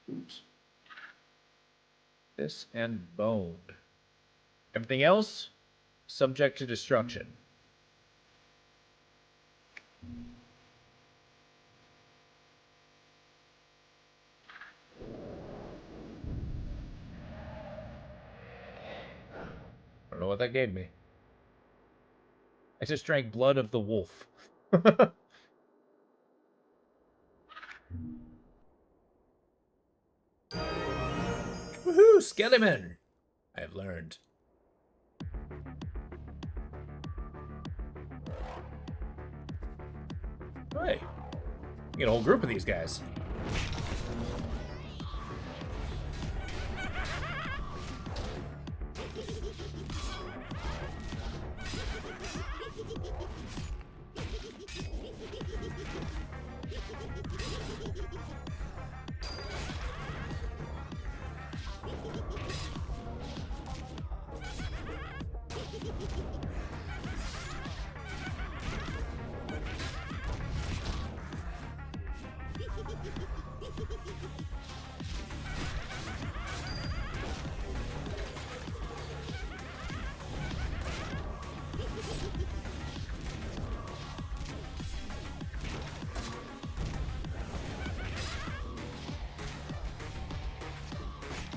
Oops. This and bone. Everything else, subject to destruction. I don't know what that gave me. I just drank blood of the wolf. Woohoo, Skeleton! I have learned. Hey, you get a whole group of these guys.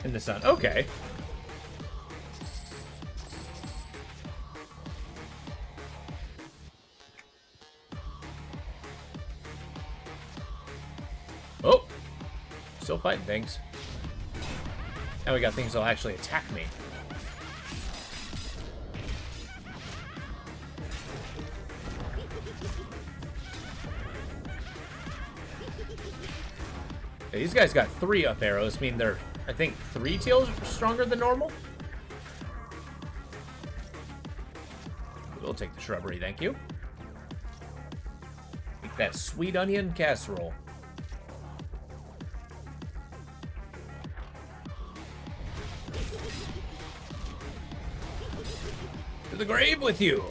In the sun. Okay. Oh! Still fighting things. Now we got things that'll actually attack me. Okay, these guys got 3 up arrows. I mean, they're, I think, 3 tails stronger than normal. We'll take the shrubbery, thank you. Make that sweet onion casserole. To the grave with you!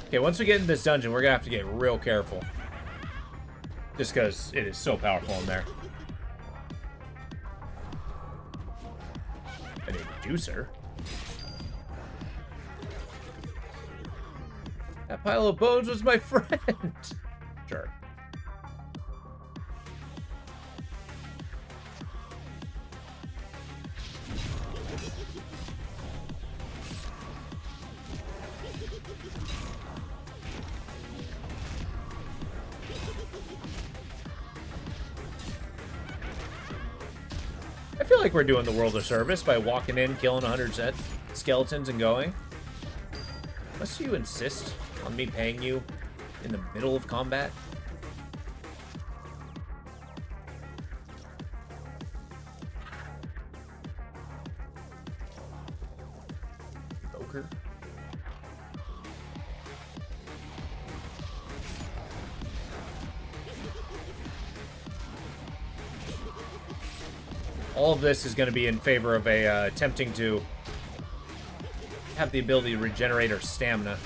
Okay, once we get in this dungeon, we're gonna have to get real careful. Just because it is so powerful in there. And a juicer. That pile of bones was my friend. Sure. I feel like we're doing the world a service by walking in, killing 100 skeletons, and going. Must you insist on me paying you in the middle of combat? Ogre. All of this is going to be in favor of a attempting to have the ability to regenerate our stamina.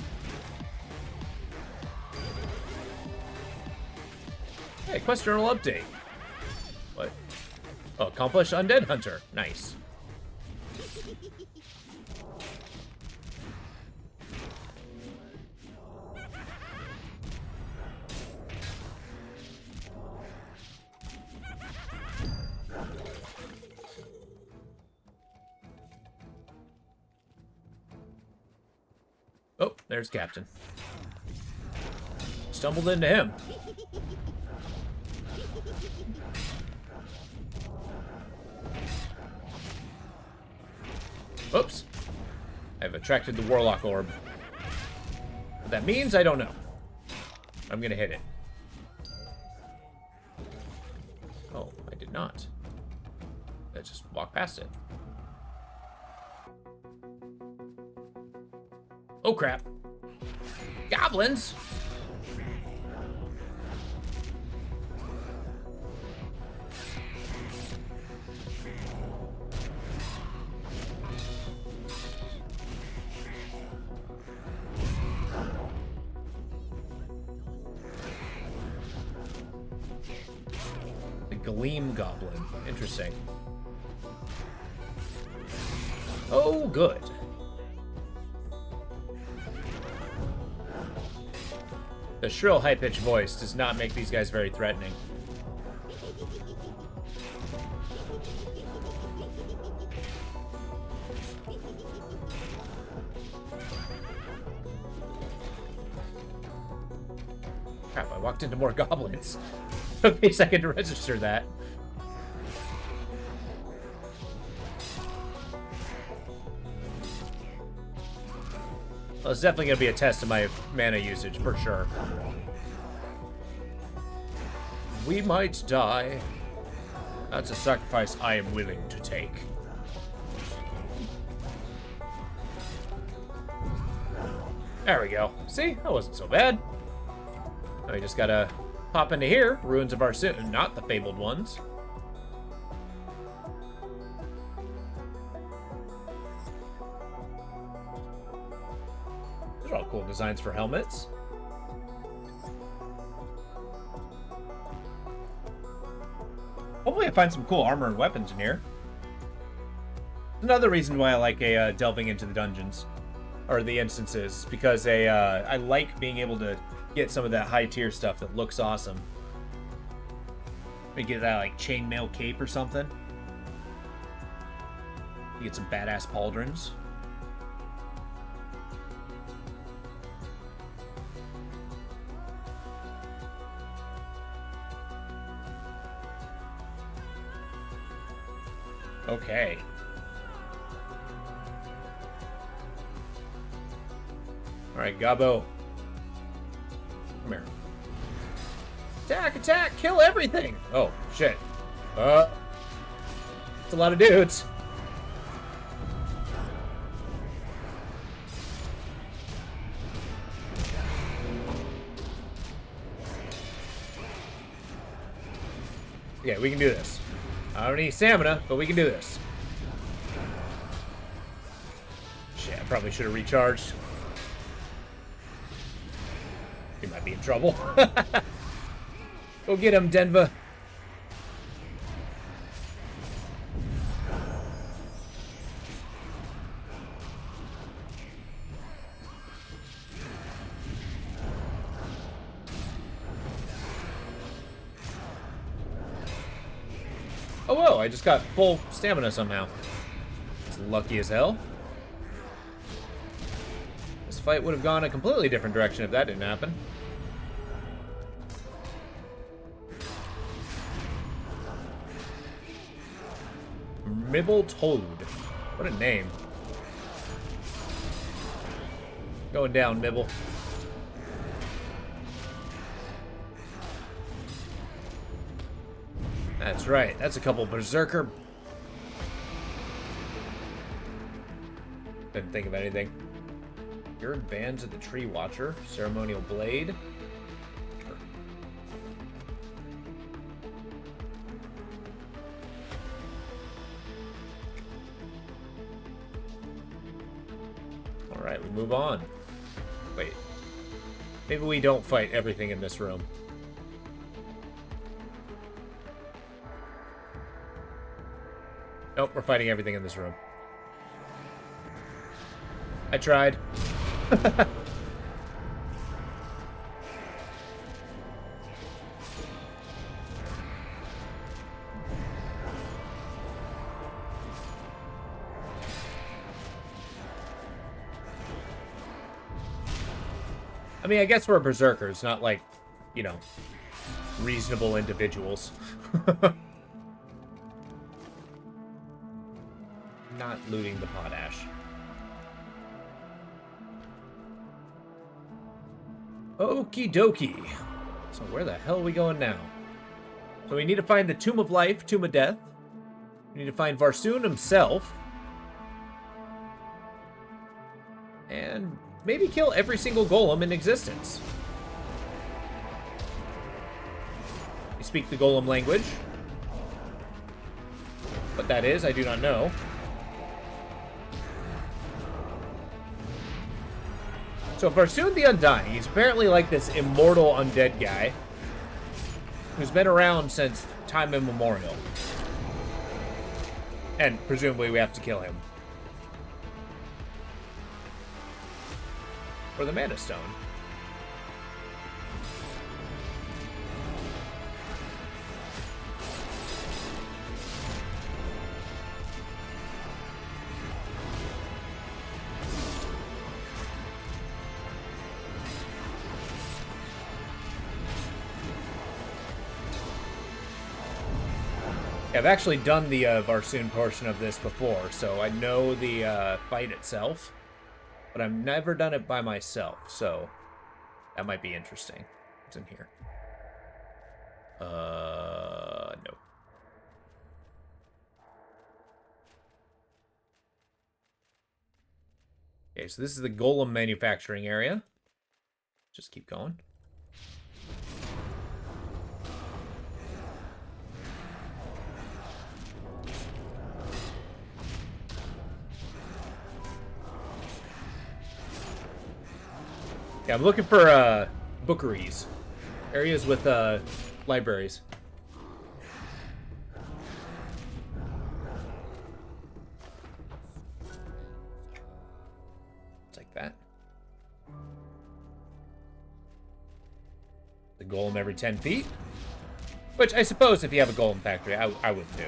Hey, quest journal update. What? Oh, accomplished undead hunter. Nice. Oh, there's Captain. Stumbled into him. Oops. I've attracted the Warlock Orb. What that means, I don't know. I'm gonna hit it. Oh, I did not. I just walked past it. Oh, crap. Goblins! The Gleam Goblin. Interesting. Oh, good. The shrill, high-pitched voice does not make these guys very threatening. Crap, I walked into more goblins. Took me a second to register that. Well, it's definitely going to be a test of my mana usage, for sure. We might die. That's a sacrifice I am willing to take. There we go. See? That wasn't so bad. Now we just gotta pop into here. Ruins of our sin, not the fabled ones. Those are all cool designs for helmets. Hopefully I find some cool armor and weapons in here. Another reason why I like delving into the dungeons. Or the instances. Because I like being able to get some of that high tier stuff that looks awesome. Maybe get that like chainmail cape or something. You get some badass pauldrons. Okay. Alright, Gabo. Come here. Attack, attack, kill everything! Oh, shit. It's a lot of dudes. Okay, we can do this. I don't need stamina, but we can do this. Shit, I probably should have recharged. He might be in trouble. Go get him, Denver. Oh, whoa, I just got full stamina somehow. It's lucky as hell. This fight would have gone a completely different direction if that didn't happen. Mibble Toad. What a name. Going down, Mibble. That's right. That's a couple berserker. Didn't think of anything. You're in Bands of the Tree Watcher. Ceremonial Blade. Sure. Alright, we move on. Wait. Maybe we don't fight everything in this room. Nope, we're fighting everything in this room. I tried. I mean, I guess we're berserkers, not like, you know, reasonable individuals. Not looting the potash. Okie dokie. So where the hell are we going now? So we need to find the Tomb of Life, Tomb of Death. We need to find Varsoon himself. And maybe kill every single golem in existence. We speak the golem language. What that is, I do not know. So Varsoon the Undying, he's apparently like this immortal undead guy who's been around since time immemorial. And presumably we have to kill him. For the manastone. I've actually done the Varsoon portion of this before, so I know the fight itself, but I've never done it by myself, so that might be interesting. What's in here? No. Okay, so this is the golem manufacturing area. Just keep going. Yeah, I'm looking for bookeries. Areas with libraries. It's like that. The golem every 10 feet. Which I suppose if you have a golem factory, I would do.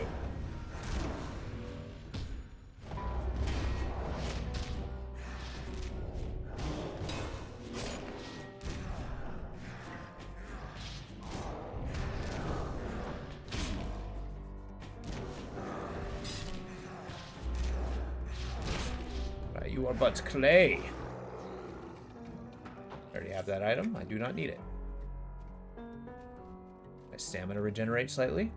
You are but clay. I already have that item. I do not need it. My stamina regenerates slightly.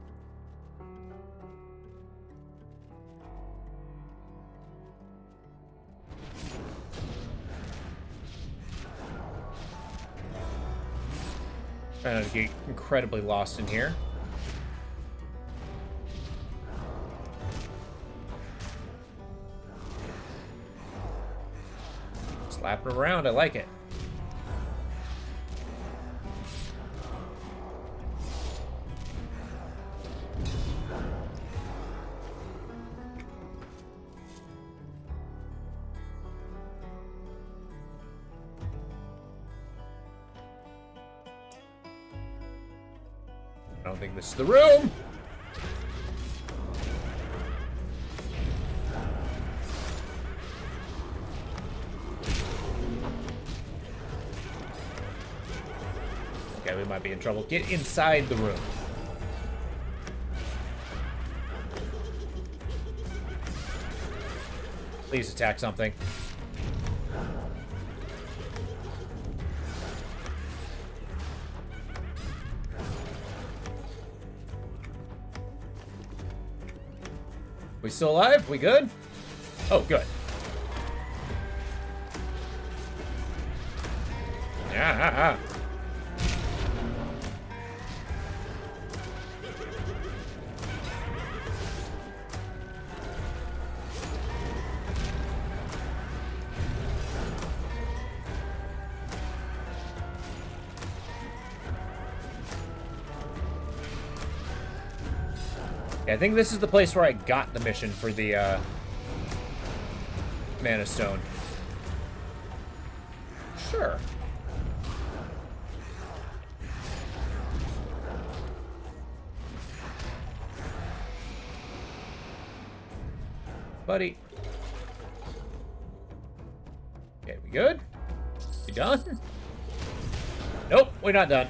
Trying not to get incredibly lost in here. Slapping around, I like it. I don't think this is the room. Okay, we might be in trouble. Get inside the room. Please attack something. We still alive? We good? Oh, good. Yeah. I think this is the place where I got the mission for the manastone. Sure. Buddy. Okay, we good? We done? Nope, we're not done.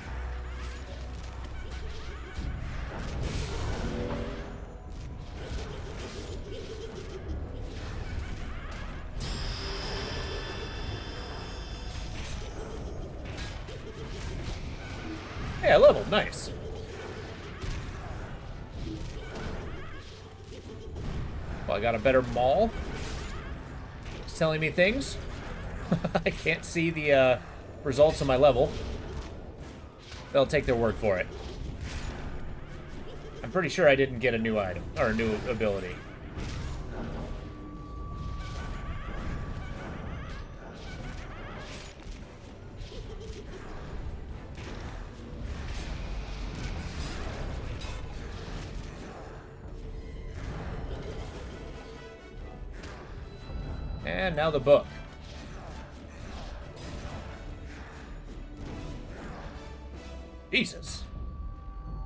Yeah, level. Nice. Well, I got a better maul. It's telling me things. I can't see the results of my level. They'll take their word for it. I'm pretty sure I didn't get a new item, or a new ability. And now the book. Jesus.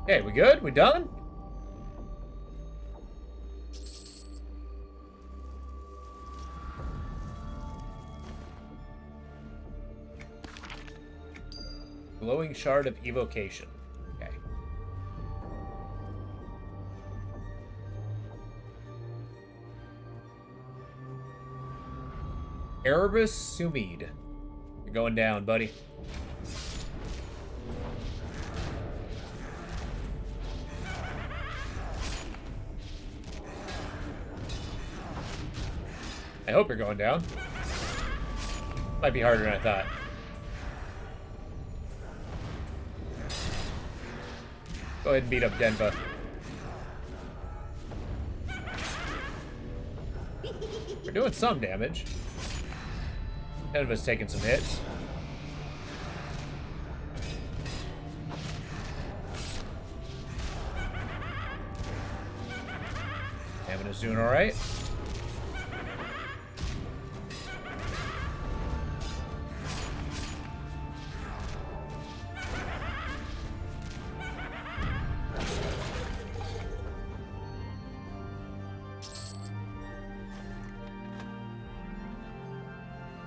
Okay, we good? We done? Glowing shard of evocation. Okay. Erebus Sumide. You're going down, buddy. I hope you're going down. Might be harder than I thought. Go ahead and beat up Denva. We're doing some damage. Denva's taking some hits. Amina's doing alright.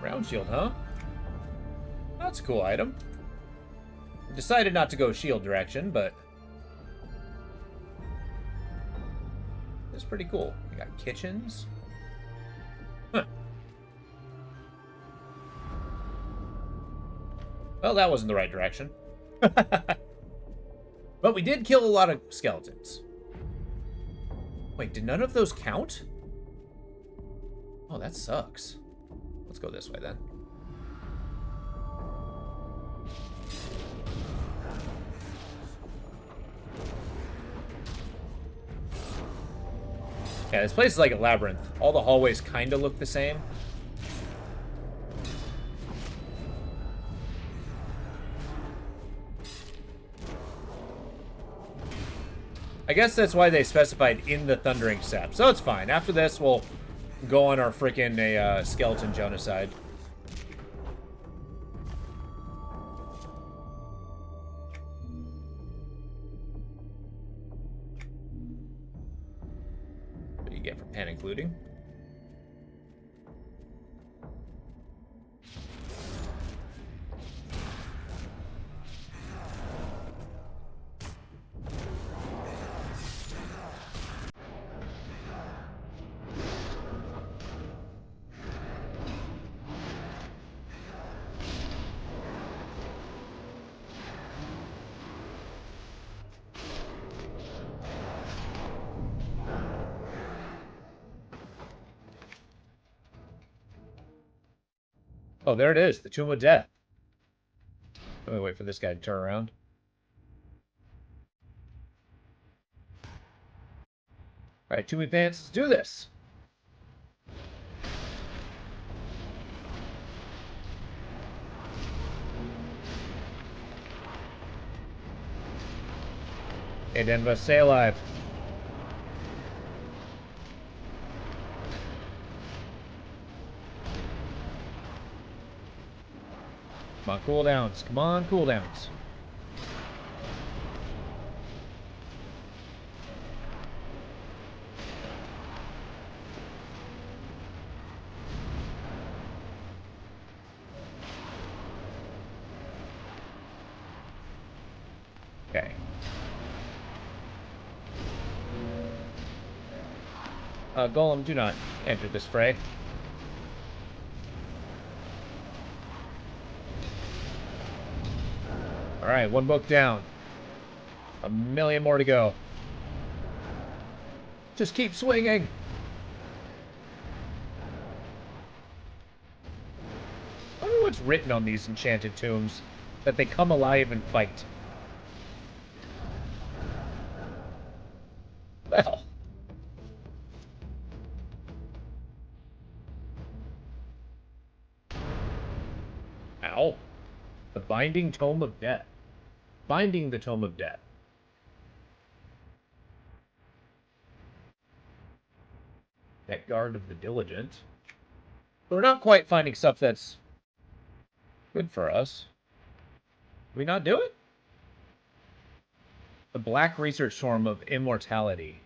Round shield, huh? That's a cool item. I decided not to go shield direction, but it's pretty cool. We got kitchens. Huh. Well, that wasn't the right direction. But we did kill a lot of skeletons. Wait, did none of those count? Oh, that sucks. Let's go this way then. Yeah, this place is like a labyrinth. All the hallways kind of look the same. I guess that's why they specified in the Thundering Steppe. So it's fine. After this, we'll go on our freaking skeleton genocide. What do you get for panic looting? Oh, there it is. The Tomb of Death. Let me wait for this guy to turn around. Alright, Tomb of Pants, let's do this. Hey, Denva, stay alive. Come on, cooldowns. Come on, cooldowns. Okay. Golem, do not enter this fray. Alright, one book down. A million more to go. Just keep swinging. I wonder what's written on these enchanted tombs. That they come alive and fight. Well. Ow. The Binding Tome of Death. Binding the Tome of Death. That Guard of the Diligent. But we're not quite finding stuff that's good for us. Did we not do it? The Black Research Tome of Immortality.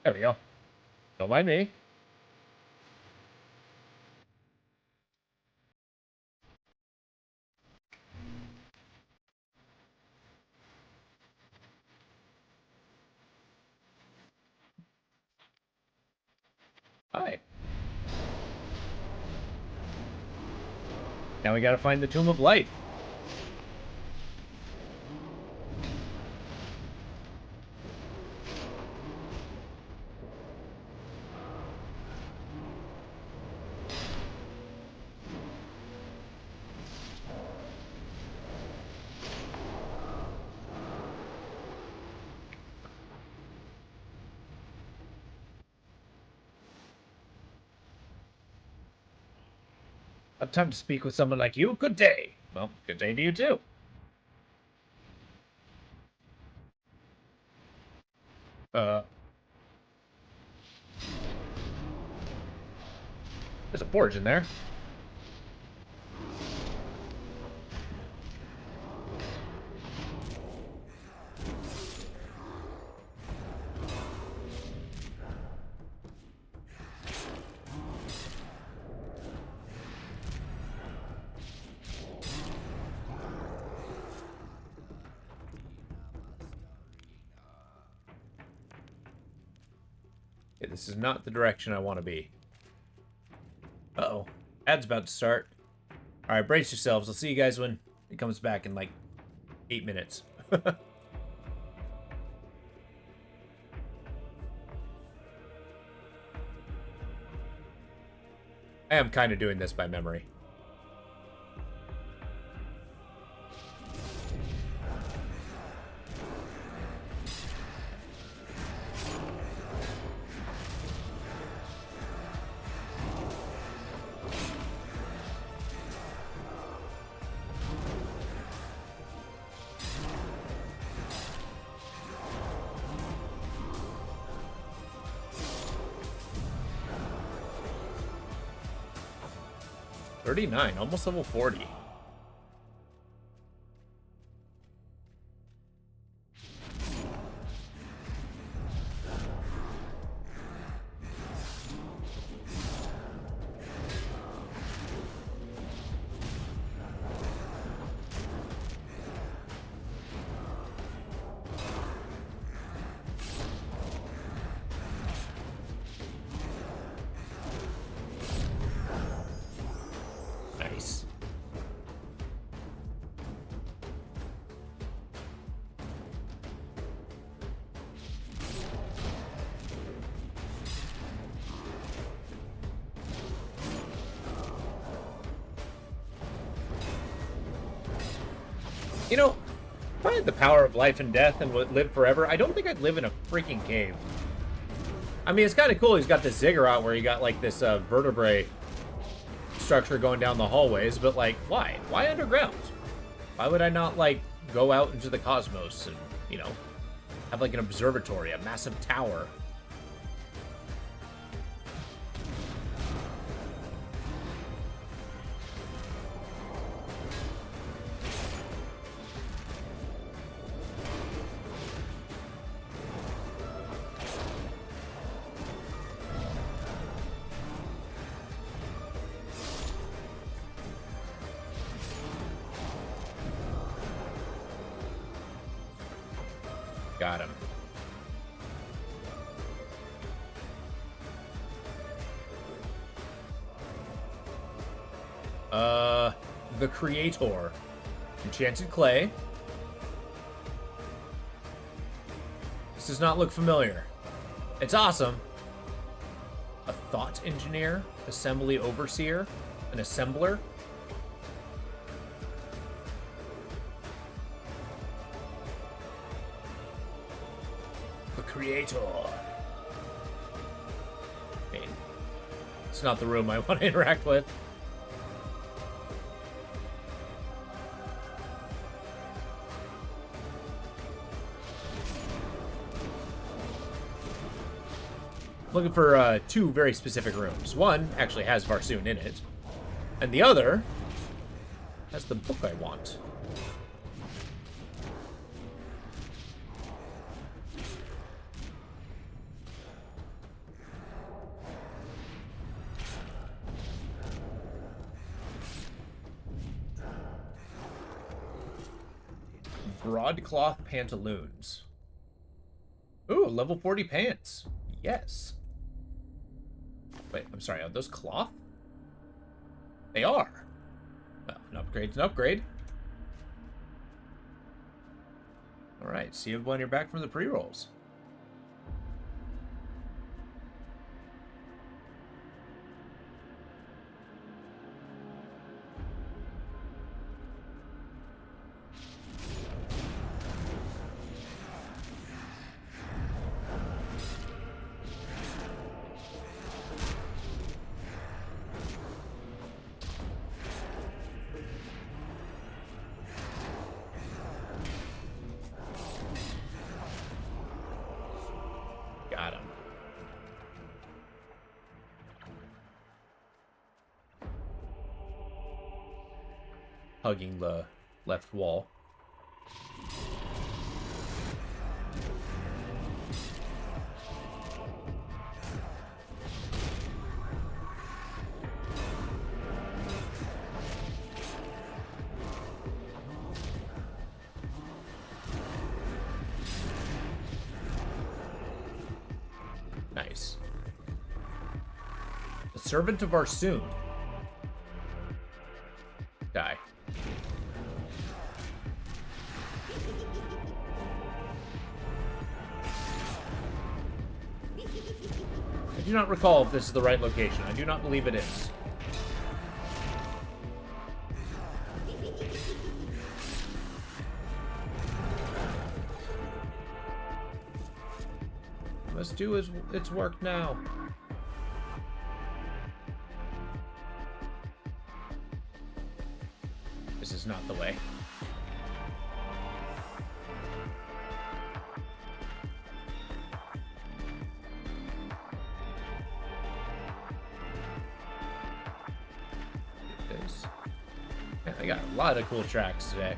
There we go. Don't mind me. Hi. Now we gotta find the Tomb of Life. Have time to speak with someone like you? Good day. Well, good day to you too. There's a forge in there. Okay, this is not the direction I want to be. Uh-oh. Ad's about to start. Alright, brace yourselves. I'll see you guys when it comes back in like 8 minutes. I am kind of doing this by memory. $39, almost level 40. Nice. You know, if I had the power of life and death and would live forever, I don't think I'd live in a freaking cave. I mean, it's kind of cool. He's got this ziggurat where you got like this vertebrae structure going down the hallways, but like, why? Why underground? Why would I not like go out into the cosmos and, you know, have like an observatory, a massive tower? Got him. The Creator. Enchanted clay. This does not look familiar. It's awesome. A thought engineer, assembly overseer, an assembler. The Creator. Wait. It's not the room I want to interact with. Looking for two very specific rooms. One actually has Varsoon in it, and the other has the book I want. Broadcloth pantaloons. Ooh, level 40 pants. Yes. Wait, I'm sorry, are those cloth? They are. Well, an upgrade's an upgrade. Alright, see you when you're back from the pre-rolls. Got him. Hugging the left wall. Nice. The servant of Varsoon. Die. I do not recall if this is the right location. I do not believe it is. Must do its work now. This is not the way. This. Yeah, I got a lot of cool tracks today.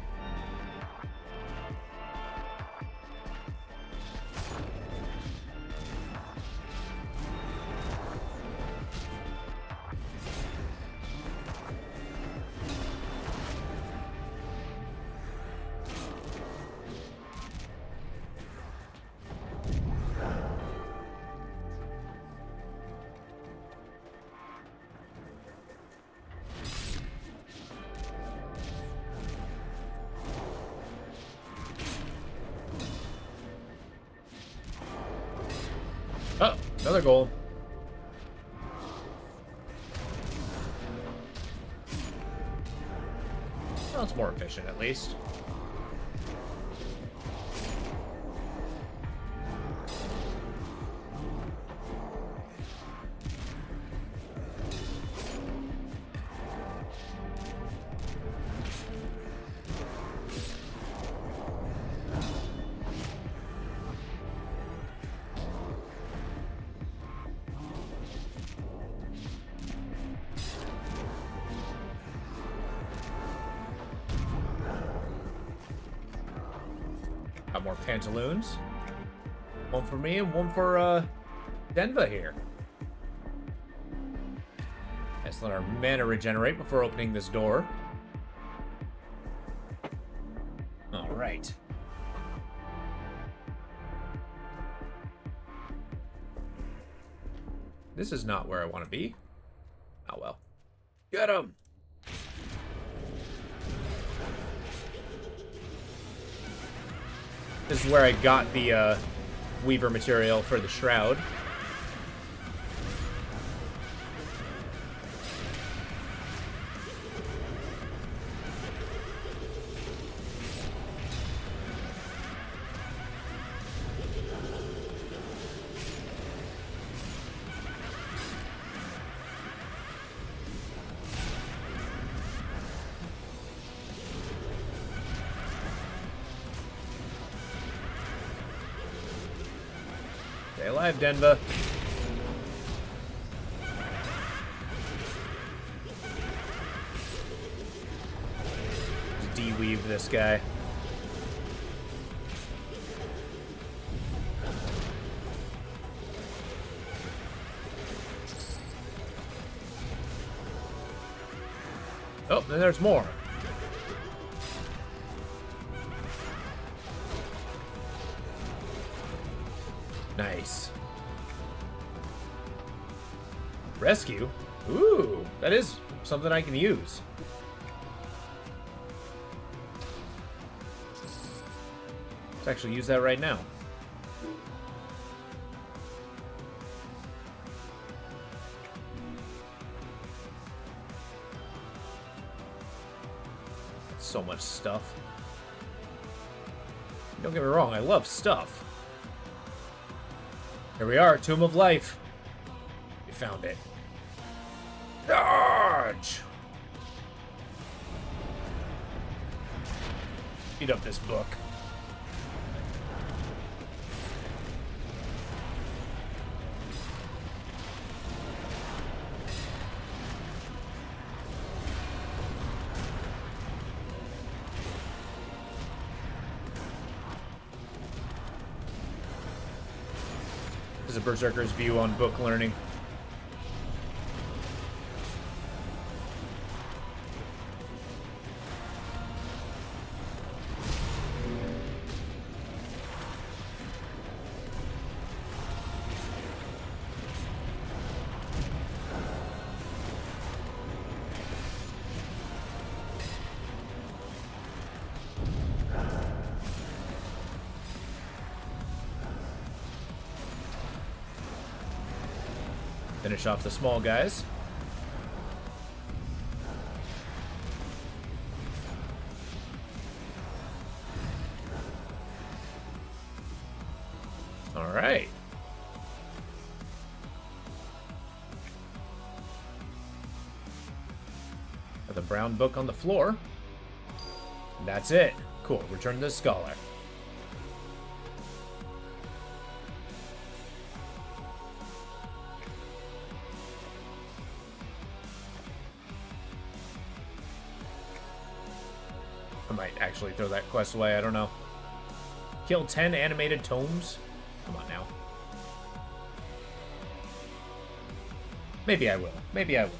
Oh, another goal. Well, it's more efficient, at least. Got more pantaloons. One for me and one for Denva here. Let's let our mana regenerate before opening this door. All right. This is not where I want to be. Oh well. Get him! This is where I got the Weaver material for the shroud. Stay alive, Denva. Just de-weave this guy. Oh, then there's more. Nice. Rescue? Ooh, that is something I can use. Let's actually use that right now. So much stuff. Don't get me wrong, I love stuff. Here we are, Tomb of Life. We found it. Dodge! Eat up this book. This is a Berserker's view on book learning. Finish off the small guys. All right. Got the brown book on the floor. That's it. Cool. Return to the scholar. I might actually throw that quest away, I don't know. Kill 10 animated tomes? Come on now. Maybe I will. Maybe I will.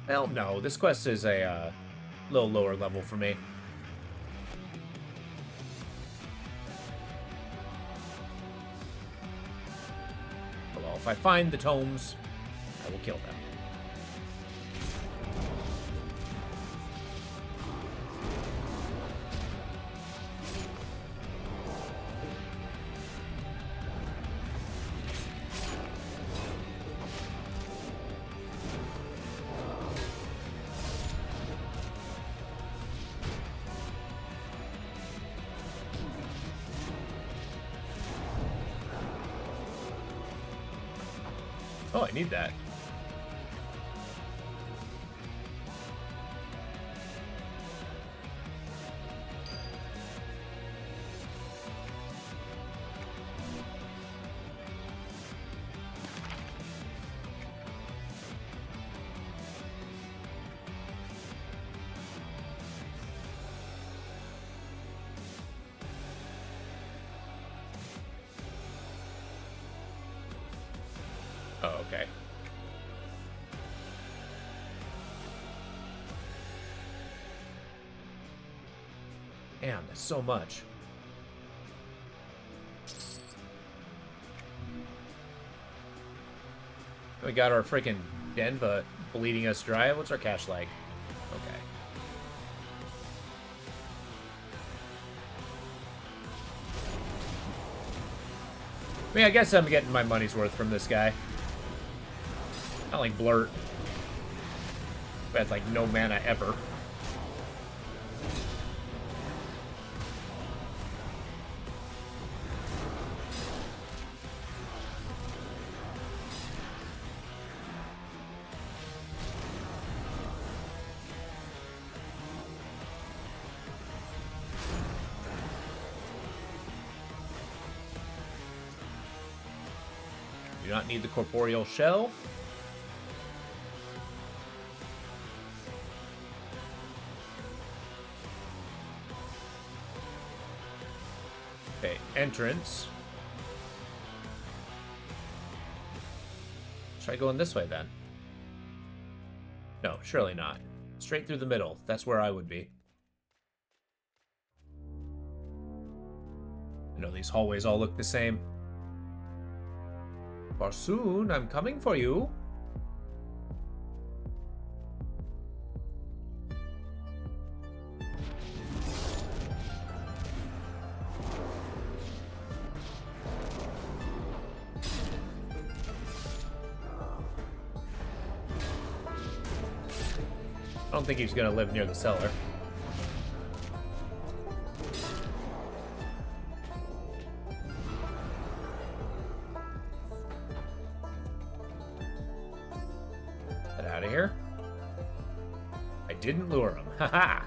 Well, no, this quest is a little lower level for me. Well, if I find the tomes, I will kill them. Oh, I need that. Oh, okay. Damn, that's so much. We got our freaking Denva bleeding us dry. What's our cash like? Okay. I mean, I guess I'm getting my money's worth from this guy. Not like Blurt. Who had, like, no mana ever. Do not need the corporeal shell. Okay, entrance. Try going this way then. No, surely not. Straight through the middle. That's where I would be. I know these hallways all look the same. Barsoon, I'm coming for you. I don't think he's gonna live near the cellar. Get out of here. I didn't lure him. Haha.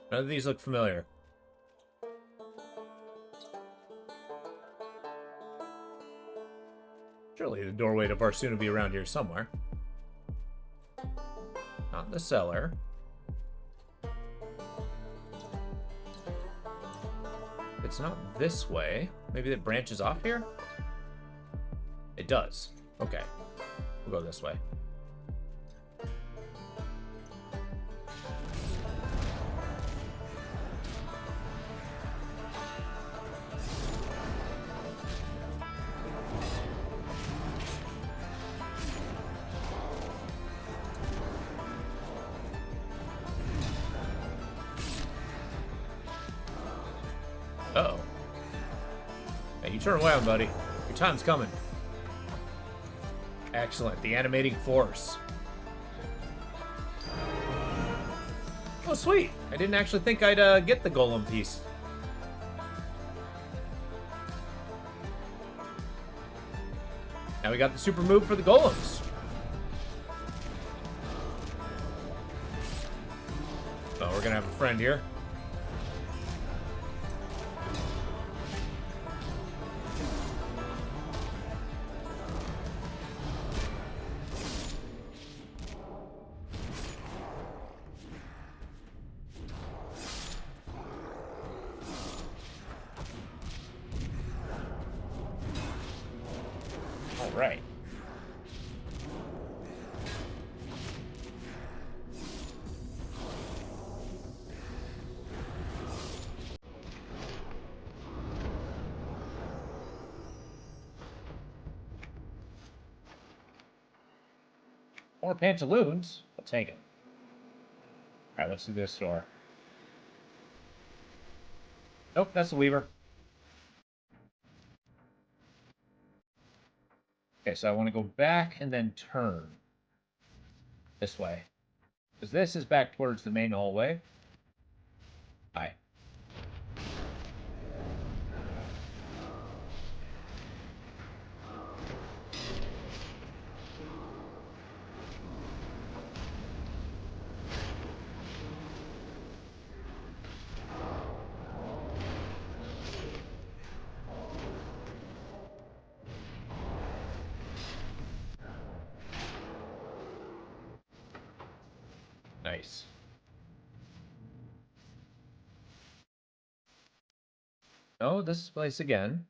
None of these look familiar. Surely the doorway to Barsoon will be around here somewhere. Not in the cellar. It's not this way. Maybe it branches off here? It does. Okay. We'll go this way. Uh-oh. Hey, you turn around, buddy. Your time's coming. Excellent. The animating force. Oh, sweet. I didn't actually think I'd get the golem piece. Now we got the super move for the golems. Oh, we're gonna have a friend here. Right. More pantaloons? I'll take it. Alright, let's do this door. Nope, that's the Weaver. Okay, so I want to go back and then turn. This way. Because this is back towards the main hallway. Hi. Nice. Oh, this place again.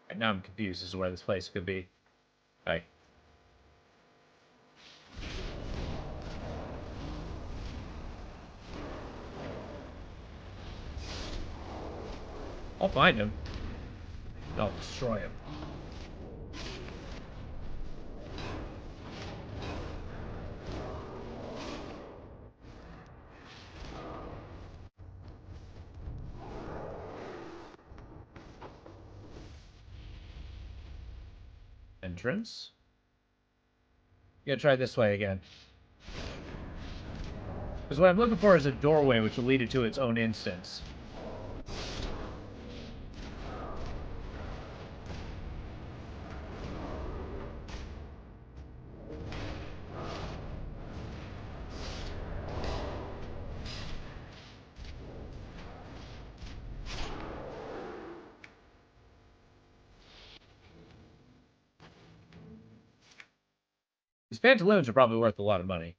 Right now I'm confused as to where this place could be. Okay. I'll find him. I'll destroy him. Entrance? You gotta try this way again. Because what I'm looking for is a doorway which will lead it to its own instance. These pantaloons are probably worth a lot of money.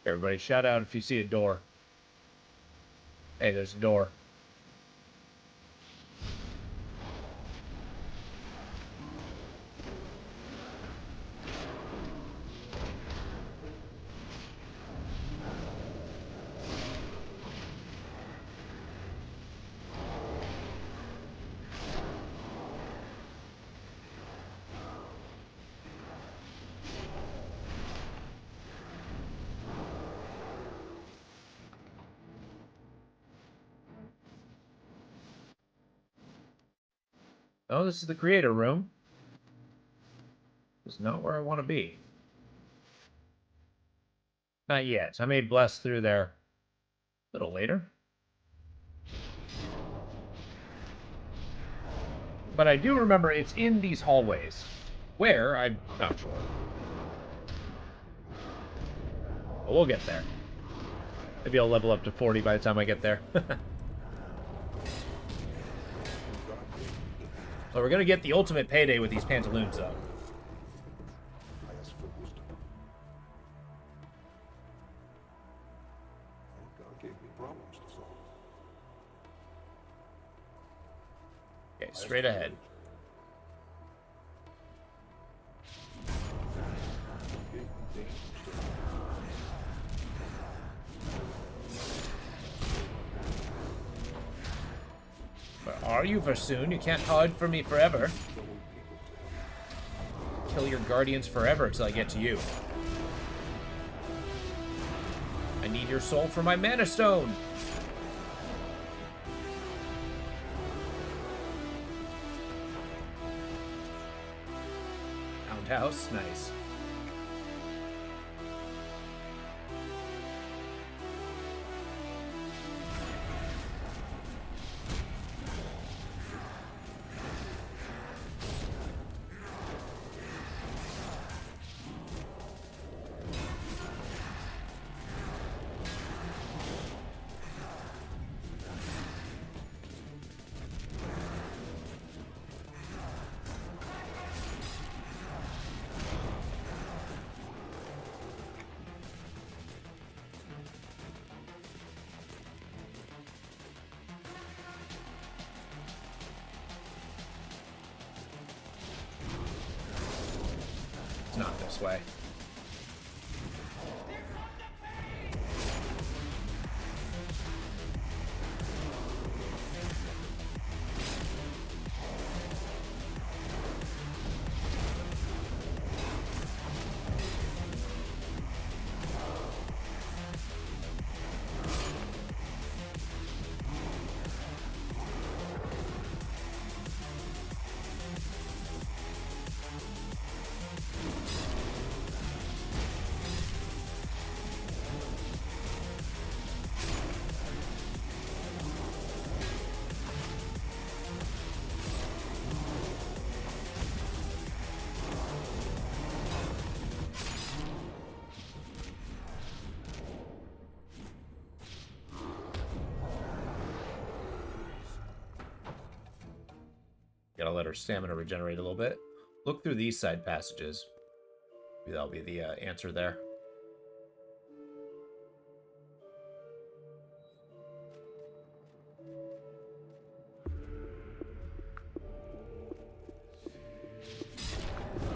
Everybody shout out if you see a door. Hey, there's a door. Oh, this is the creator room. This is not where I want to be. Not yet. I may blast through there a little later. But I do remember it's in these hallways. Where? I'm not sure. But we'll get there. Maybe I'll level up to 40 by the time I get there. So we're gonna get the ultimate payday with these pantaloons, though. I ask for wisdom. God gave me problems to solve. Okay, straight ahead. Gave me dangers to Where are you, Versoon? You can't hide from me forever. Kill your guardians forever till I get to you. I need your soul for my manastone. Roundhouse, nice. It's not this way. Gotta let our stamina regenerate a little bit. Look through these side passages. Maybe that'll be the answer there.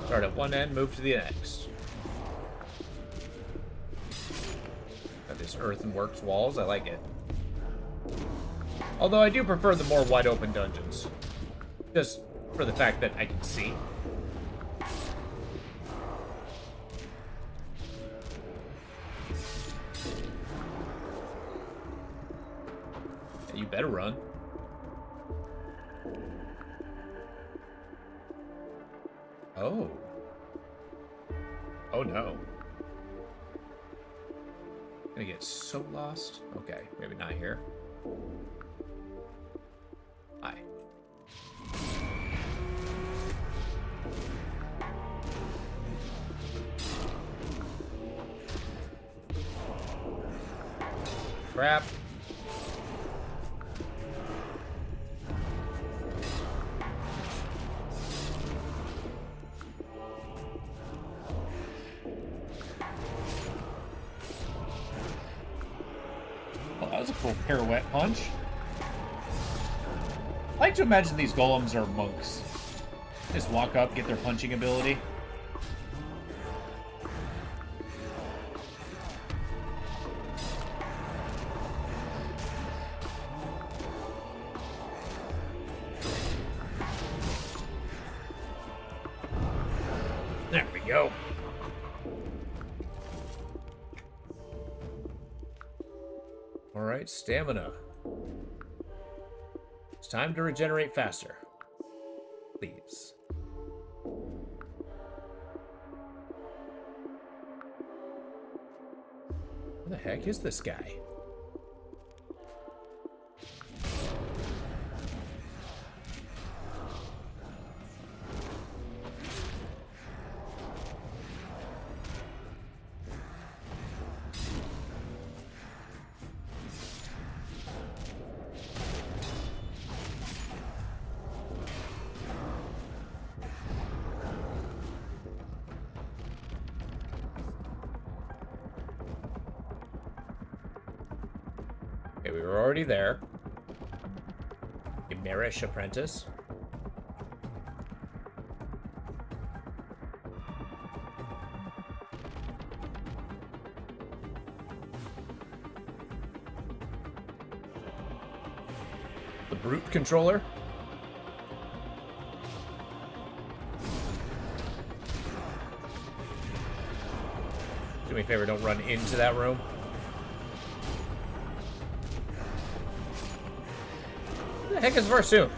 Start at one end, move to the next. Got these earthenworks walls, I like it. Although I do prefer the more wide open dungeons. Just for the fact that I can see. Yeah, you better run. Oh. Oh no. Gonna get so lost. Okay, maybe not here. Hi. Crap. Well, that was a cool pirouette punch. I like to imagine these golems are monks. Just walk up, get their punching ability. There we go. All right, stamina. It's time to regenerate faster. Please. Where the heck is this guy? Okay, we were already there. A Marish apprentice. The brute controller. Do me a favor, don't run into that room. Who the heck is Varsoon?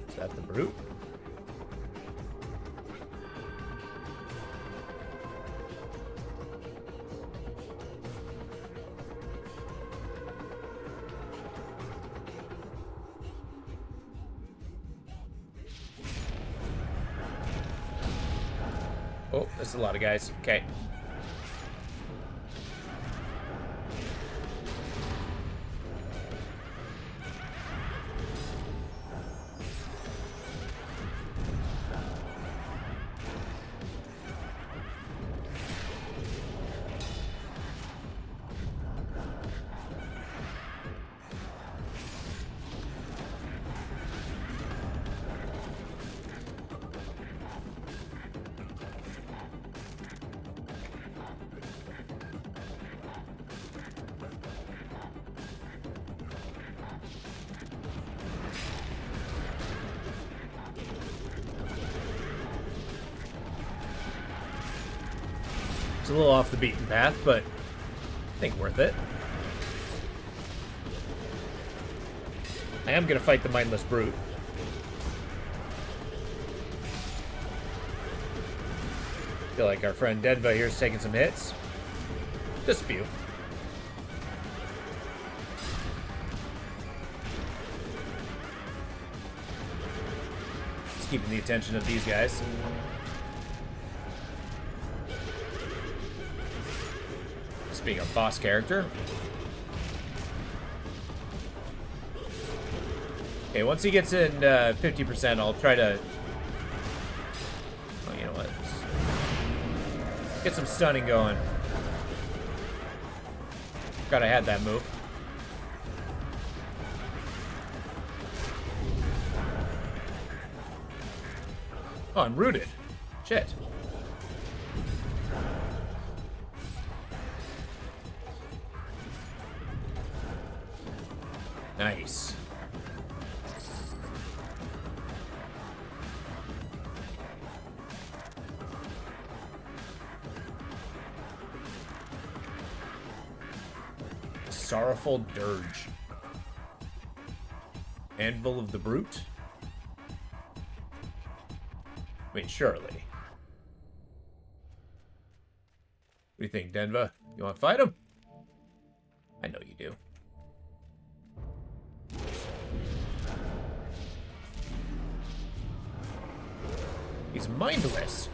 Is that the brute? Oh, there's a lot of guys. Okay. It's a little off the beaten path, but I think worth it. I am gonna fight the mindless brute. Feel like our friend Denva here is taking some hits. Just a few. Just keeping the attention of these guys. Just being a boss character. Okay, once he gets in 50%, I'll try to... Oh, you know what? Get some stunning going. Forgot I had that move. Oh, I'm rooted. Shit. Nice. Sorrowful Dirge. Anvil of the Brute? Wait, surely. What do you think, Denva? You want to fight him? I know you do. He's mindless.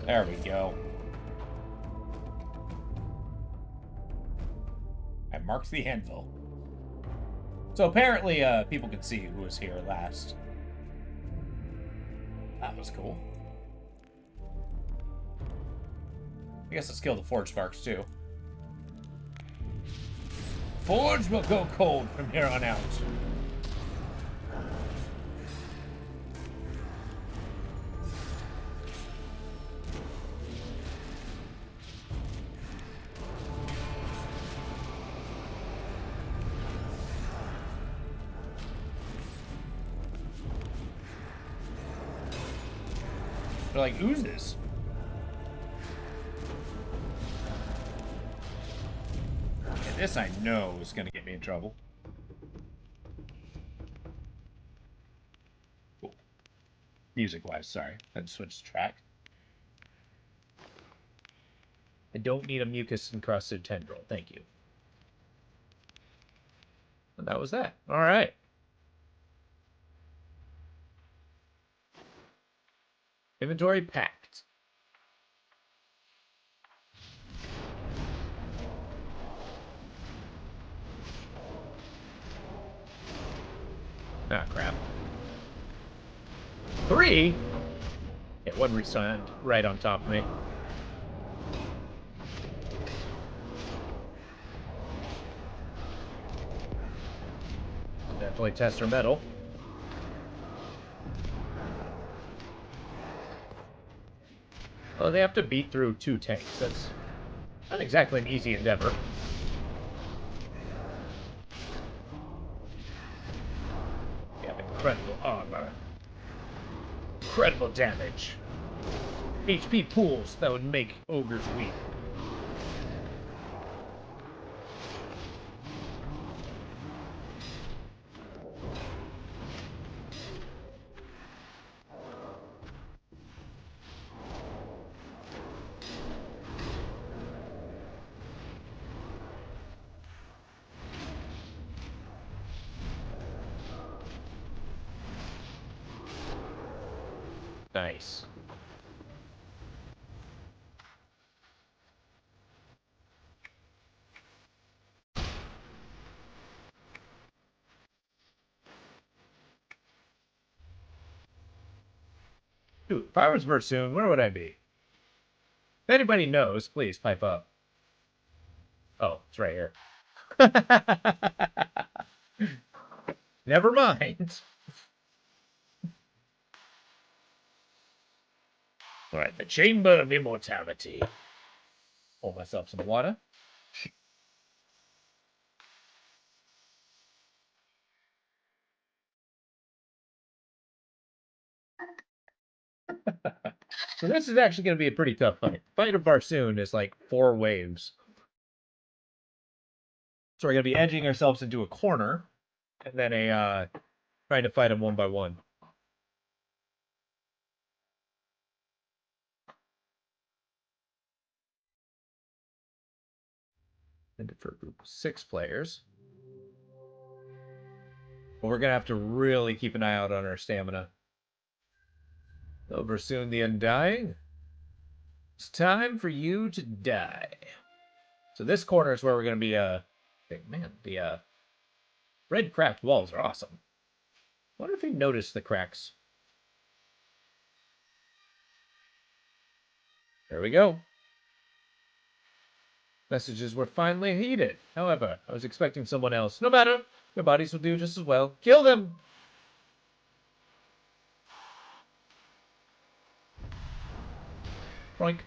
There we go. I marked the anvil. So apparently, people can see who was here last. That was cool. I guess let's kill the Forge Sparks, too. Forge will go cold from here on out. They're like oozes. And this I know is going to get me in trouble. Cool. Music-wise, sorry. I had to switch track. I don't need a mucus-encrusted tendril. Thank you. And that was that. All right. Inventory packed. Ah, crap. 3? Yeah, one respawned right on top of me. Definitely tester metal. Oh, they have to beat through 2 tanks. That's not exactly an easy endeavor. They have incredible armor. Incredible damage. HP pools that would make ogres weak. Nice. Dude, if I was Versoon, where would I be? If anybody knows, please pipe up. Oh, it's right here. Never mind. Alright, the Chamber of Immortality. Pour myself some water. So this is actually going to be a pretty tough fight. Fight of Barsoon is like 4 waves. So we're going to be edging ourselves into a corner, and then trying to fight him one by one. And for a group of 6 players. But we're going to have to really keep an eye out on our stamina. So Barsoon the Undying. It's time for you to die. So this corner is where we're going to be, man, the red cracked walls are awesome. Wonder if he noticed the cracks. There we go. Messages were finally heeded. However, I was expecting someone else. No matter. Your bodies will do just as well. Kill them! Boink.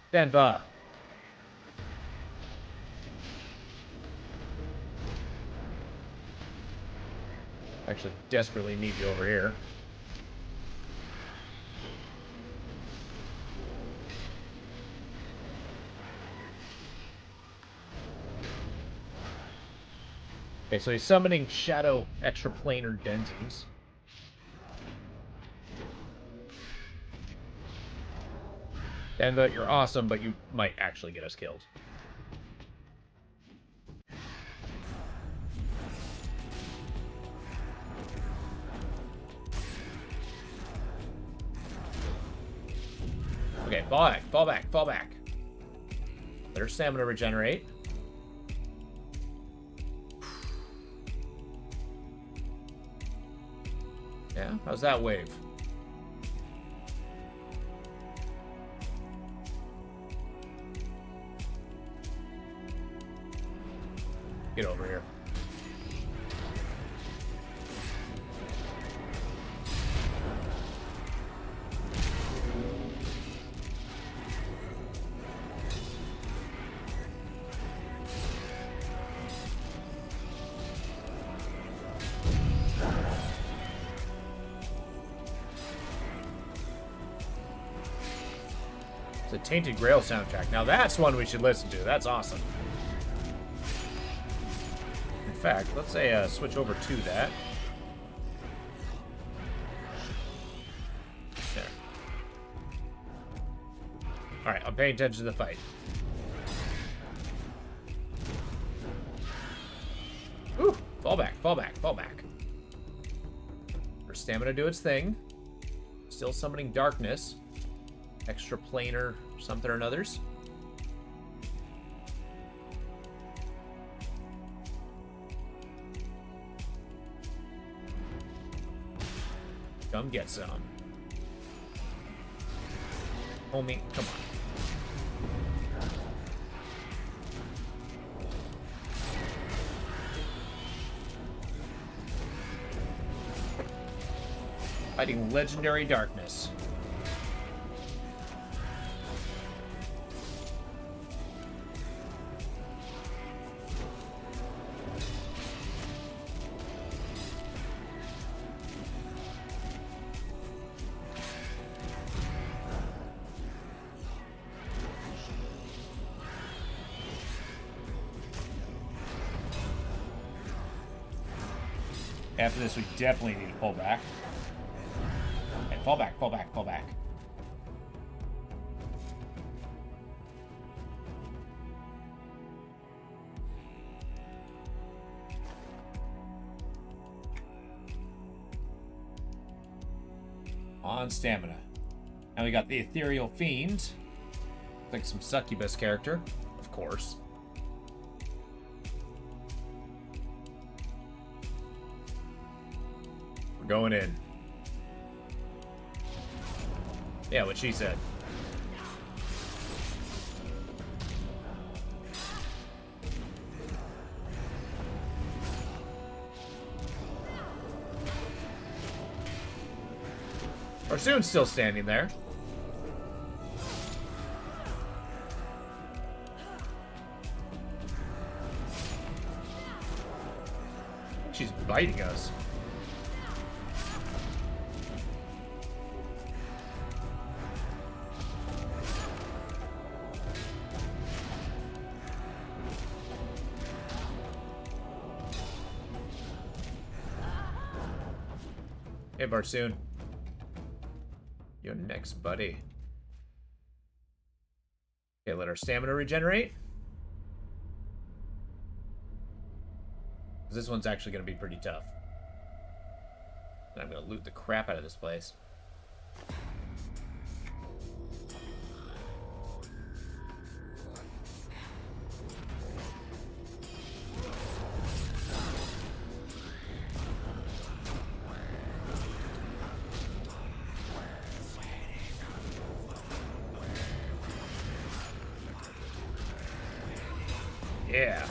Stand by. Actually, desperately need you over here. Okay, so he's summoning shadow extraplanar denizens. And you're awesome, but you might actually get us killed. Okay, fall back, fall back, fall back. Let her stamina regenerate. Yeah, how's that wave? Get over here. It's a Tainted Grail soundtrack. Now that's one we should listen to. That's awesome. In fact, let's say switch over to that. There. Alright, I'm paying attention to the fight. Ooh, fall back, fall back, fall back. For stamina do its thing. Still summoning darkness. Extraplanar something or others. Come get some. Homie, come on. Fighting legendary darkness. After this, we definitely need to pull back. Okay, fall back, fall back, fall back. On stamina. Now we got the Ethereal Fiend. Like some succubus character, of course. We're going in. Yeah, what she said. Barsoon's still standing there. She's biting us. Hey, Barsoon. You're next, buddy. Okay, let our stamina regenerate. This one's actually going to be pretty tough. And I'm going to loot the crap out of this place. Yeah.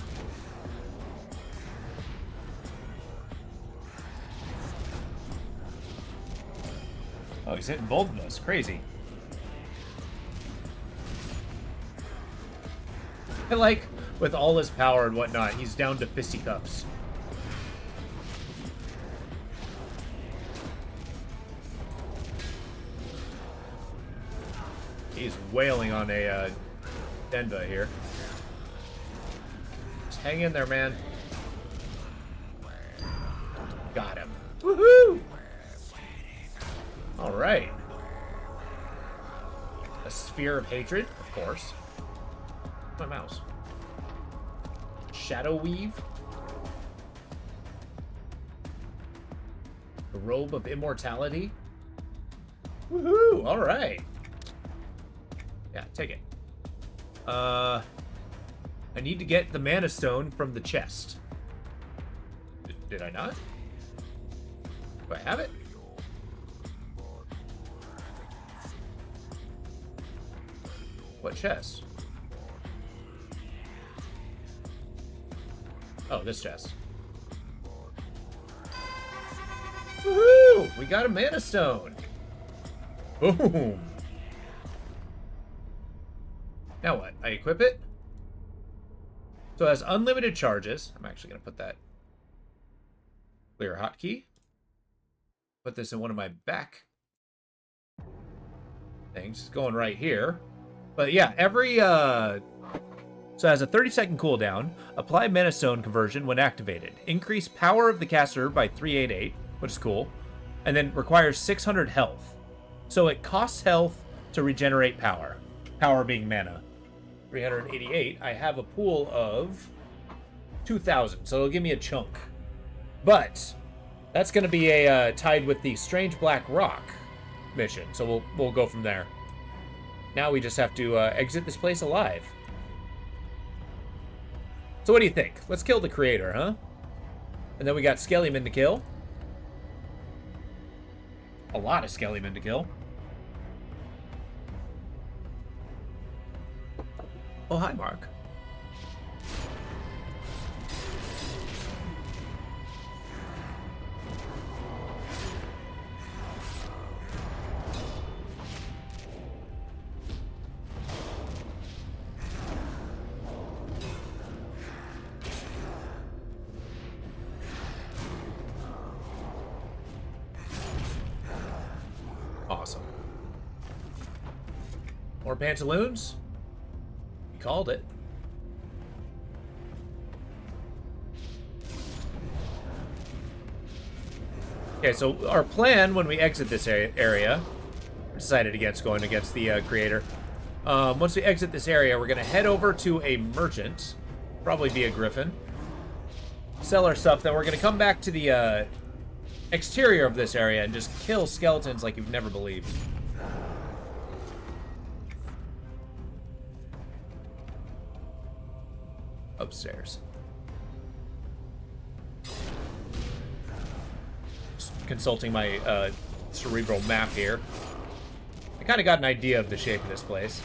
Oh, he's hitting both of us. Crazy. I like, with all his power and whatnot, he's down to fisticuffs. He's wailing on a Denva here. Just hang in there, man. Got him. Woohoo! All right. A sphere of hatred, of course. My mouse. Shadow weave. The robe of immortality. Woohoo! All right. Yeah, take it. I need to get the mana stone from the chest. Did I not? Do I have it? What chest? Oh, this chest. Woohoo! We got a mana stone. Boom. Now what? I equip it. So it has unlimited charges. I'm actually going to put that clear hotkey. Put this in one of my back things. It's going right here. But yeah, every so it has a 30-second cooldown. Apply mana stone conversion when activated. Increase power of the caster by 388, which is cool. And then requires 600 health. So it costs health to regenerate power. Power being mana. 388. I have a pool of 2,000, so it'll give me a chunk. But that's going to be a tied with the Strange Black Rock mission, so we'll go from there. Now we just have to exit this place alive. So what do you think? Let's kill the creator, huh? And then we got Skellyman to kill. A lot of Skellyman to kill. Oh, hi, Mark. Awesome. More pantaloons? You called it. Okay, so our plan when we exit this area, decided against going against the creator. Once we exit this area, we're going to head over to a merchant, probably be a griffin, sell our stuff, then we're going to come back to the exterior of this area and just kill skeletons like you've never believed. Upstairs. Just consulting my cerebral map here. I kind of got an idea of the shape of this place.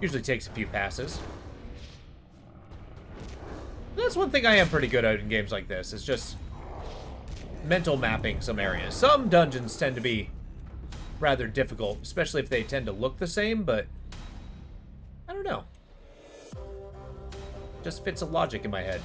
Usually takes a few passes. That's one thing I am pretty good at in games like this, is just mental mapping some areas. Some dungeons tend to be rather difficult, especially if they tend to look the same, but I don't know. Just fits a logic in my head.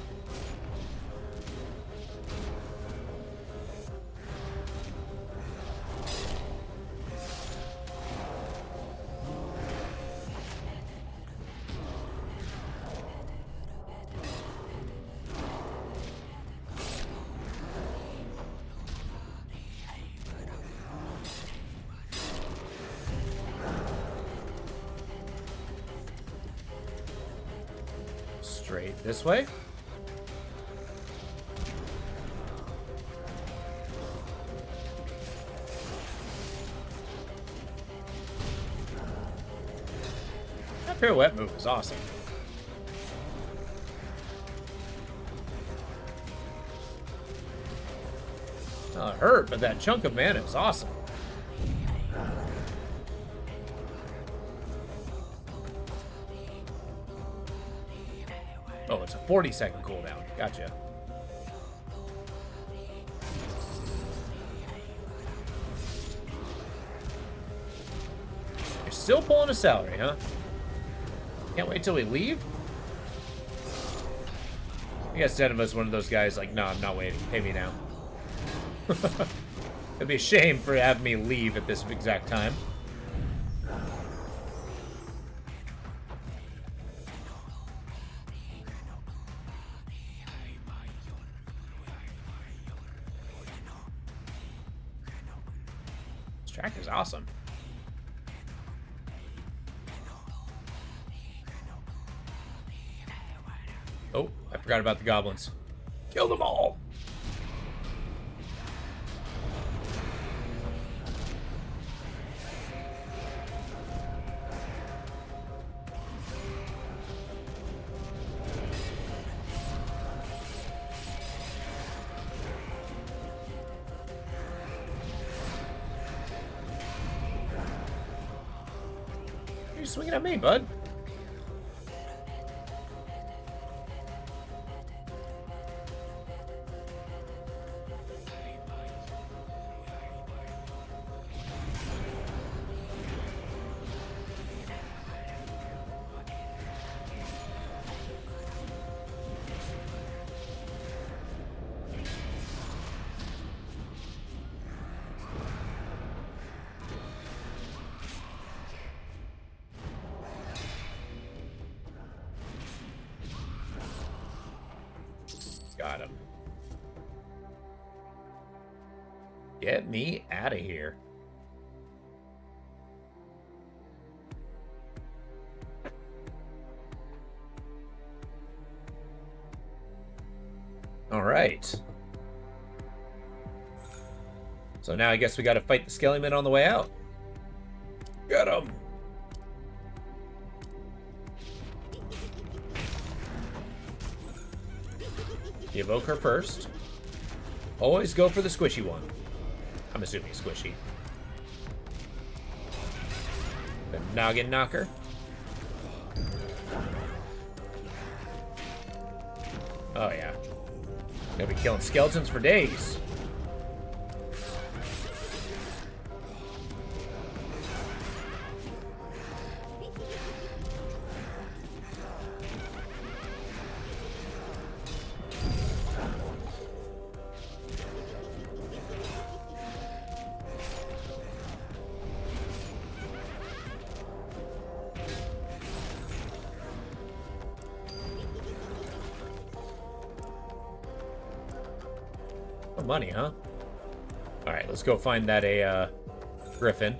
straight this way. That pirouette move is awesome. Oh, it hurt, but that chunk of mana is awesome. Oh, it's a 40-second cooldown. Gotcha. You're still pulling a salary, huh? Can't wait till we leave? I guess Zenova one of those guys like, no, I'm not waiting. Pay me now. It'd be a shame for having me leave at this exact time. This track is awesome. Oh, I forgot about the goblins. Kill them all! You're swinging at me, bud. Got him. Get me out of here. All right. So now I guess we got to fight the Skellyman on the way out. Get him. You evoke her first. Always go for the squishy one. I'm assuming squishy. The noggin knocker. Oh yeah. Gonna be killing skeletons for days. Money, huh? All right, let's go find that griffin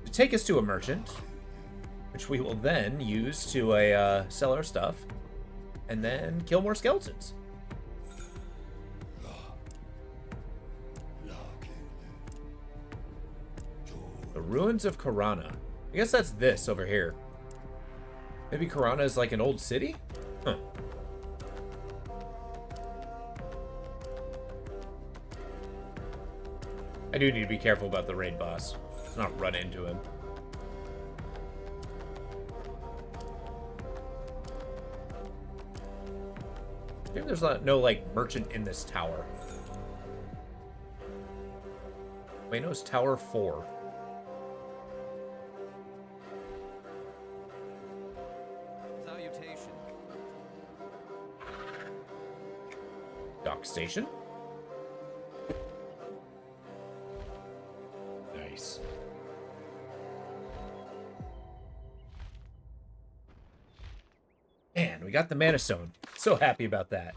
to take us to a merchant, which we will then use to sell our stuff and then kill more skeletons. The ruins of Karana. I guess that's this over here. Maybe Karana is like an old city? Huh. I do need to be careful about the raid boss. Let's not run into him. Maybe there's no, like, merchant in this tower. Wait, no, it's Tower 4. Salutation. Dock station. Nice. Man, we got the manastone. So happy about that.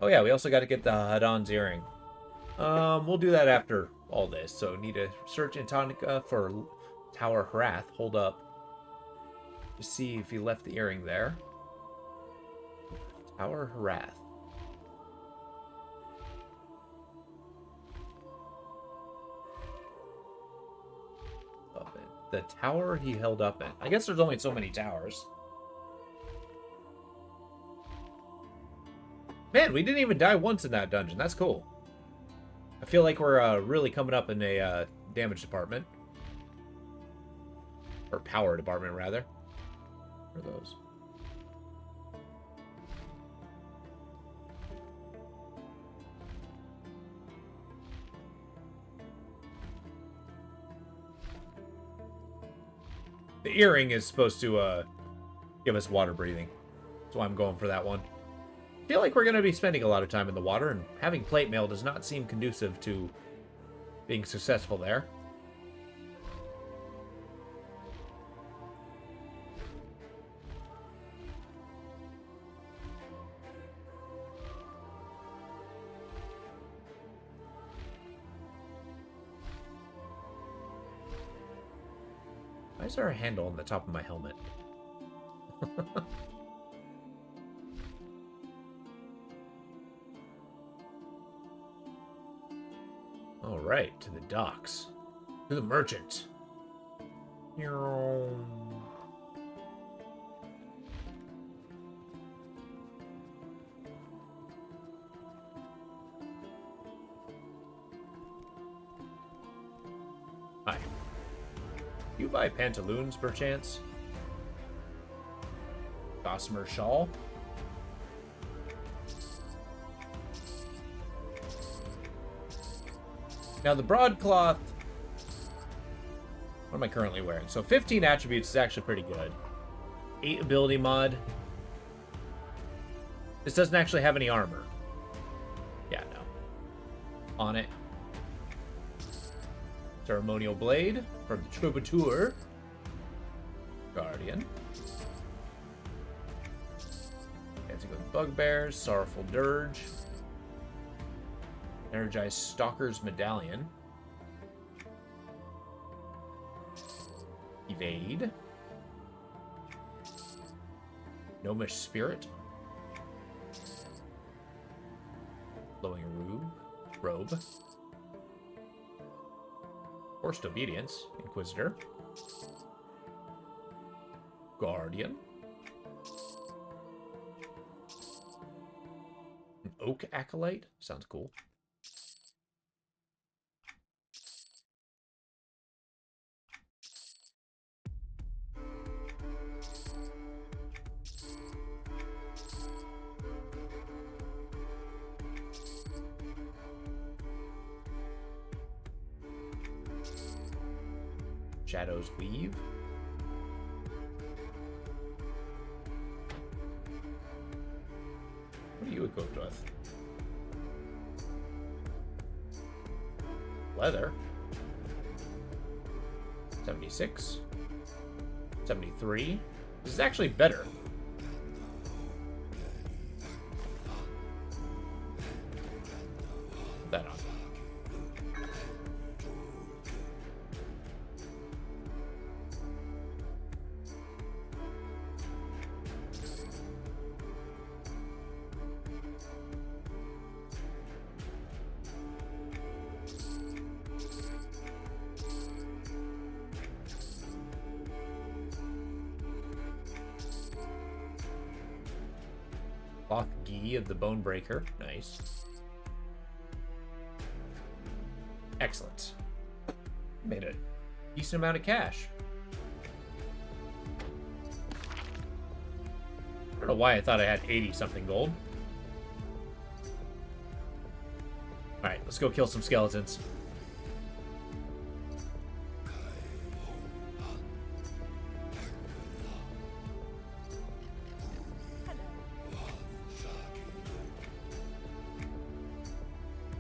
Oh yeah, we also got to get the Hadan's earring. We'll do that after all this. So need to search in Tonica for Tower Hrath. Hold up. To see if he left the earring there. Tower Harath. Up in. The tower he held up in. I guess there's only so many towers. Man, we didn't even die once in that dungeon. That's cool. I feel like we're really coming up in a damage department. Or power department, rather. What are those? The earring is supposed to give us water breathing. That's why I'm going for that one. I feel like we're going to be spending a lot of time in the water, and having plate mail does not seem conducive to being successful there. Why is there a handle on the top of my helmet? All right, to the docks. To the merchant. Hi. You buy pantaloons, perchance? Gossamer shawl? Now the broadcloth, what am I currently wearing? So 15 attributes is actually pretty good. 8 ability mod. This doesn't actually have any armor. Yeah, no. On it. Ceremonial blade from the troubadour. Guardian. Dancing with bugbears. Sorrowful dirge. Energized Stalker's Medallion. Evade. Gnomish Spirit. Glowing Robe. Forced Obedience. Inquisitor. Guardian. An Oak Acolyte. Sounds cool. Shadow's Weave. What are you equipped with? Leather. 76. 73. This is actually better. Put that on. Cloth Gi of the Bonebreaker. Nice. Excellent. Made a decent amount of cash. I don't know why I thought I had 80-something gold. Alright, let's go kill some skeletons.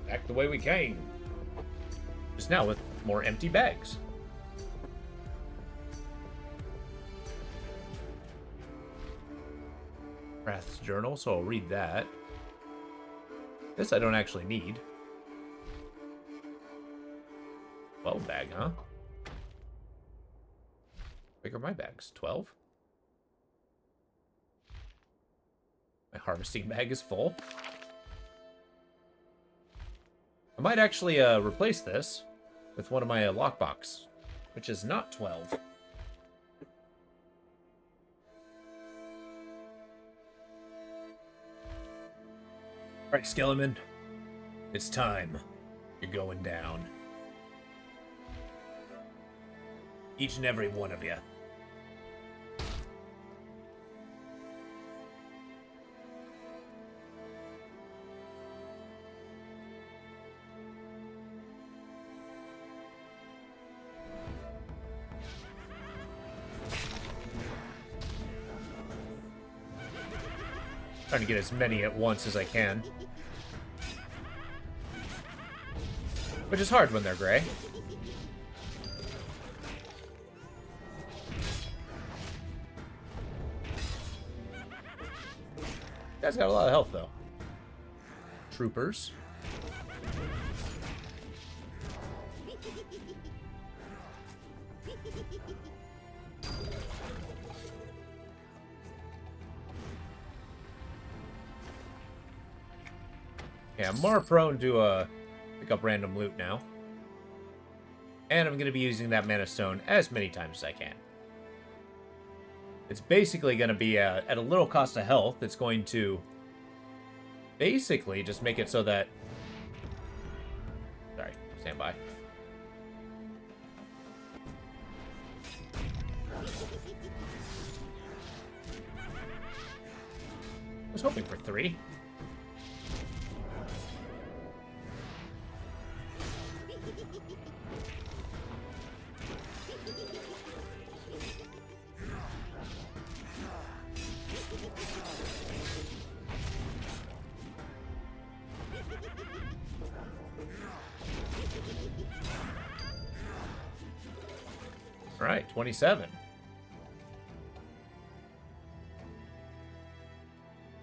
Back the way we came. Just now with more empty bags. Wrath's Journal, so I'll read that. This I don't actually need. 12 bag, huh? Big are my bags? 12? My harvesting bag is full. I might actually replace this with one of my lockbox, which is not 12. Alright, Skeleman. It's time. You're going down. Each and every one of you. Trying to get as many at once as I can. Which is hard when they're gray. Guy's got a lot of health, though. Troopers. Yeah, I'm more prone to pick up random loot now. And I'm going to be using that manastone as many times as I can. It's basically going to be at a little cost of health. It's going to basically just make it so that... Sorry, stand by. I was hoping for 3. All right, 27.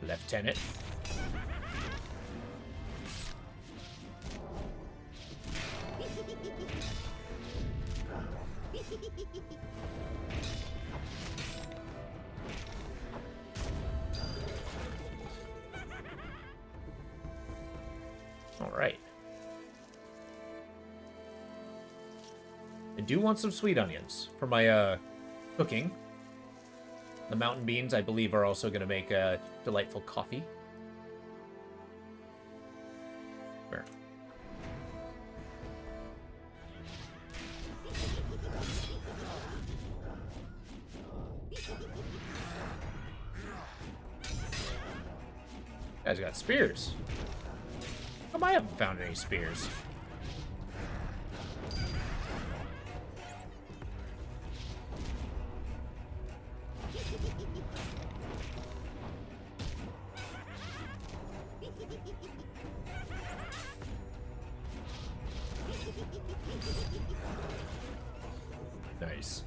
Lieutenant. All right. I do want some sweet onions for my cooking. The mountain beans, I believe, are also going to make a delightful coffee. Where? Guys got spears. How come I haven't found any spears? Nice.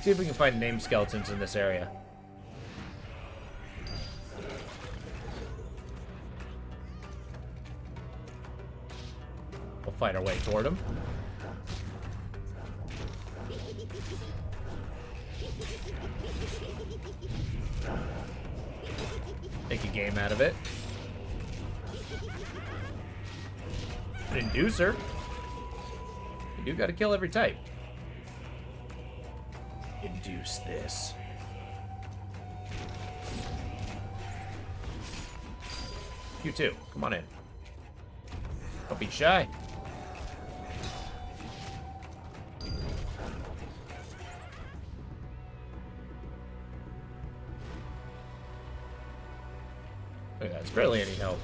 See if we can find named skeletons in this area. We'll fight our way toward them. Make a game out of it. An inducer. You do gotta kill every type. Induce this. You too. Come on in. Don't be shy. Look at that. It's barely any help.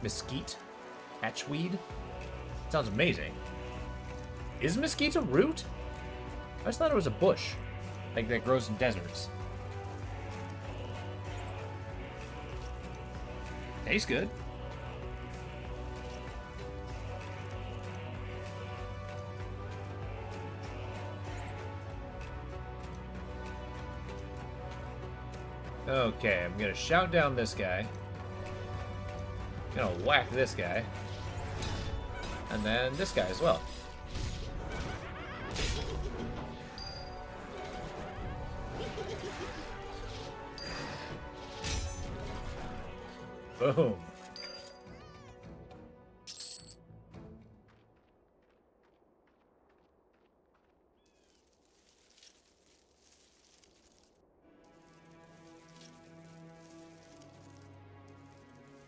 Mesquite, catchweed. Sounds amazing. Is mesquite a root? I just thought it was a bush. Like that grows in deserts. Tastes good. Okay, I'm gonna shout down this guy. Gonna whack this guy. And then this guy as well. Boom.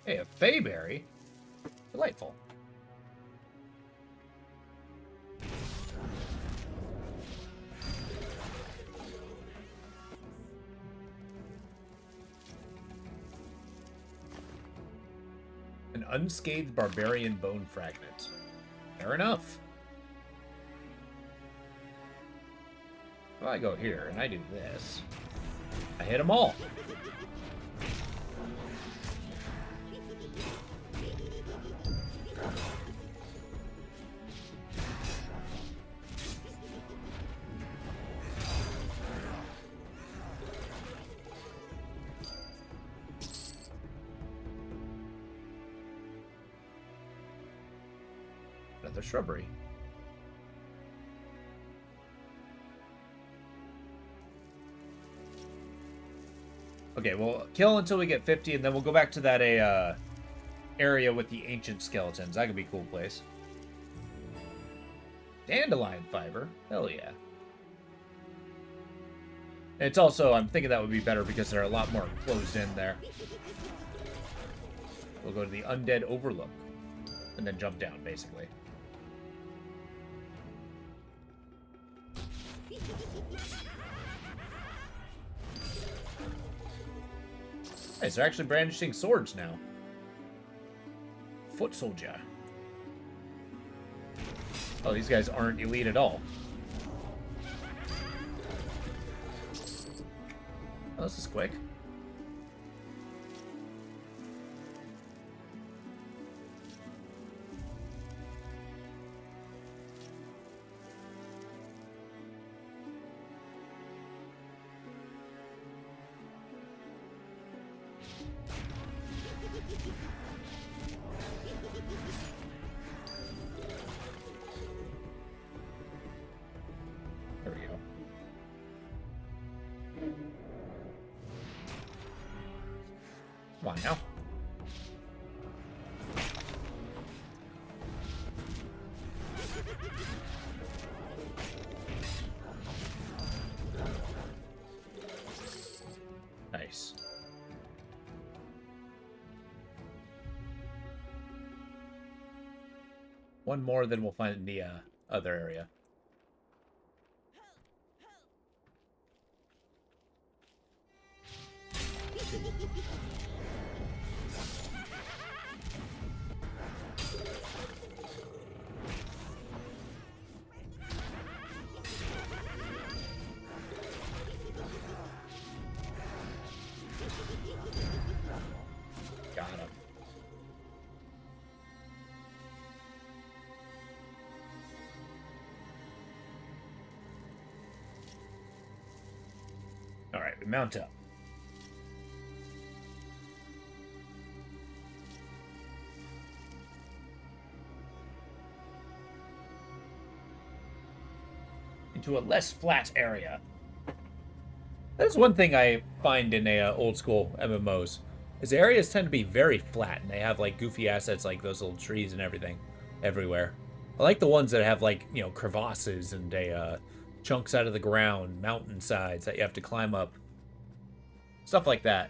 Hey, a Fayberry? Delightful. An unscathed barbarian bone fragment. Fair enough. If I go here and I do this, I hit them all. Another shrubbery. Okay, we'll kill until we get 50, and then we'll go back to that area with the ancient skeletons. That could be a cool place. Dandelion fiber? Hell yeah. And it's also, I'm thinking that would be better because they're a lot more closed in there. We'll go to the Undead Overlook. And then jump down, basically. Nice, they're actually brandishing swords now. Foot soldier. Oh, these guys aren't elite at all. Oh, this is quick. There we go. Come on now. Nice. One more, then we'll find the other area. Got him. All right, we mount up. Into a less flat area. That's one thing I find in old school MMOs, is the areas tend to be very flat, and they have like goofy assets like those little trees and everything everywhere. I like the ones that have like, you know, crevasses and chunks out of the ground, mountainsides that you have to climb up. Stuff like that.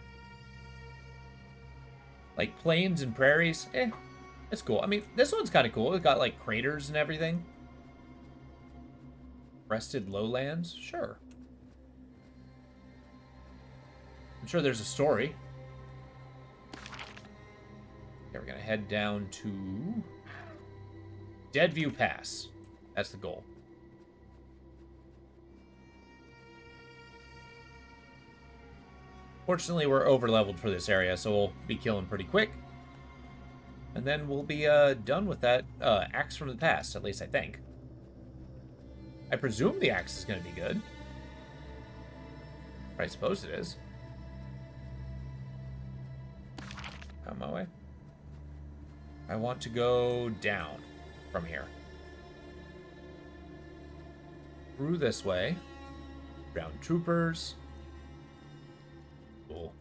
Like plains and prairies, it's cool. I mean, this one's kind of cool. It's got like craters and everything. Rested lowlands? Sure. I'm sure there's a story. Okay, we're gonna head down to Deadview Pass. That's the goal. Fortunately, we're over-leveled for this area, so we'll be killing pretty quick. And then we'll be done with that axe from the past, at least I think. I presume the axe is going to be good. I suppose it is. On my way. I want to go down from here. Through this way. Brown troopers. Cool.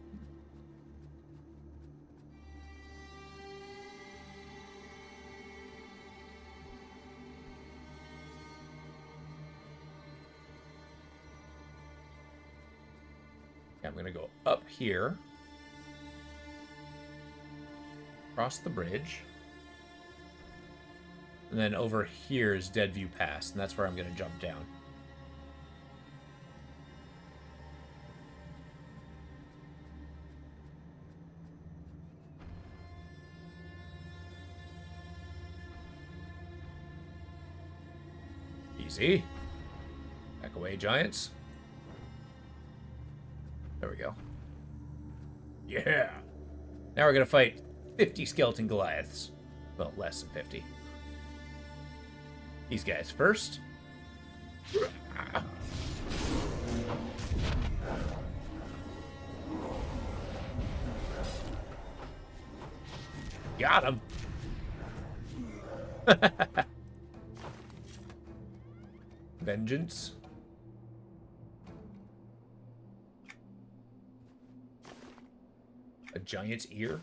I'm going to go up here. Across the bridge. And then over here is Deadview Pass, and that's where I'm going to jump down. Easy. Back away, giants. There we go. Yeah. Now we're going to fight 50 skeleton Goliaths. Well, less than 50. These guys first. Got him. Vengeance. A giant's ear.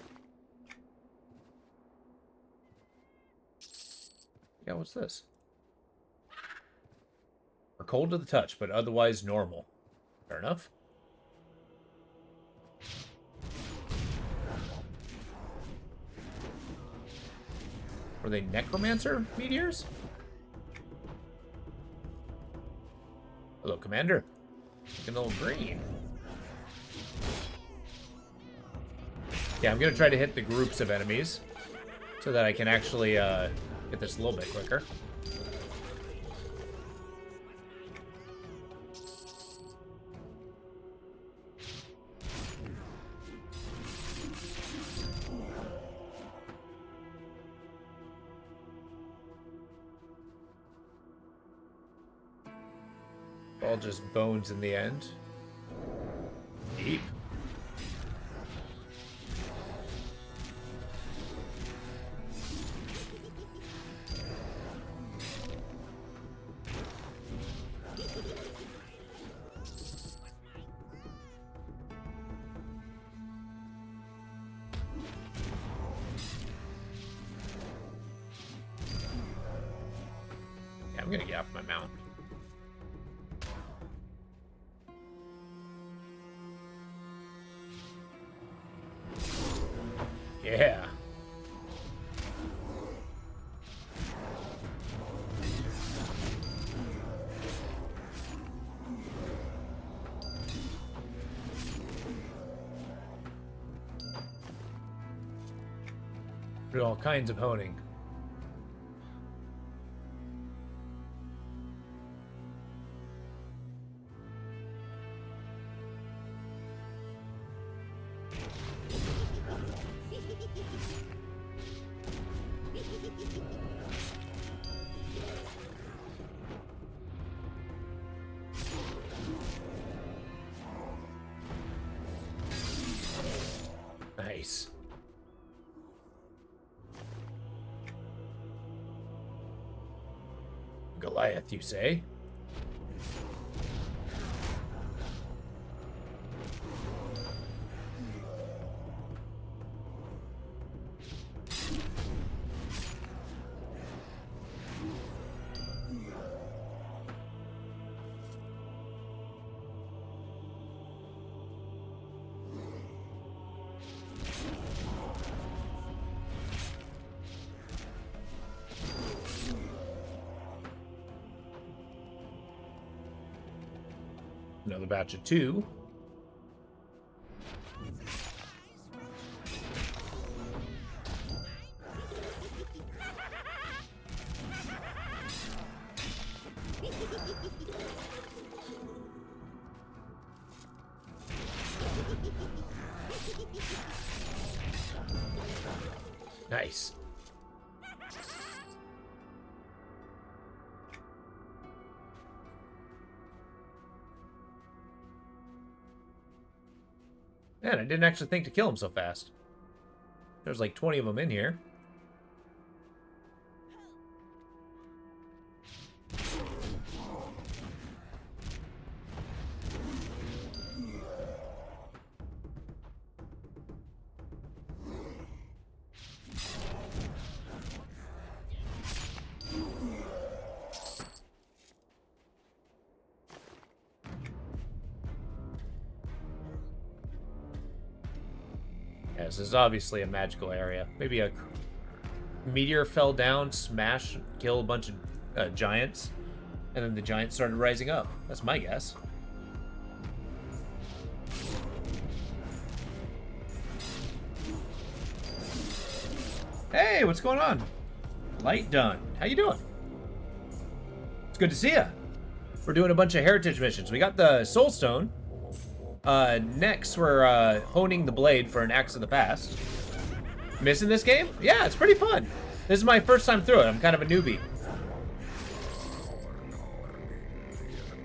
Yeah, what's this? We're cold to the touch, but otherwise normal. Fair enough. Were they necromancer meteors? Hello, Commander. Looking a little green. Yeah, I'm going to try to hit the groups of enemies so that I can actually get this a little bit quicker. All just bones in the end. Deep. Yeah, I'm gonna get off my mount. Yeah. Do all kinds of honing. Nice. Goliath, you say? Another batch of 2. Nice. Man, I didn't actually think to kill him so fast. There's like 20 of them in here. Yes, this is obviously a magical area. Maybe a meteor fell down, smash, kill a bunch of giants, and then the giants started rising up. That's my guess. Hey, what's going on? Light done. How you doing? It's good to see you. We're doing a bunch of heritage missions. We got the soul stone. Next, we're honing the blade for an axe of the past. Missing this game? Yeah, it's pretty fun. This is my first time through it. I'm kind of a newbie.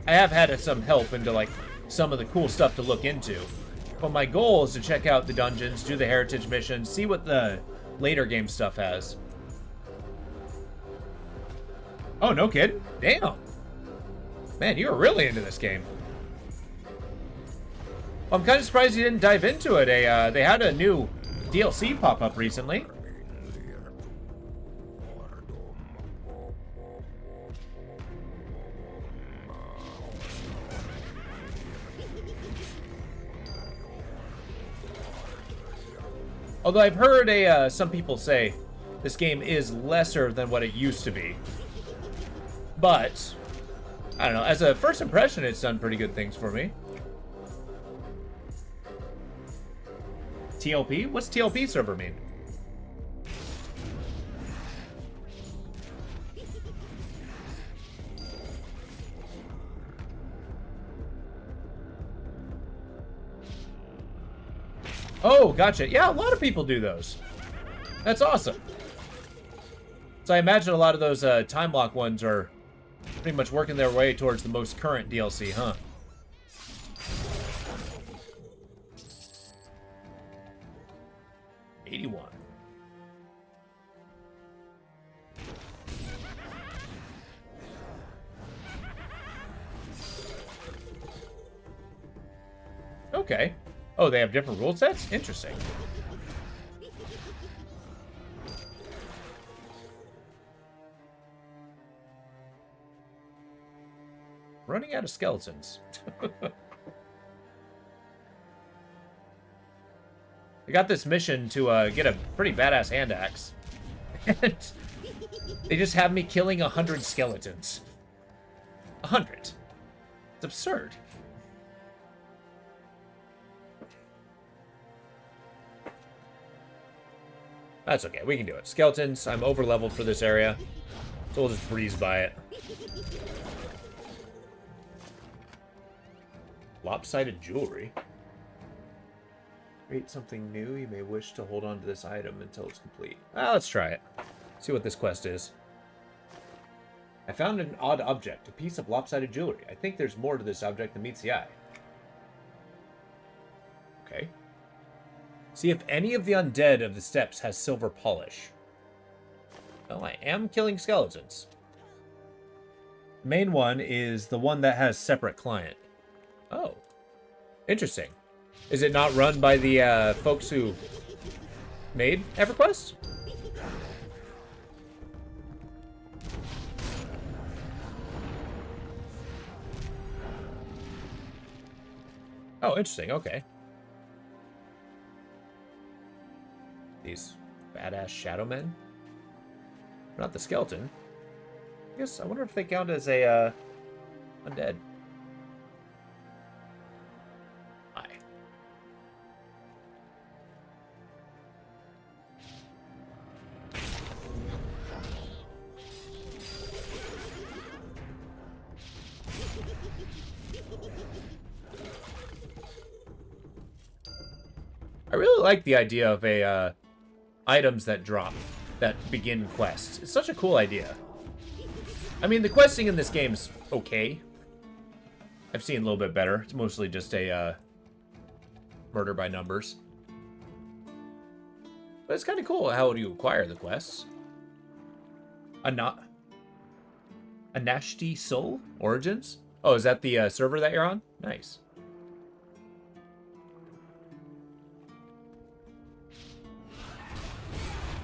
I have had some help into like some of the cool stuff to look into. But my goal is to check out the dungeons, do the heritage missions, see what the later game stuff has. Oh, no kidding? Damn. Man, you were really into this game. I'm kind of surprised you didn't dive into it. They had a new DLC pop up recently. Although I've heard some people say this game is lesser than what it used to be. But, I don't know, as a first impression, it's done pretty good things for me. TLP? What's TLP server mean? Oh, gotcha. Yeah, a lot of people do those. That's awesome. So I imagine a lot of those time lock ones are pretty much working their way towards the most current DLC, huh? $81. Okay. Oh, they have different rule sets? Interesting. Running out of skeletons. I got this mission to get a pretty badass hand axe. And they just have me killing 100 skeletons. 100. It's absurd. That's okay, we can do it. Skeletons, I'm over leveled for this area, so we'll just breeze by it. Lopsided jewelry. Create something new, you may wish to hold on to this item until it's complete. Let's try it. See what this quest is. I found an odd object, a piece of lopsided jewelry. I think there's more to this object than meets the eye. Okay. See if any of the undead of the steppes has silver polish. Well, I am killing skeletons. The main one is the one that has separate client. Oh. Interesting. Is it not run by the folks who made Everquest? Oh, interesting. Okay. These badass shadow men. Not the skeleton. I guess I wonder if they count as a undead. Aye. I really like the idea of a items that drop, that begin quests. It's such a cool idea. I mean, the questing in this game's okay. I've seen a little bit better. It's mostly just a murder by numbers. But it's kind of cool. How do you acquire the quests? Anashti Soul Origins? Oh, is that the server that you're on? Nice.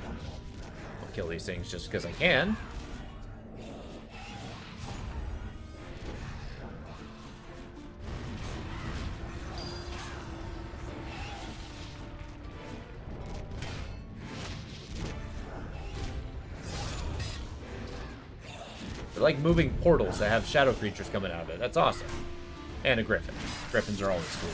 I'll kill these things just because I can. They're like moving portals that have shadow creatures coming out of it. That's awesome. And a griffin. Griffins are always cool.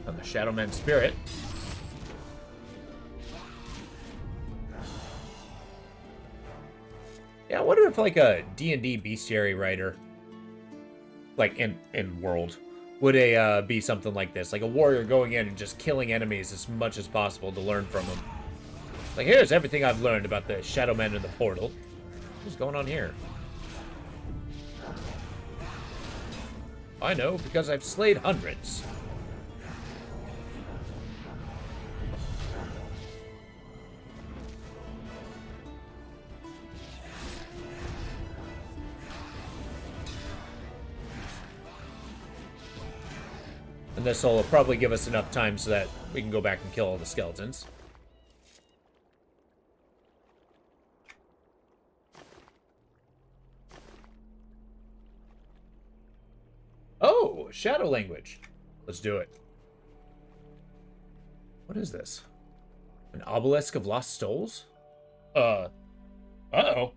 On the Shadowman Spirit. Yeah, I wonder if like a D&D bestiary writer, like in world, would be something like this, like a warrior going in and just killing enemies as much as possible to learn from them. Like, here's everything I've learned about the Shadowmen and the portal. What's going on here? I know because I've slayed hundreds. And this will probably give us enough time so that we can go back and kill all the skeletons. Oh, shadow language. Let's do it. What is this? An obelisk of lost souls? Uh-oh.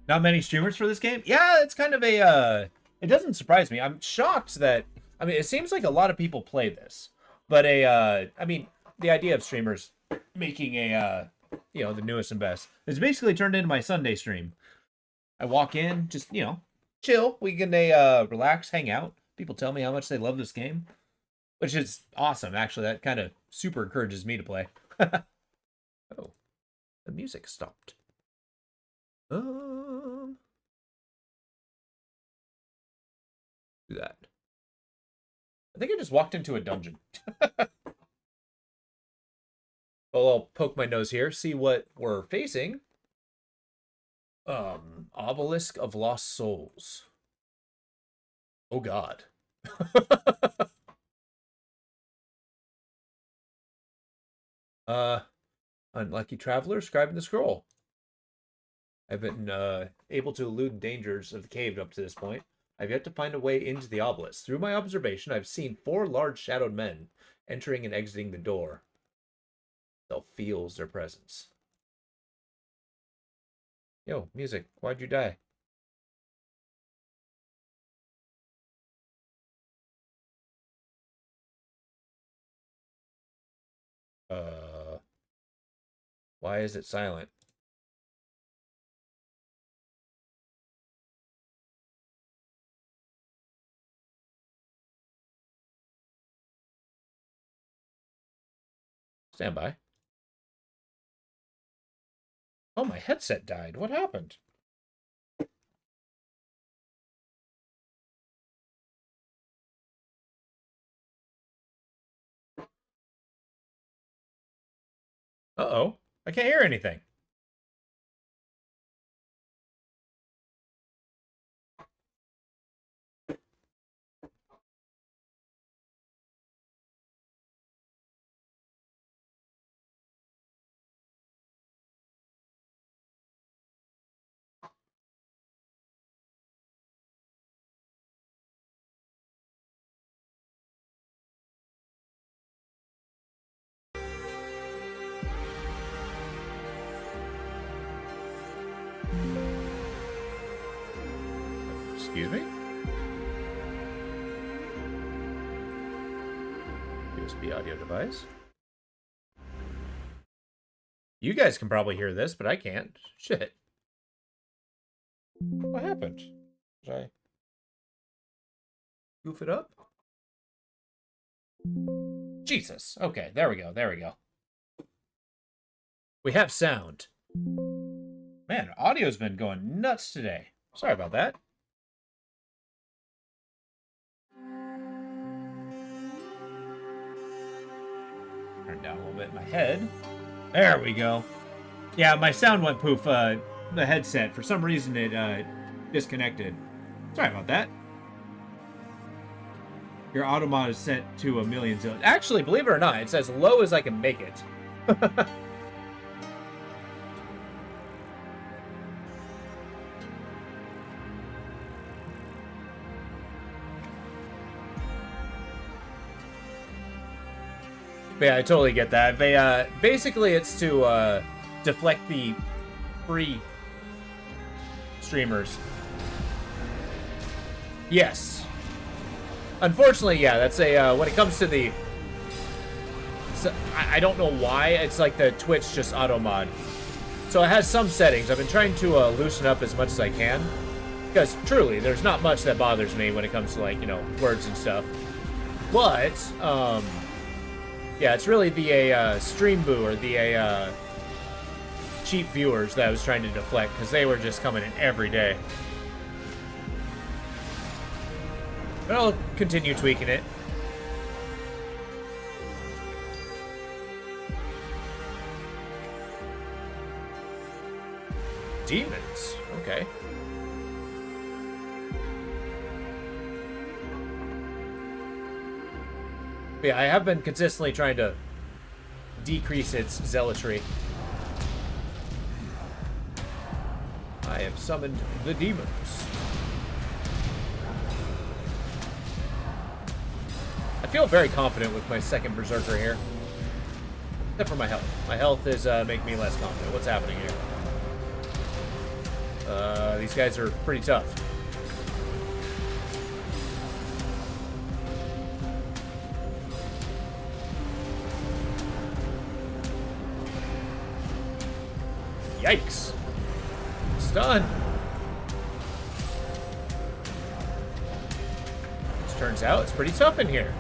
Not many streamers for this game? Yeah, it's kind of a, it doesn't surprise me. I'm shocked that, I mean, it seems like a lot of people play this. But I mean, the idea of streamers making a, you know, the newest and best. It's basically turned into my Sunday stream. I walk in, just, you know, chill. We can relax, hang out. People tell me how much they love this game, which is awesome. Actually, that kind of super encourages me to play. Oh, the music stopped. Do that. I think I just walked into a dungeon. Well, I'll poke my nose here, see what we're facing. Obelisk of Lost Souls. Oh God. Unlucky traveler, scribing the scroll. I've been able to elude dangers of the cave up to this point. I've yet to find a way into the obelisk. Through my observation, I've seen 4 large shadowed men entering and exiting the door. They'll feels their presence. Yo, music, why'd you die? Why is it silent? Stand by. Oh, my headset died. What happened? Uh-oh. I can't hear anything. Excuse me? USB audio device. You guys can probably hear this, but I can't. Shit. What happened? Did I goof it up? Jesus. Okay, there we go. There we go. We have sound. Man, audio's been going nuts today. Sorry about that. Turn down a little bit in my head. There we go. Yeah, my sound went poof. The headset, for some reason, it disconnected. Sorry about that. Your auto mod is set to 1,000,000 zillion. Actually, believe it or not, it's as low as I can make it. Yeah, I totally get that. They basically it's to deflect the free streamers. Yes. Unfortunately, yeah, that's a when it comes to the I don't know why it's like the Twitch just auto mod. So it has some settings. I've been trying to loosen up as much as I can because truly there's not much that bothers me when it comes to, like, you know, words and stuff. But yeah, it's really the stream boo or the cheap viewers that I was trying to deflect because they were just coming in every day. But I'll continue tweaking it. Demons. Okay. But yeah, I have been consistently trying to decrease its zealotry. I have summoned the demons. I feel very confident with my second berserker here. Except for my health. My health is making me less confident. What's happening here? These guys are pretty tough. Yikes. Stun. This turns out it's pretty tough in here.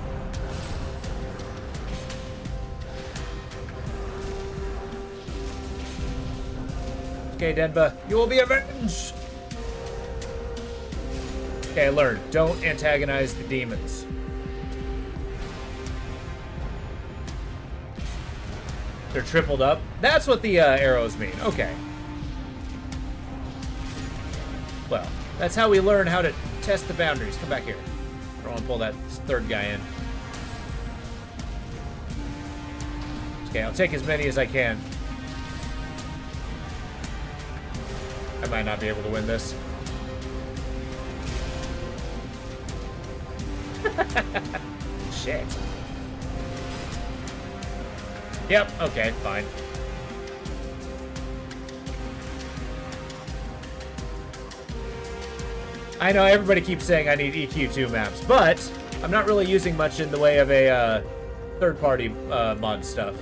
Okay, Denba, you will be avenged! Okay, I learned. Don't antagonize the demons. They're tripled up. That's what the arrows mean. Okay. Well, that's how we learn how to test the boundaries. Come back here. I don't want to pull that third guy in. Okay, I'll take as many as I can. I might not be able to win this. Shit. Yep, okay, fine. I know everybody keeps saying I need EQ2 maps, but I'm not really using much in the way of a third-party mod stuff.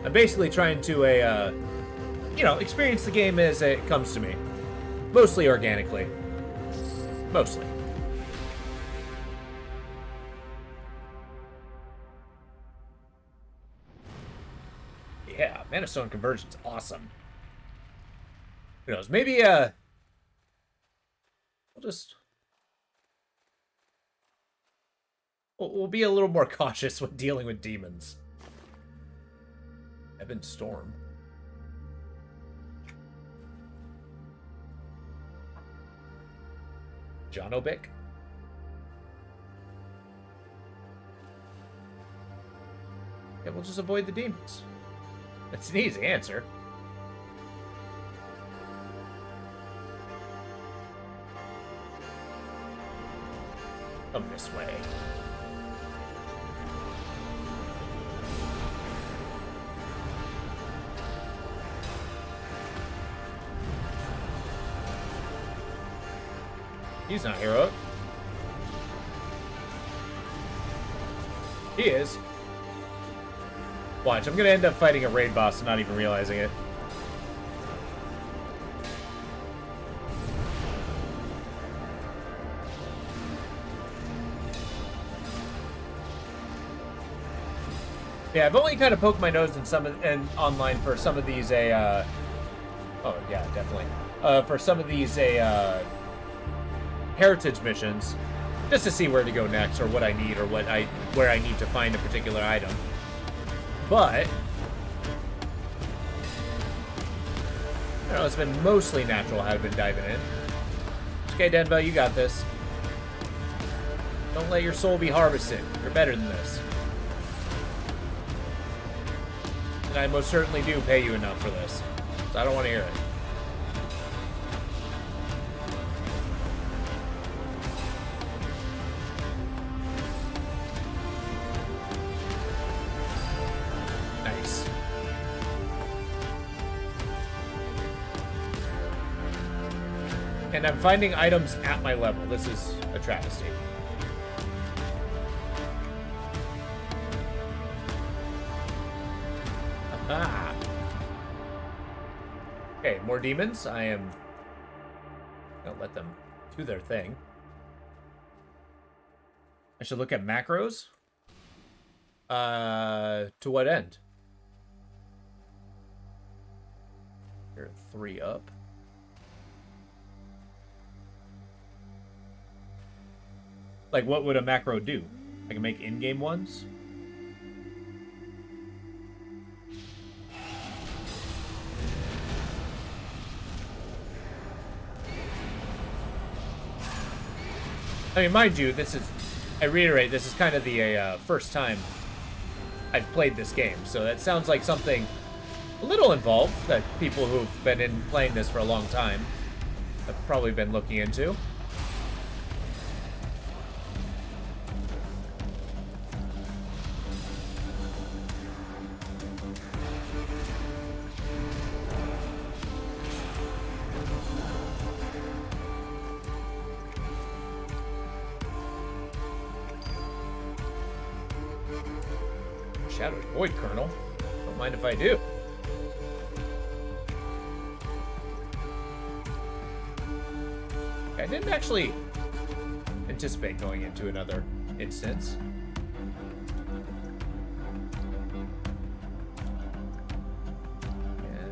I'm basically trying to, you know, experience the game as it comes to me. Mostly organically. Mostly. Yeah, manastone conversion's awesome. Who knows? Maybe, we'll just... We'll be a little more cautious when dealing with demons. Evan Storm. John Obick. Yeah, we'll just avoid the demons. That's an easy answer. Come this way. He's not heroic. He is. Watch, I'm gonna end up fighting a raid boss and not even realizing it. Yeah, I've only kind of poked my nose in some and online for some of these oh yeah, definitely. For some of these heritage missions, just to see where to go next or what I need or where I need to find a particular item. But I don't know, it's been mostly natural how I've been diving in. Okay, Denva, you got this. Don't let your soul be harvested. You're better than this. And I most certainly do pay you enough for this. So I don't want to hear it. Nice. And I'm finding items at my level. This is a travesty. Ah. Okay, more demons. I am gonna let them do their thing. I should look at macros. To what end? You're 3 up. Like, what would a macro do? I can make in-game ones? I mean, mind you, this is, I reiterate, this is kind of the first time I've played this game, so that sounds like something a little involved that people who've been playing this for a long time have probably been looking into. Shadowed Void Kernel. Don't mind if I do. I didn't actually anticipate going into another instance.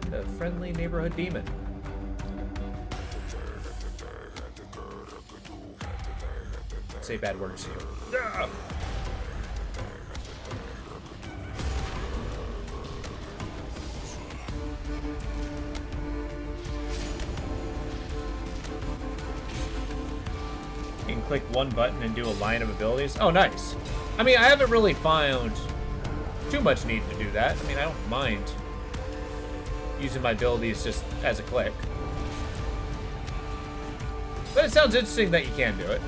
And a friendly neighborhood demon. Say bad words here. Ah! You can click one button and do a line of abilities. Oh, nice. I mean, I haven't really found too much need to do that. I mean, I don't mind using my abilities just as a click. But it sounds interesting that you can do it.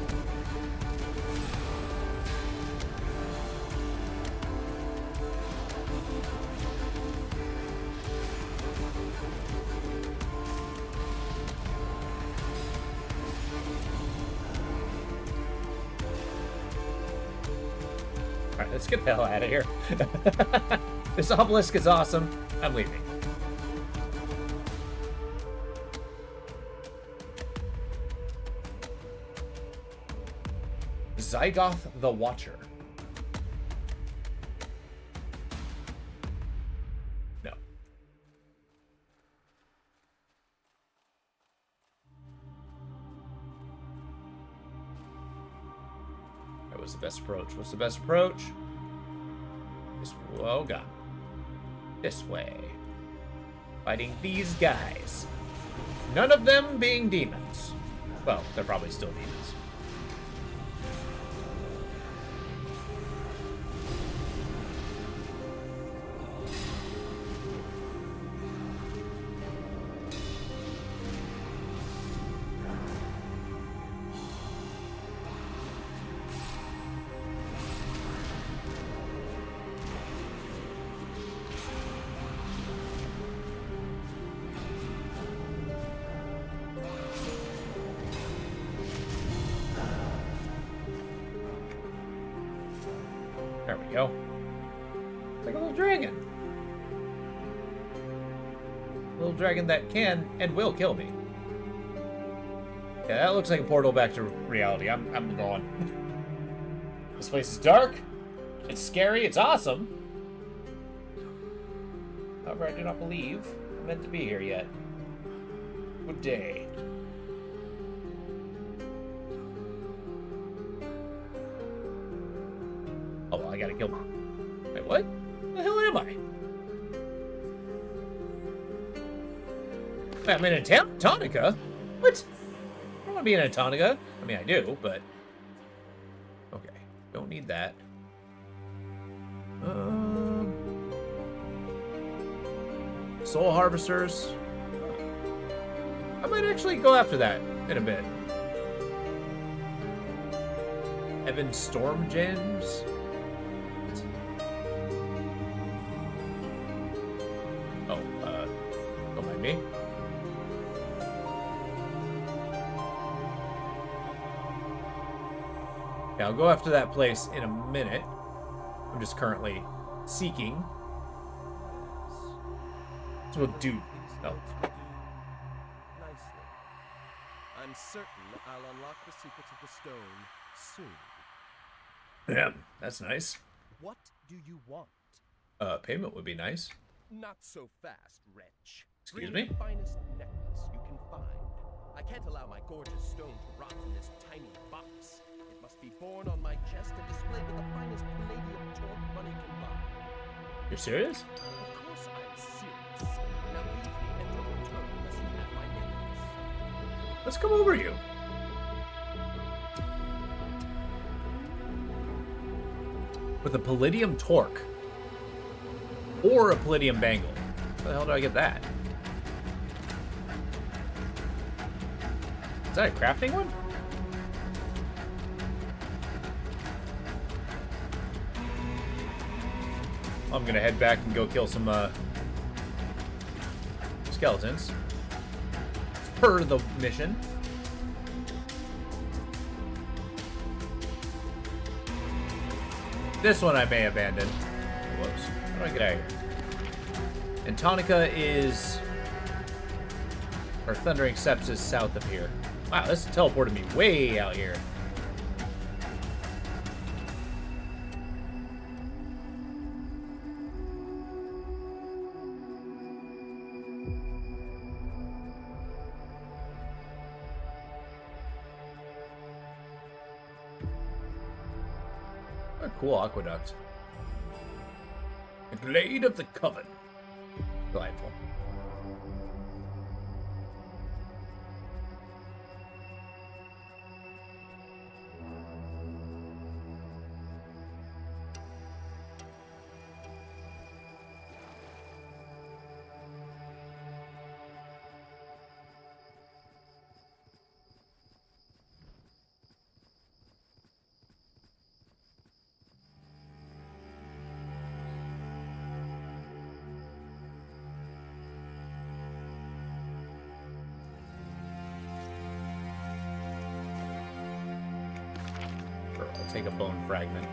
Alright, let's get the hell out of here. This obelisk is awesome. I'm leaving. Zygoth the Watcher. No. That was the best approach. What's the best approach? This, oh god. This way. Fighting these guys. None of them being demons. Well, they're probably still demons. There we go. It's like a little dragon. A little dragon that can and will kill me. Yeah, that looks like a portal back to reality. I'm going. This place is dark. It's scary. It's awesome. However, I do not believe I'm meant to be here yet. Good day. Oh, well, I gotta kill. Wait, what? Where the hell am I? I'm in a Tonica? What? I don't want to be in a Tonica. I mean, I do, but... Okay, don't need that. Soul Harvesters. I might actually go after that in a bit. Evan Storm Gems. Oh, don't mind me. Yeah, I'll go after that place in a minute. I'm just currently seeking. So we'll do. Oh. Nicely. I'm certain I'll unlock the secrets of the stone soon. Yeah, that's nice. What do you want? Payment would be nice. Not so fast, wretch. Excuse Bring me? the finest necklace you can find. I can't allow my gorgeous stone to rot in this tiny box. It must be borne on my chest and displayed with the finest palladium torque money can buy. You're serious? Of course I'm serious. Now leave me and don't return unless you have my necklace. Let's come over you. With a palladium torque. Or a palladium bangle. How the hell do I get that? Is that a crafting one? I'm gonna head back and go kill some skeletons. It's per the mission. This one I may abandon. Whoops. How do I get out of here? And Tonica is... Or Thundering Steps is south of here. Wow, this teleported me way out here. What a cool aqueduct. The Glade of the Coven. Delightful. Sure, I'll take a bone fragment.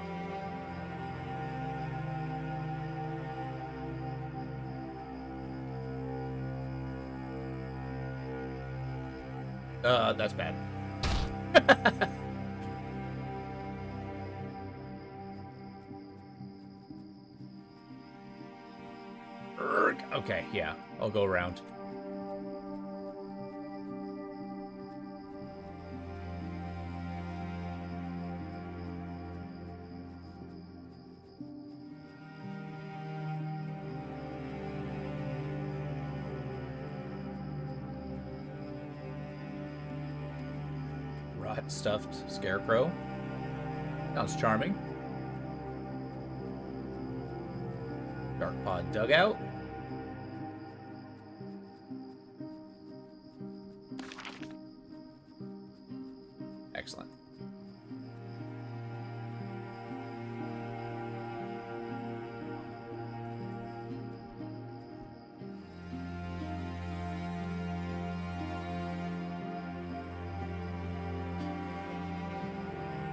That's bad. Urgh. Okay, yeah, I'll go around. Rot stuffed scarecrow. Sounds charming. Dark pod dugout. Excellent.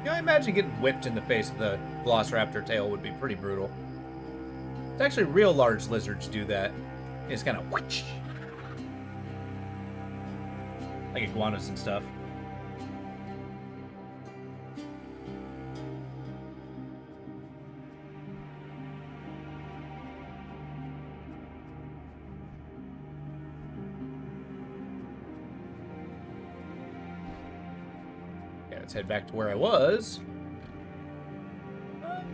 Yeah, I imagine getting whipped in the face with a velociraptor tail would be pretty brutal. It's actually real large lizards do that. It's kind of whoosh. Like iguanas and stuff. Yeah, let's head back to where I was.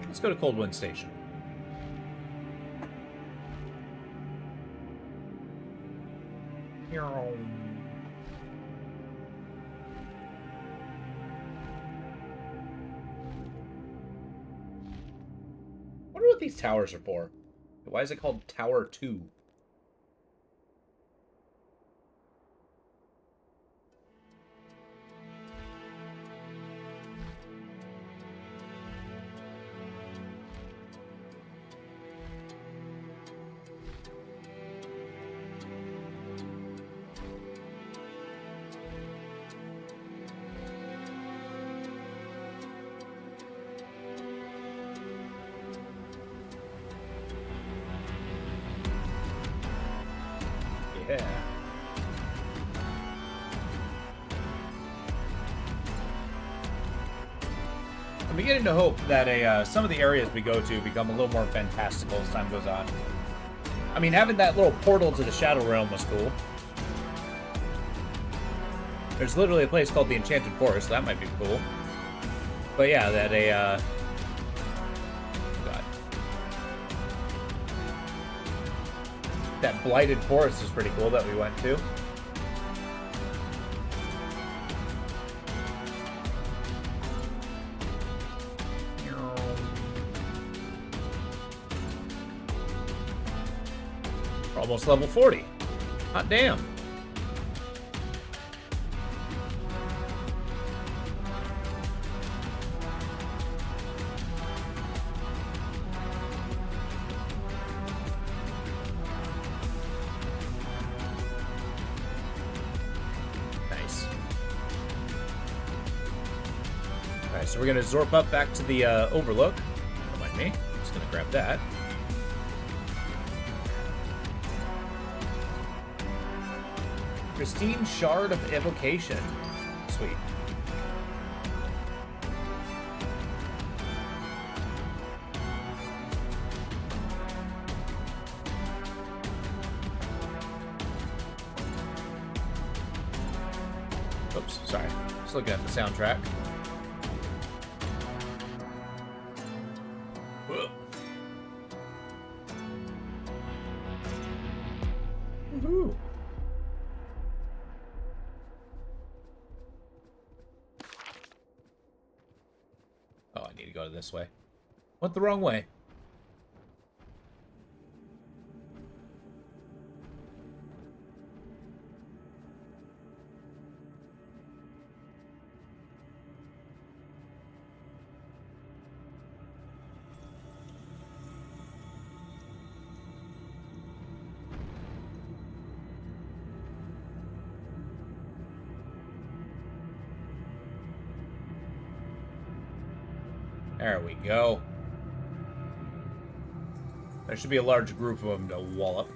Let's go to Cold Wind Station. Wonder what these towers are for. Why is it called Tower 2? Yeah. I'm beginning to hope that some of the areas we go to become a little more fantastical as time goes on. I mean, having that little portal to the Shadow Realm was cool. There's literally a place called the Enchanted Forest. That might be cool. But yeah, God. That Blighted Forest is pretty cool that we went to. We're almost level 40. Hot damn. Nice. Alright, so we're gonna zorp up back to the Overlook. Don't mind me. Just gonna grab that. Pristine Shard of Evocation. Sweet. Oops, sorry. Just looking at the soundtrack. Whoa. Woohoo. Oh, I need to go this way. Went the wrong way. There we go. There should be a large group of them to wallop.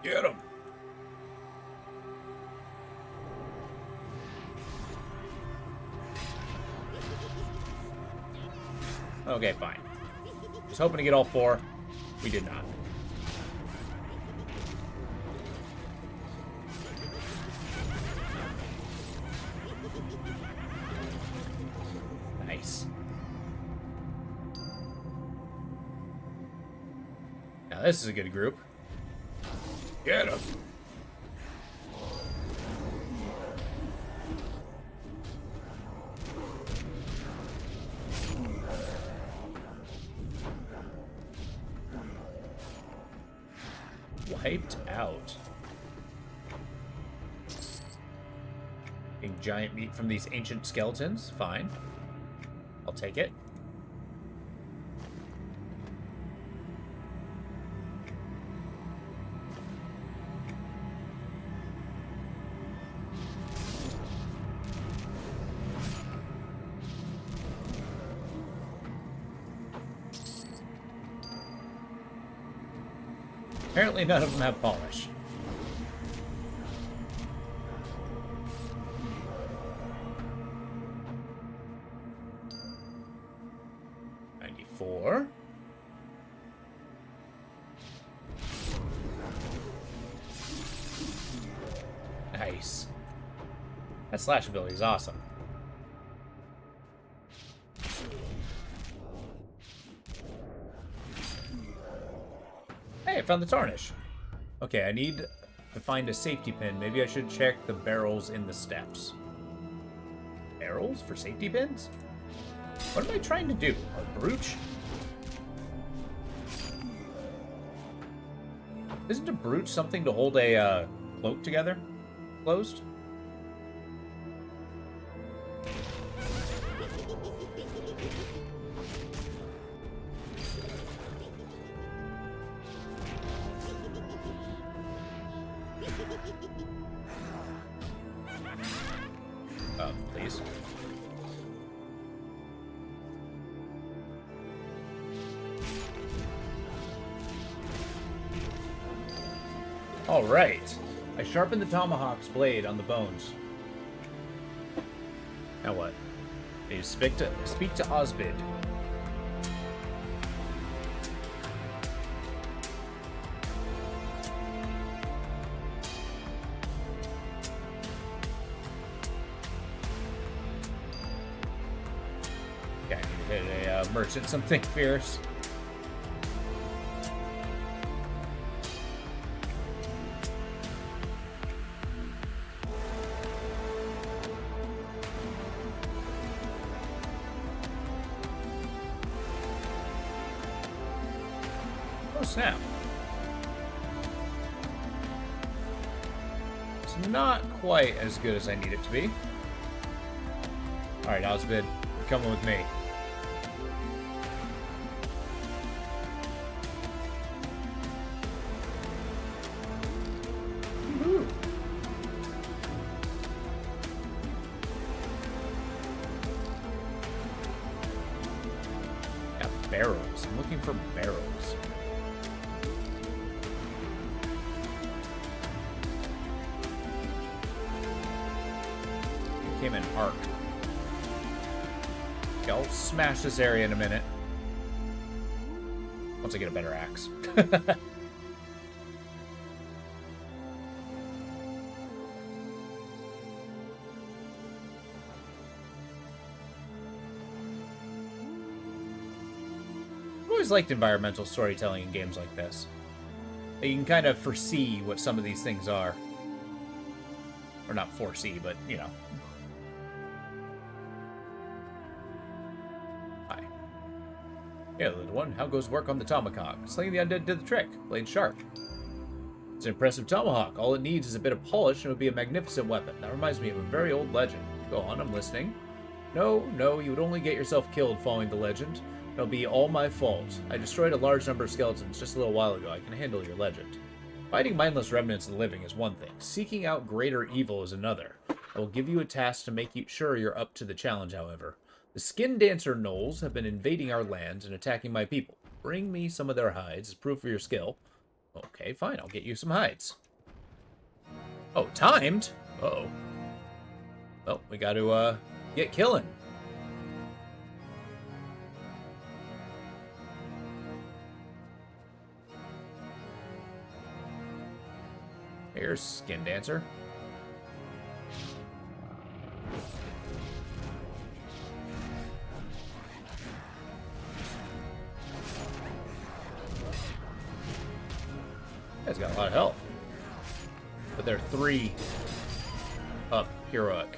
Get them. Okay, fine. Just hoping to get all four. We did not. Nice. Now this is a good group. Get him. Wiped out. Getting giant meat from these ancient skeletons. Fine. I'll take it. Apparently none of them have polish. $94. Nice. That slash ability is awesome. Hey, I found the tarnish. Okay, I need to find a safety pin. Maybe I should check the barrels in the steps. Barrels for safety pins? What am I trying to do? A brooch? Isn't a brooch something to hold a cloak together? Closed? Please. All right. I sharpened the tomahawk's blade on the bones. Now what? I need to speak to Osbid. Okay, I need to hit a merchant something fierce. Oh, snap. It's not quite as good as I need it to be. Alright, Osbid, you're coming with me. Woohoo. Yeah, barrels. I'm looking for barrels. Came in arc. Okay, I'll smash this area in a minute. Once I get a better axe. I've always liked environmental storytelling in games like this. You can kind of foresee what some of these things are. Or not foresee, but, you know. Hi. Yeah, little one, how goes work on the tomahawk? Slaying the undead did the trick. Blade sharp. It's an impressive tomahawk. All it needs is a bit of polish and it would be a magnificent weapon. That reminds me of a very old legend. Go on, I'm listening. No, you would only get yourself killed following the legend. It'll be all my fault. I destroyed a large number of skeletons just a little while ago. I can handle your legend. Fighting mindless remnants of the living is one thing. Seeking out greater evil is another. I will give you a task to make sure you're up to the challenge, however. The skin dancer gnolls have been invading our lands and attacking my people. Bring me some of their hides as proof of your skill. Okay, fine. I'll get you some hides. Oh, timed? Uh-oh. Well, we got to, get killing. Here's Skin Dancer. Guy's got a lot of health. But they're 3 up heroic.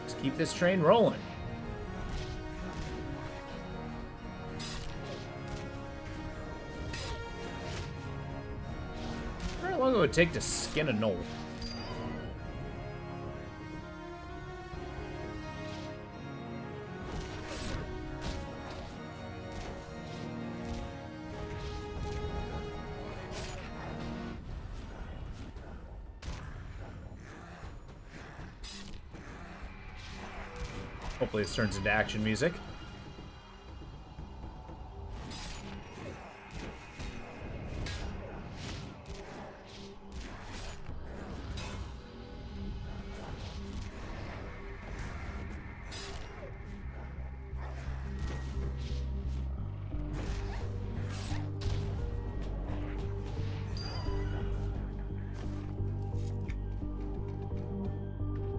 Let's keep this train rolling. How long it would take to skin a gnoll? Hopefully this turns into action music.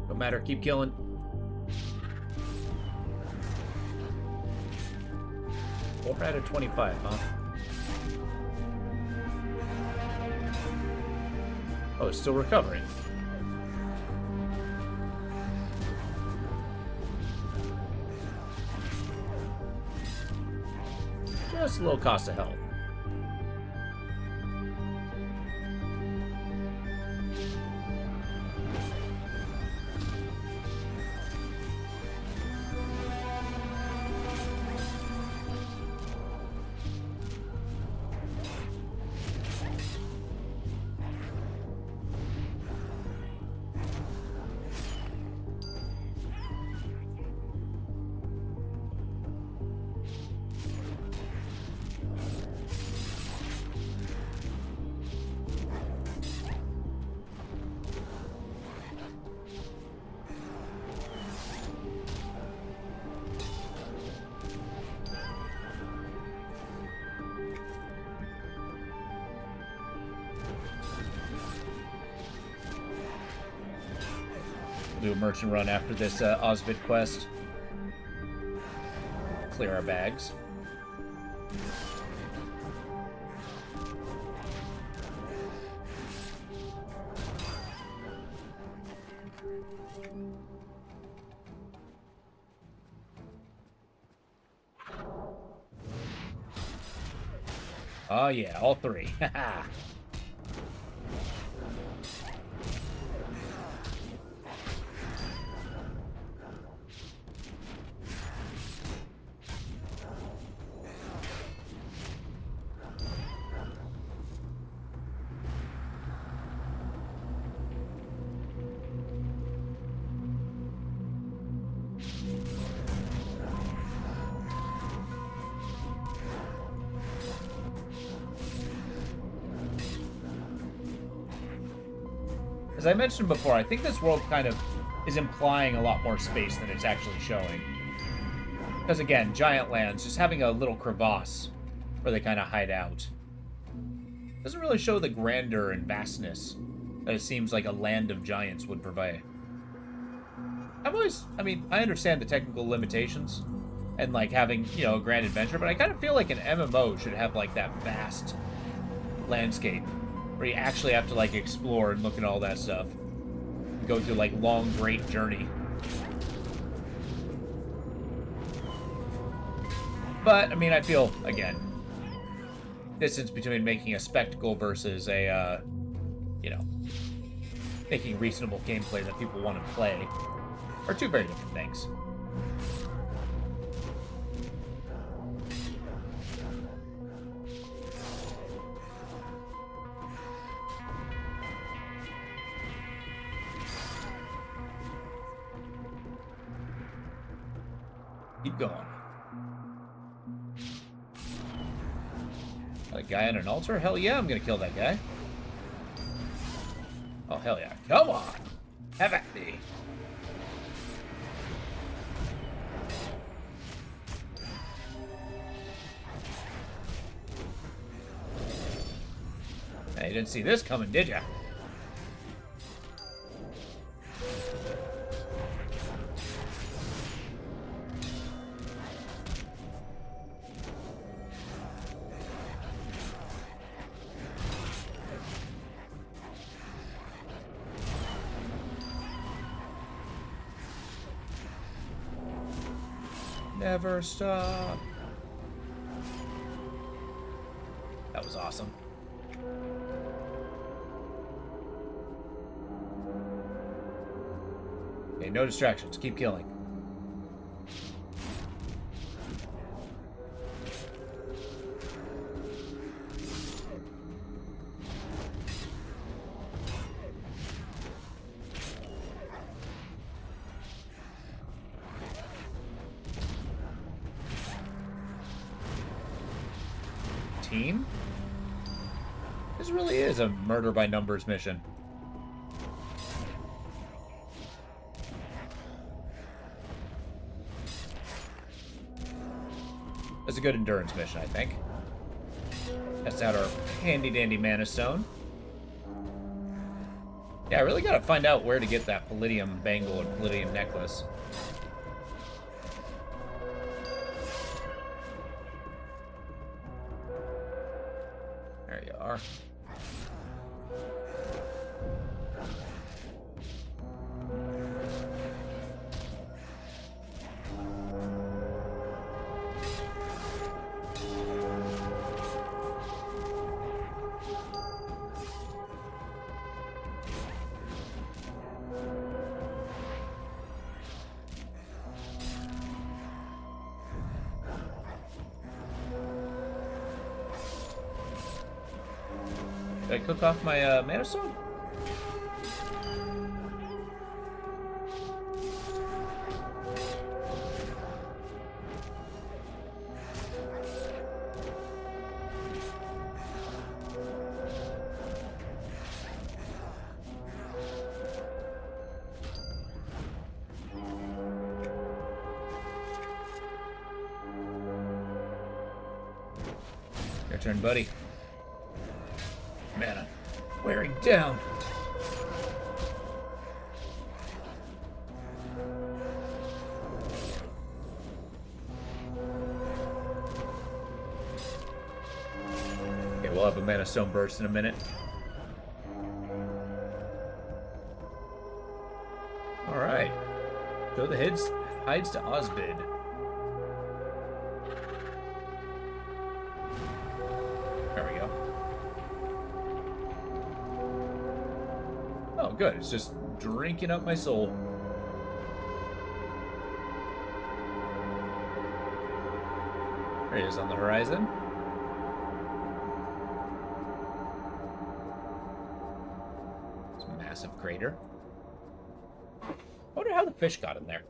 No matter, keep killing. 4 out of 25, huh? Oh, it's still recovering. Just a little cost of health. Do a merchant run after this Osbit quest. Clear our bags. Oh yeah, all three. Haha. As I mentioned before, I think this world kind of is implying a lot more space than it's actually showing. Because again, giant lands, just having a little crevasse where they kind of hide out doesn't really show the grandeur and vastness that it seems like a land of giants would purvey. I mean, I understand the technical limitations and like having, you know, a grand adventure, but I kind of feel like an MMO should have like that vast landscape where you actually have to like explore and look at all that stuff. Go through like long, great journey. But I mean, I feel again, distance between making a spectacle versus a, you know, making reasonable gameplay that people want to play are two very different things. Keep going. A guy on an altar? Hell yeah, I'm gonna kill that guy. Oh, hell yeah. Come on! Have at me! Hey, you didn't see this coming, did ya? Never stop. That was awesome. Okay, no distractions. Keep killing. 13? This really is a murder by numbers mission. That's a good endurance mission, I think. Test out our handy-dandy manastone. Yeah, I really gotta find out where to get that palladium bangle or palladium necklace. There you are. Did I cook off my manastone? Your turn, buddy. Man, I'm wearing down. Okay, we'll have a manastone burst in a minute. Alright. Show the hides to Osbid. There we go. Oh, good. It's just drinking up my soul. There he is on the horizon. It's a massive crater. I wonder how the fish got in there.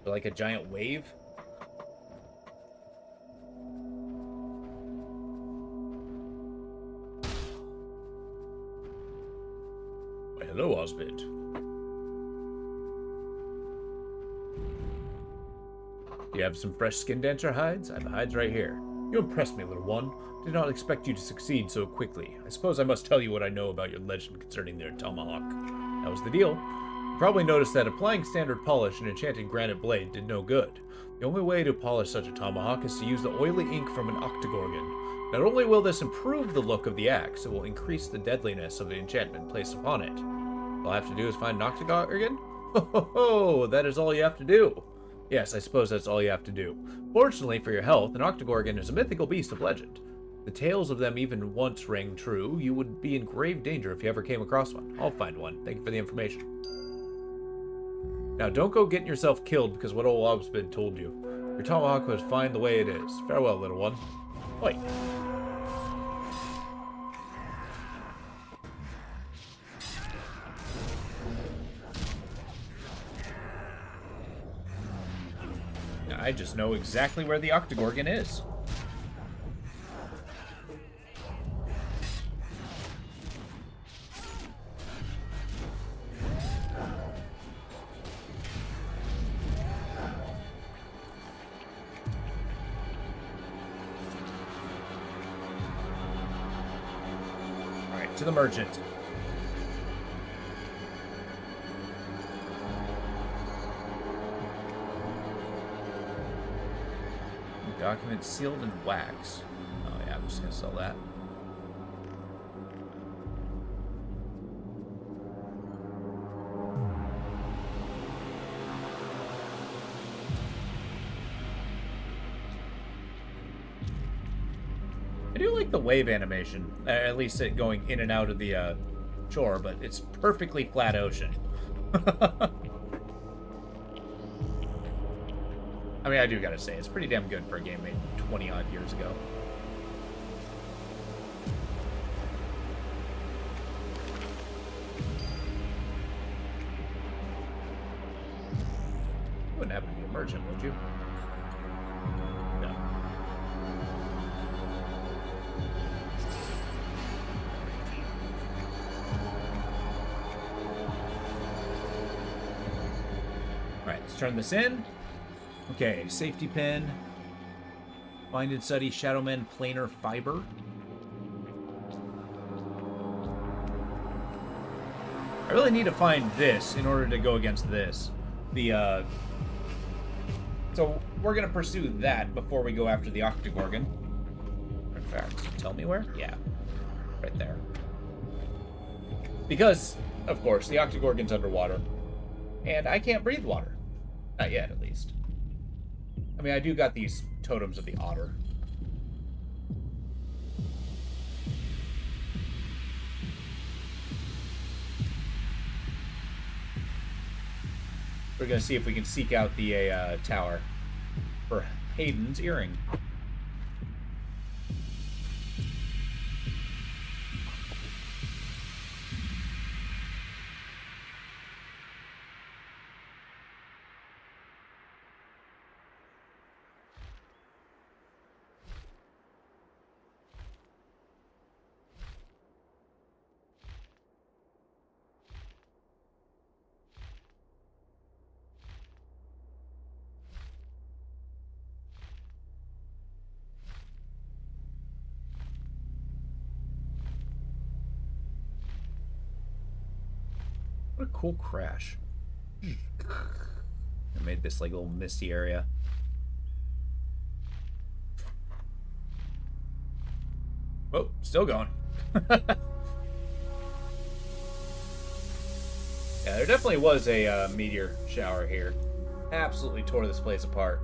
Like a giant wave? Why, hello, Osbid. Do you have some fresh skin dancer hides? I have the hides right here. You impress me, little one. Did not expect you to succeed so quickly. I suppose I must tell you what I know about your legend concerning their tomahawk. That was the deal. You probably noticed that applying standard polish and enchanted granite blade did no good. The only way to polish such a tomahawk is to use the oily ink from an octagorgon. Not only will this improve the look of the axe, it will increase the deadliness of the enchantment placed upon it. All I have to do is find an octagorgon? Ho ho ho! That is all you have to do. Yes, I suppose that's all you have to do. Fortunately for your health, an octagorgon is a mythical beast of legend. The tales of them even once rang true. You would be in grave danger if you ever came across one. I'll find one. Thank you for the information. Now, don't go getting yourself killed because what old Osbid told you. Your tomahawk was fine the way it is. Farewell, little one. Oi. I just know exactly where the octagorgon is. To the merchant. Document sealed in wax. Oh yeah, I'm just gonna sell that. I do like the wave animation, at least it going in and out of the shore, but it's perfectly flat ocean. I mean, I do gotta say, it's pretty damn good for a game made 20-odd years ago. You wouldn't happen to be a merchant, would you? No. turn this in. Okay, safety pin. Find and study Shadowman planar fiber. I really need to find this in order to go against this. So we're gonna pursue that before we go after the Octogorgon. In fact, tell me where? Yeah, right there. Because, of course, the Octogorgon's underwater, and I can't breathe water. Not yet, at least. I mean, I do got these totems of the otter. We're gonna see if we can seek out the tower for Hayden's earring. What a cool crash. I made this like little misty area. Oh, still going. Yeah, there definitely was a meteor shower here. Absolutely tore this place apart.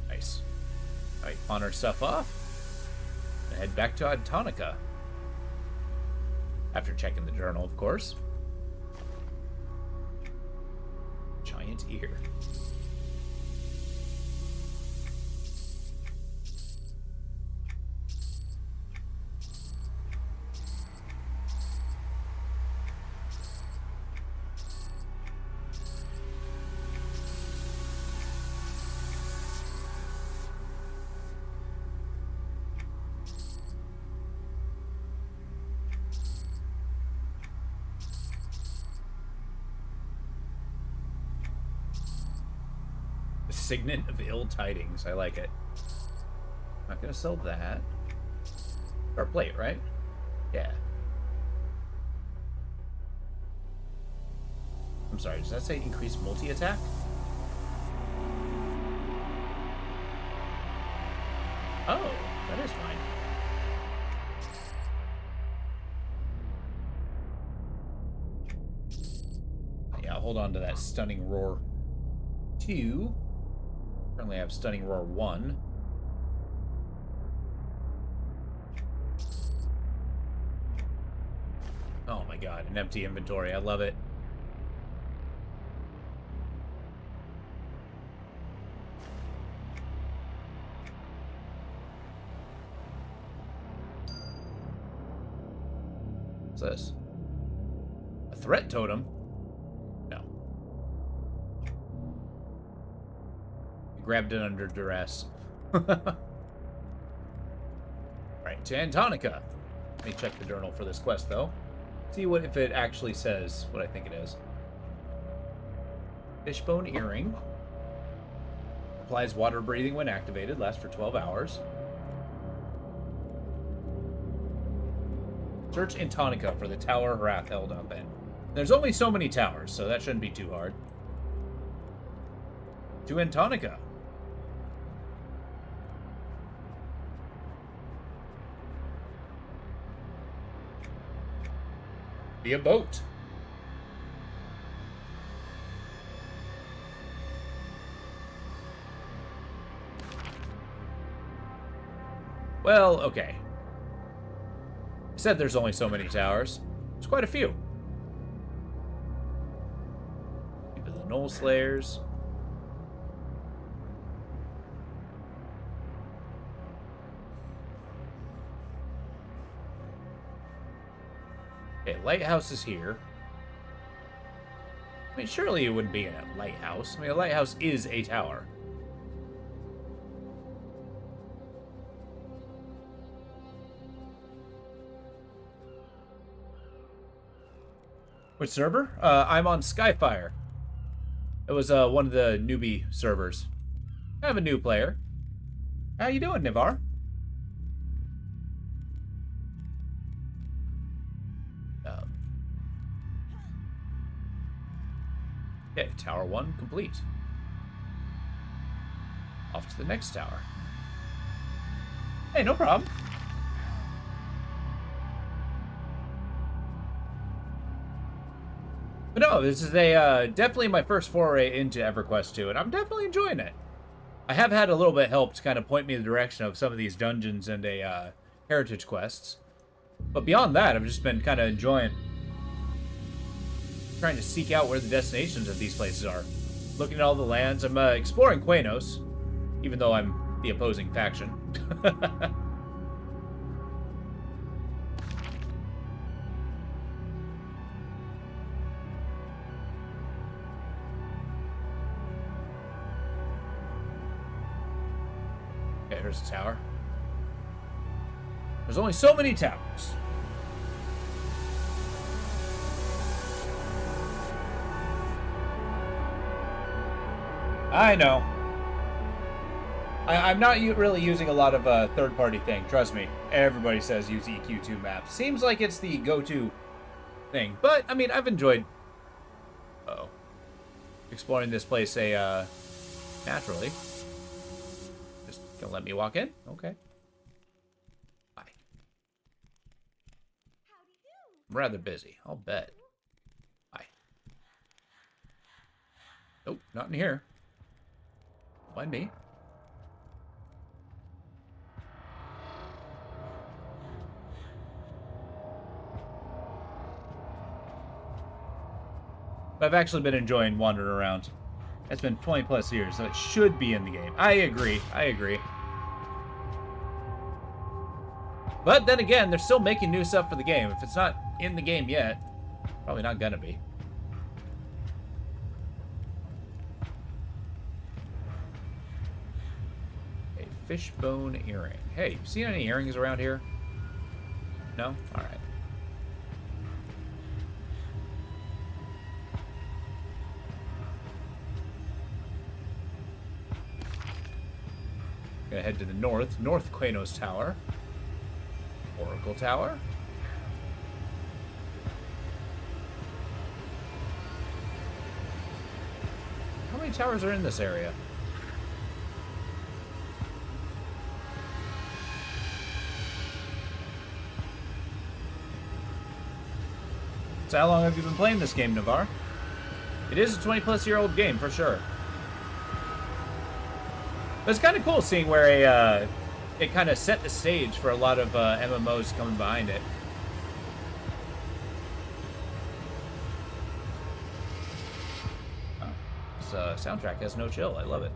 Nice. Alright, pawn our stuff off. And head back to Antonica. After checking the journal, of course. Giant ear. Signet of ill tidings. I like it. Not gonna sell that. Or plate, right? Yeah. I'm sorry, does that say increase multi-attack? Oh, that is fine. Yeah, I'll hold on to that Stunning Roar 2. Currently I have Stunning Roar 1. Oh my god, an empty inventory. I love it. What's this? A threat totem? No. Grabbed it under duress. Right, to Antonica. Let me check the journal for this quest, though. See what if it actually says what I think it is. Fishbone earring. Applies water breathing when activated. Lasts for 12 hours. Search Antonica for the tower Hrath held up in. There's only so many towers, so that shouldn't be too hard. To Antonica. Via boat. Well, okay. I said there's only so many towers. There's quite a few. Even the Knoll Slayers. Okay, lighthouse is here. I mean, surely it wouldn't be in a lighthouse. I mean, a lighthouse is a tower. Which server? I'm on Skyfire. It was one of the newbie servers. I have a new player. How you doing, Nivar? Okay, tower 1 complete. Off to the next tower. Hey, no problem. But no, this is a definitely my first foray into Everquest 2, and I'm definitely enjoying it. I have had a little bit of help to kind of point me in the direction of some of these dungeons and heritage quests. But beyond that, I've just been kind of enjoying trying to seek out where the destinations of these places are. Looking at all the lands. I'm exploring Quanos, even though I'm the opposing faction. Okay, here's the tower. There's only so many towers. I know. I'm not really using a lot of third-party thing. Trust me. Everybody says use EQ2 maps. Seems like it's the go-to thing. But, I mean, I've enjoyed... Uh-oh. Exploring this place naturally. Just gonna let me walk in? Okay. Bye. I'm rather busy. I'll bet. Bye. Nope, not in here. Mind me. But I've actually been enjoying wandering around. It's been 20 plus years, so it should be in the game. I agree. I agree. But then again, they're still making new stuff for the game. If it's not in the game yet, probably not gonna be. A fishbone earring. Hey, you seen any earrings around here? No? Alright. Gonna head to the north. North Quanos Tower. Oracle Tower. How many towers are in this area? So how long have you been playing this game, Navar? It is a 20-plus-year-old game, for sure. But it's kind of cool seeing where it kind of set the stage for a lot of MMOs coming behind it. Oh, this soundtrack has no chill. I love it.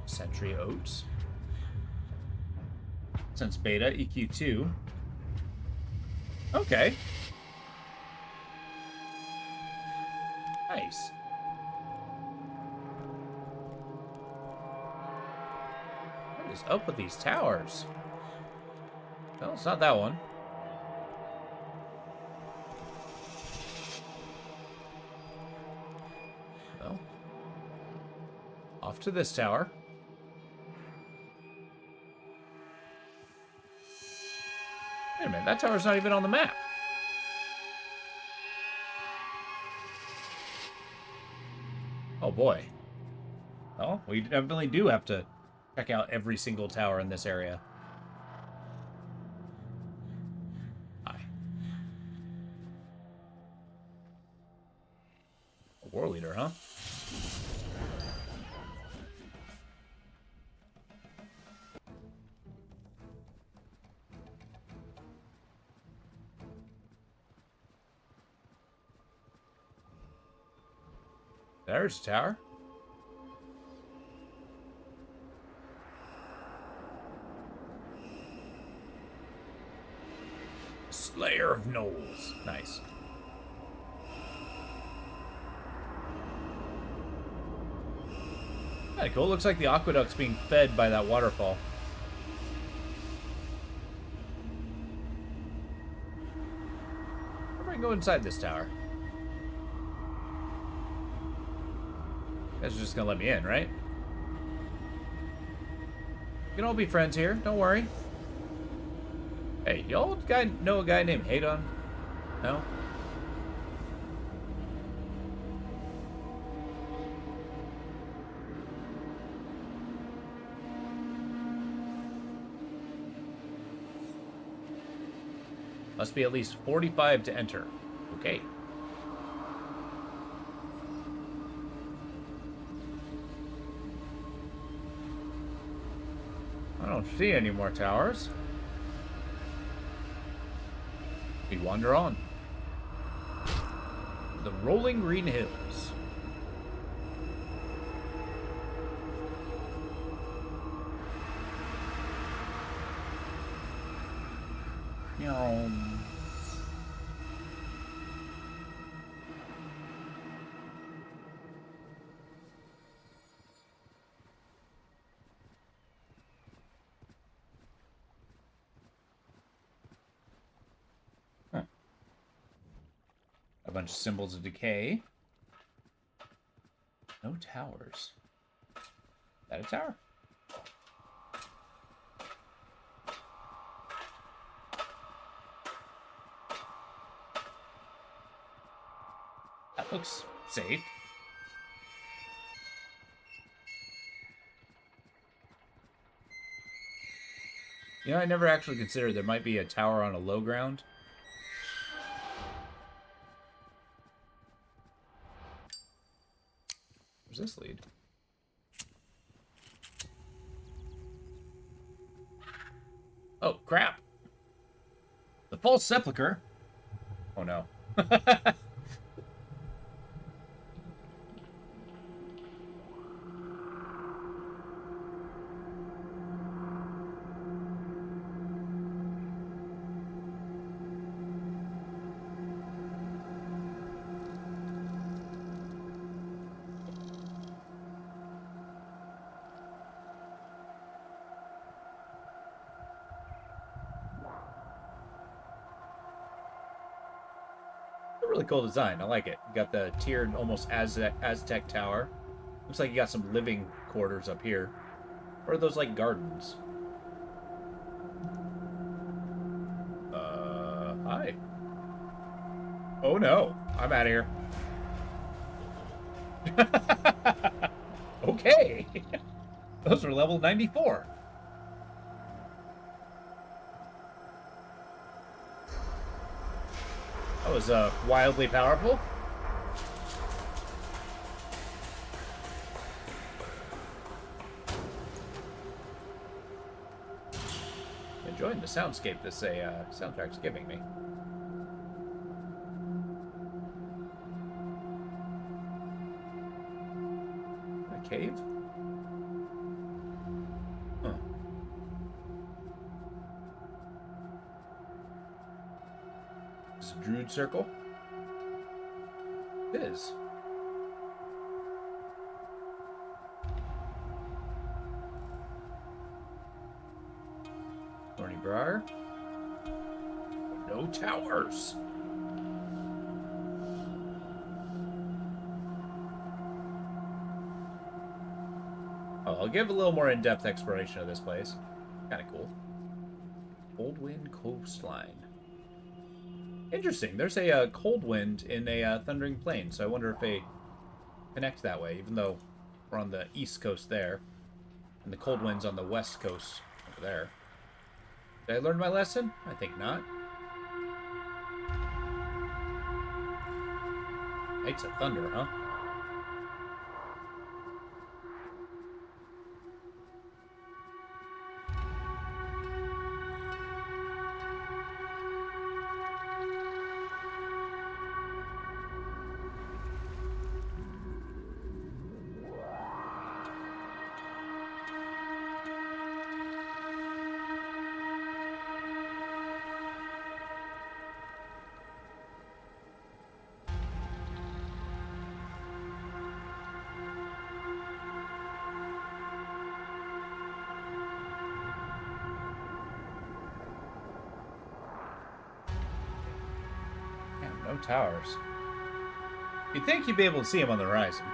Sentry Oats. Since beta, EQ2. Okay. Nice. What is up with these towers? No, it's not that one. Well. Off to this tower. Wait a minute, that tower's not even on the map. Oh boy. Well, we definitely do have to check out every single tower in this area. Hi. A war leader, huh? There's a tower. Slayer of Gnolls. Nice. Kind of cool. Looks like the aqueduct's being fed by that waterfall. Where do I go inside this tower? You guys are just gonna let me in, right? We can all be friends here. Don't worry. Hey, y'all know a guy named Hadon? No? Must be at least 45 to enter. Okay. I don't see any more towers. We wander on. The rolling green hills. Yum. Huh. A bunch of symbols of decay. No towers. Is that a tower? That looks safe. You know, I never actually considered there might be a tower on a low ground. Where's this lead? Oh, crap. The false sepulcher. Oh, no. Really cool design. I like it. You got the tiered, almost Aztec tower. Looks like you got some living quarters up here. Or are those like gardens? Hi. Oh no, I'm out of here. Okay. Those are level 94. That was wildly powerful. Enjoying the soundscape this soundtrack's giving me. A cave? Huh. Is it a druid circle? It is. Thorny Briar. No towers. Oh, I'll give a little more in-depth exploration of this place. Kind of cool. Cold Wind Coastline. Interesting. There's a cold wind in a Thundering Plain, so I wonder if they connect that way, even though we're on the east coast there, and the cold wind's on the west coast over there. Did I learn my lesson? I think not. Knights of Thunder, huh? towers. You'd think you'd be able to see them on the horizon.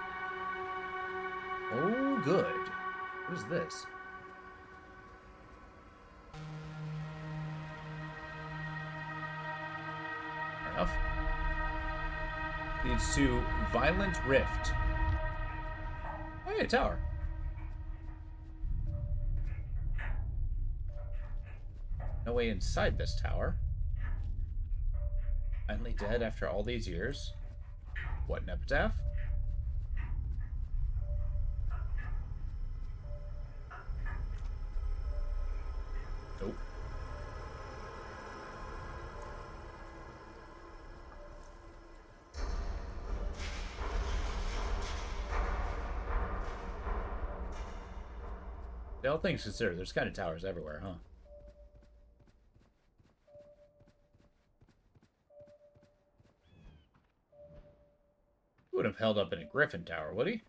Oh, good. What is this? Fair enough. Leads to Violent Rift. Oh, yeah, tower. No way inside this tower. Finally dead after all these years. What, an epitaph? Nope. All things considered, there's kind of towers everywhere, huh? He would have held up in a griffin tower, would he?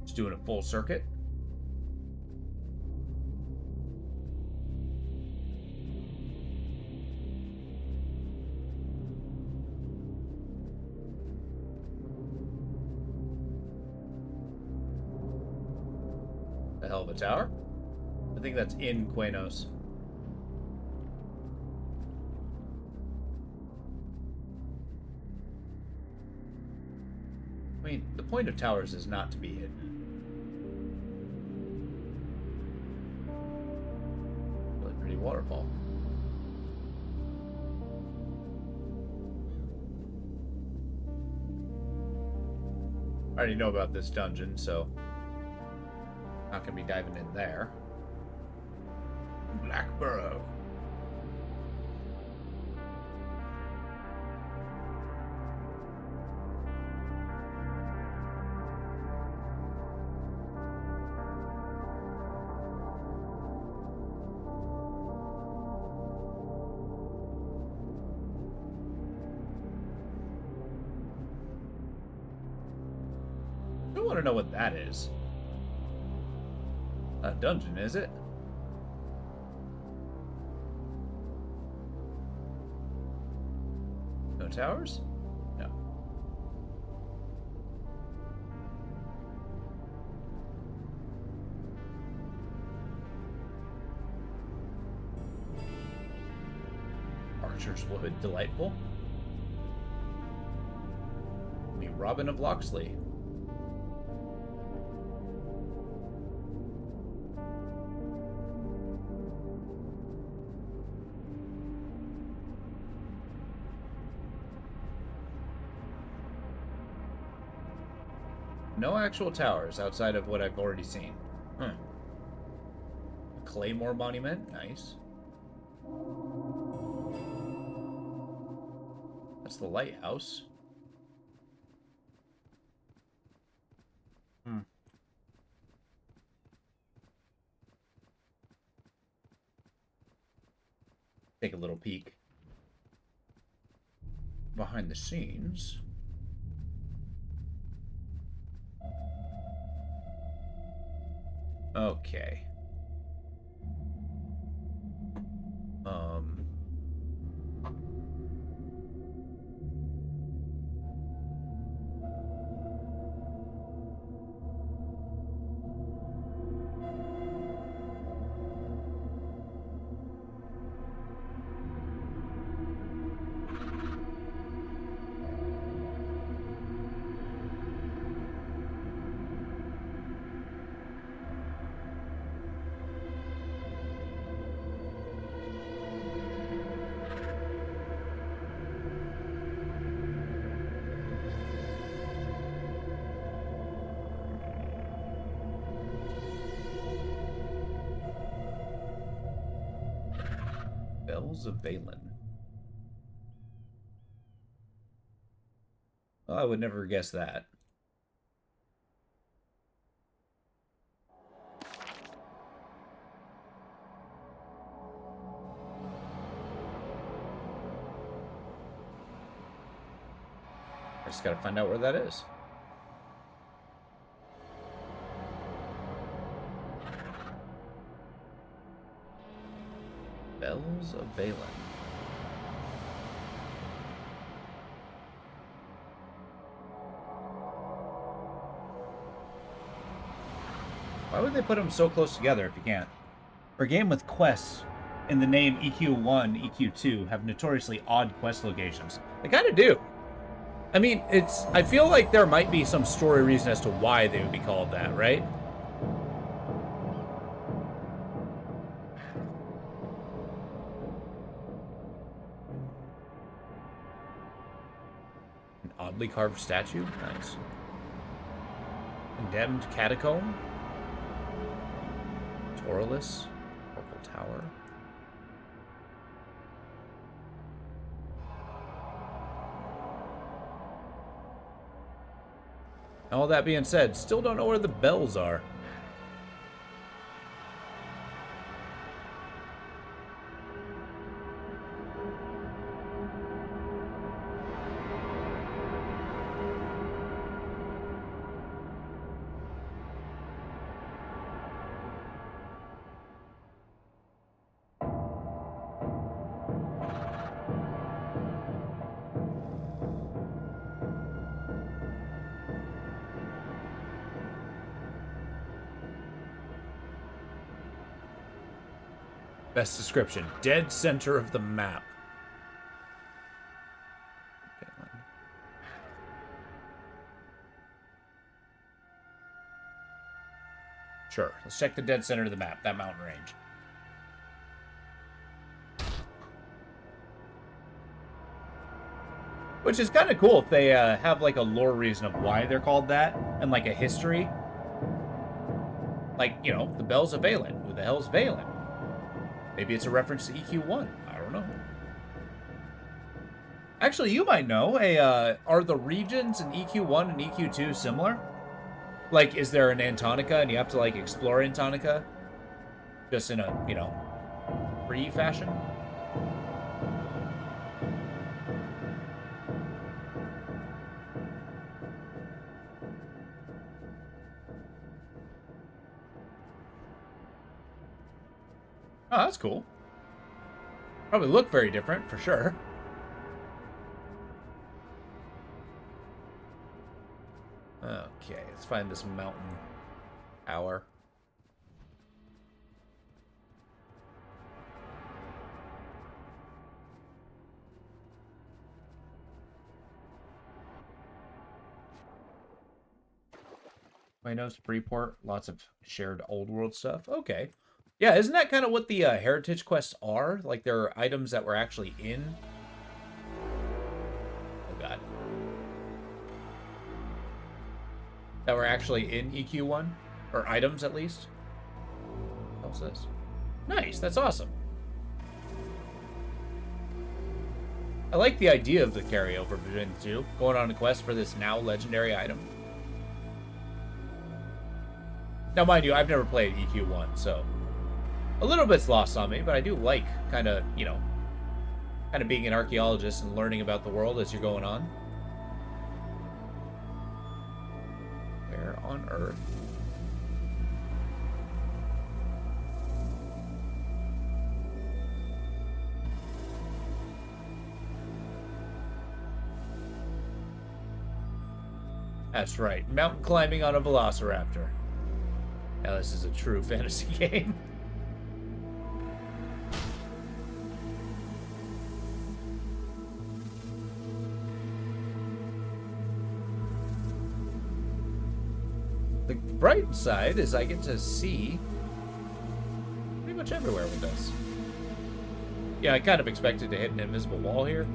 Just doing a full circuit. A hell of a tower. I think that's in Quenos. I mean, the point of towers is not to be hidden. Really pretty waterfall. I already know about this dungeon, so not gonna be diving in there. Black Burrow. I want to know what that is. A dungeon, is it? No towers? No. Archer's Wood, delightful. Me, Robin of Locksley. No actual towers outside of what I've already seen. Huh. A Claymore monument? Nice. That's the lighthouse. Hmm. Take a little peek. Behind the scenes. Okay. Bells of Valen. Oh, I would never guess that. I just gotta find out where that is. Bells of Balin. Why would they put them so close together if you can't? For a game with quests in the name EQ1, EQ2 have notoriously odd quest locations. They kind of do. I mean, I feel like there might be some story reason as to why they would be called that, right? An oddly carved statue? Nice. Condemned catacomb? Taurolus? Purple Tower? All that being said, still don't know where the bells are. Best description, dead center of the map. Sure, let's check the dead center of the map, that mountain range. Which is kind of cool if they have like a lore reason of why they're called that, and like a history. Like, you know, the Bells of Balin. Who the hell's Balin? Maybe it's a reference to EQ1. I don't know. Actually, you might know. Are the regions in EQ1 and EQ2 similar? Like, is there an Antonica and you have to, like, explore Antonica? Just in a, you know, free fashion? Oh, that's cool. Probably look very different, for sure. Okay, let's find this mountain tower. I know Freeport, lots of shared old world stuff. Okay. Yeah, isn't that kind of what the heritage quests are? Like, there are items that were actually in... Oh, God. That were actually in EQ1? Or items, at least? What's this? Nice, that's awesome. I like the idea of the carryover between the two. Going on a quest for this now legendary item. Now, mind you, I've never played EQ1, so... A little bit's lost on me, but I do like kind of, you know, kind of being an archaeologist and learning about the world as you're going on. Where on earth? That's right, mountain climbing on a velociraptor. Now this is a true fantasy game. The bright side is I get to see pretty much everywhere with this. Yeah, I kind of expected to hit an invisible wall here.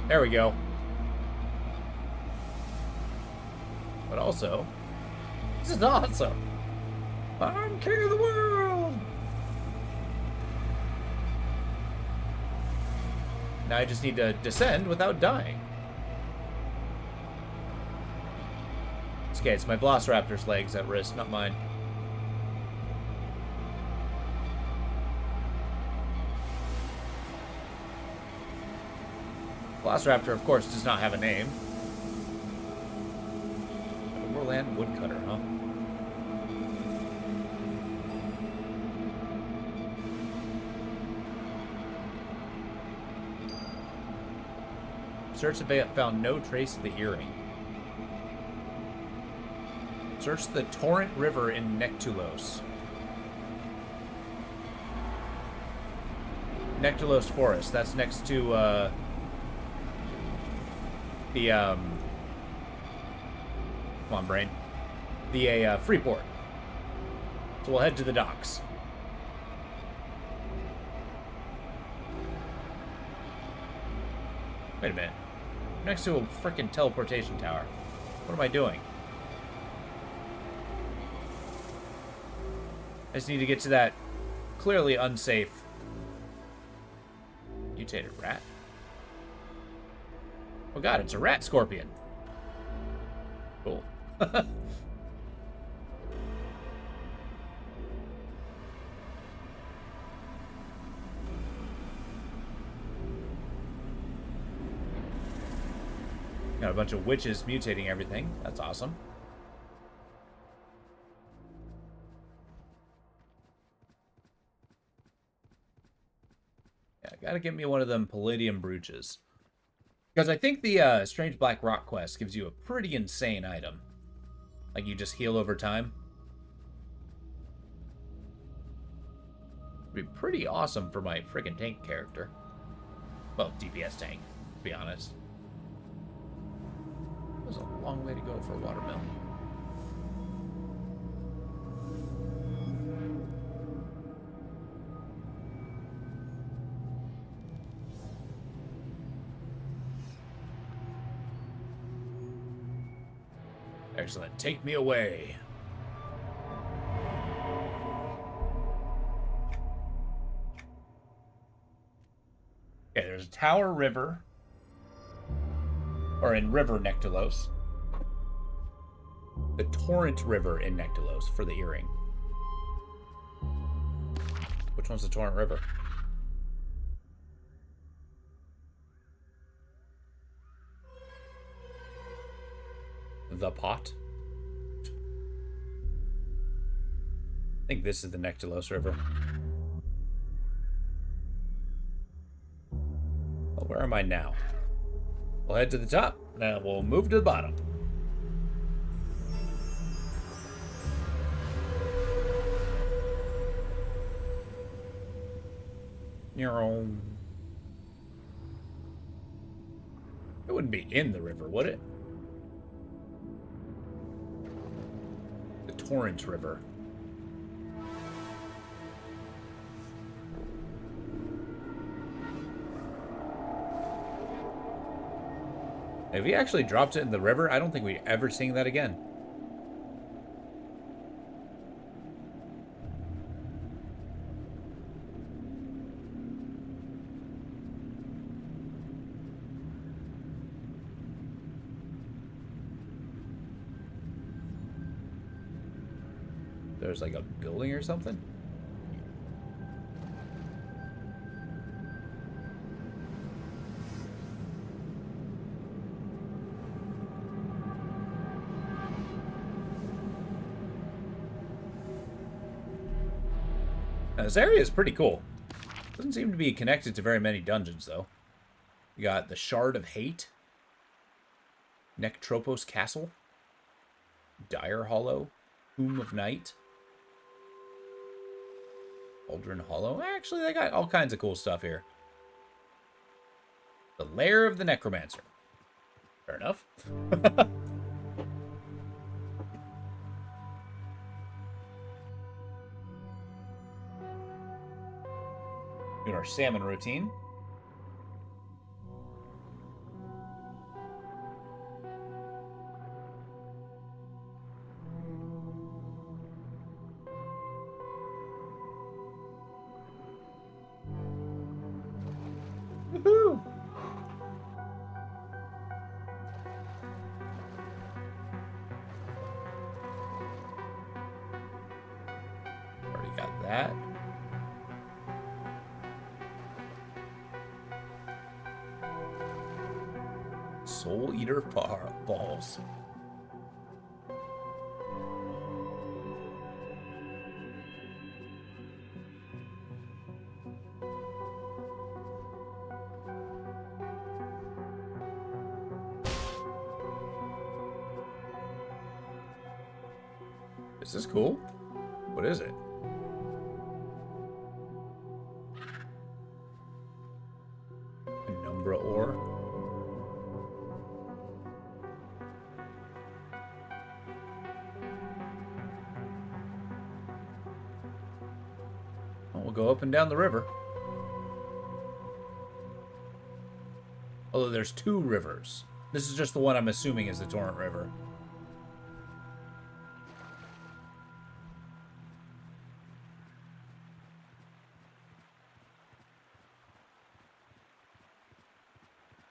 There we go. But also, this is awesome. I'm king of the world. Now I just need to descend without dying. It's okay, it's my Velociraptor's legs at risk, not mine. Velociraptor, of course, does not have a name. overland woodcutter, huh? Search have found no trace of the earring. Search the Torrent River in Nectulos. Nectulos Forest. That's next to the come on, brain. The Freeport. So we'll head to the docks. Wait a minute. Next to a freaking teleportation tower. What am I doing? I just need to get to that clearly unsafe mutated rat. Oh god, it's a rat scorpion. Cool. Got a bunch of witches mutating everything. That's awesome. Yeah, gotta get me one of them palladium brooches. Because I think the Strange Black Rock quest gives you a pretty insane item. Like, you just heal over time. It'd be pretty awesome for my friggin' tank character. Well, DPS tank, to be honest. That was a long way to go for a watermill. Excellent. Take me away. Okay, there's Tower River. Or in River Nectalos. The Torrent River in Nectalos for the earring. Which one's the Torrent River? The pot? I think this is the Nectalos River. Well, where am I now? We'll head to the top. Now we'll move to the bottom. It wouldn't be in the river, would it? The Torrent River. If he actually drops it in the river, I don't think we'd ever sing that again. There's like a building or something? Now, this area is pretty cool. Doesn't seem to be connected to very many dungeons, though. You got the Shard of Hate, Nectropos Castle, Dire Hollow, Tomb of Night, Aldrin Hollow. Actually, they got all kinds of cool stuff here. The Lair of the Necromancer. Fair enough. Doing our salmon routine. Woohoo! Already got that. Soul Eater Falls. Is this cool? What is it? Penumbra ore. Well, we'll go up and down the river. Although there's two rivers. This is just the one I'm assuming is the Torrent River.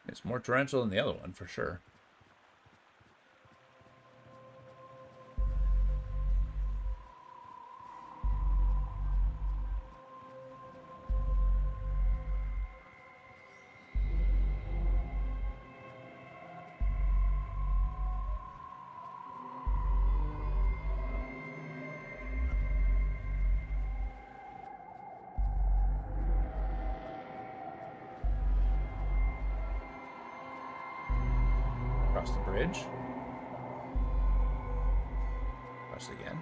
It's more torrential than the other one, for sure. Cross the bridge. Cross again.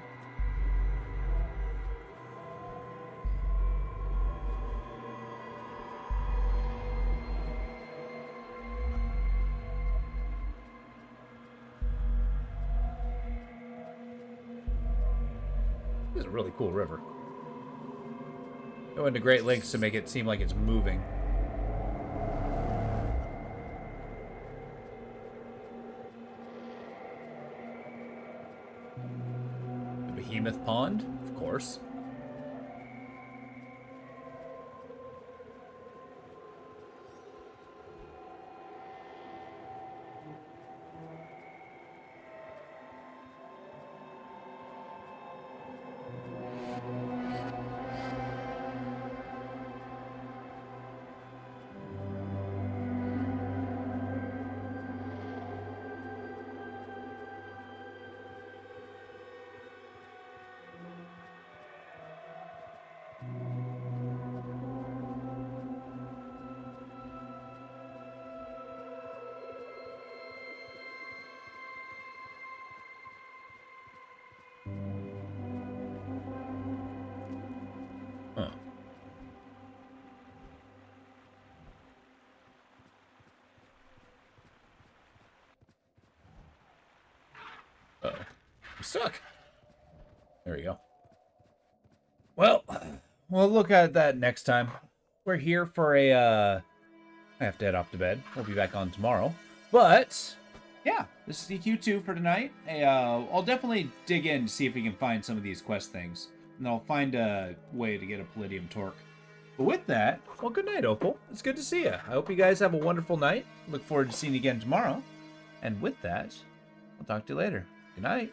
This is a really cool river. Go into great lengths to make it seem like it's moving. Behemoth Pond, of course. Huh. Uh-oh. I'm stuck. There we go. Well, we'll look at that next time. We're here for a, I have to head off to bed. We'll be back on tomorrow. But, yeah, this is DQ2 for tonight. I'll definitely dig in to see if we can find some of these quest things. And I'll find a way to get a Palladium Torque. But with that, well, good night, Opal. It's good to see you. I hope you guys have a wonderful night. Look forward to seeing you again tomorrow. And with that, I'll talk to you later. Good night.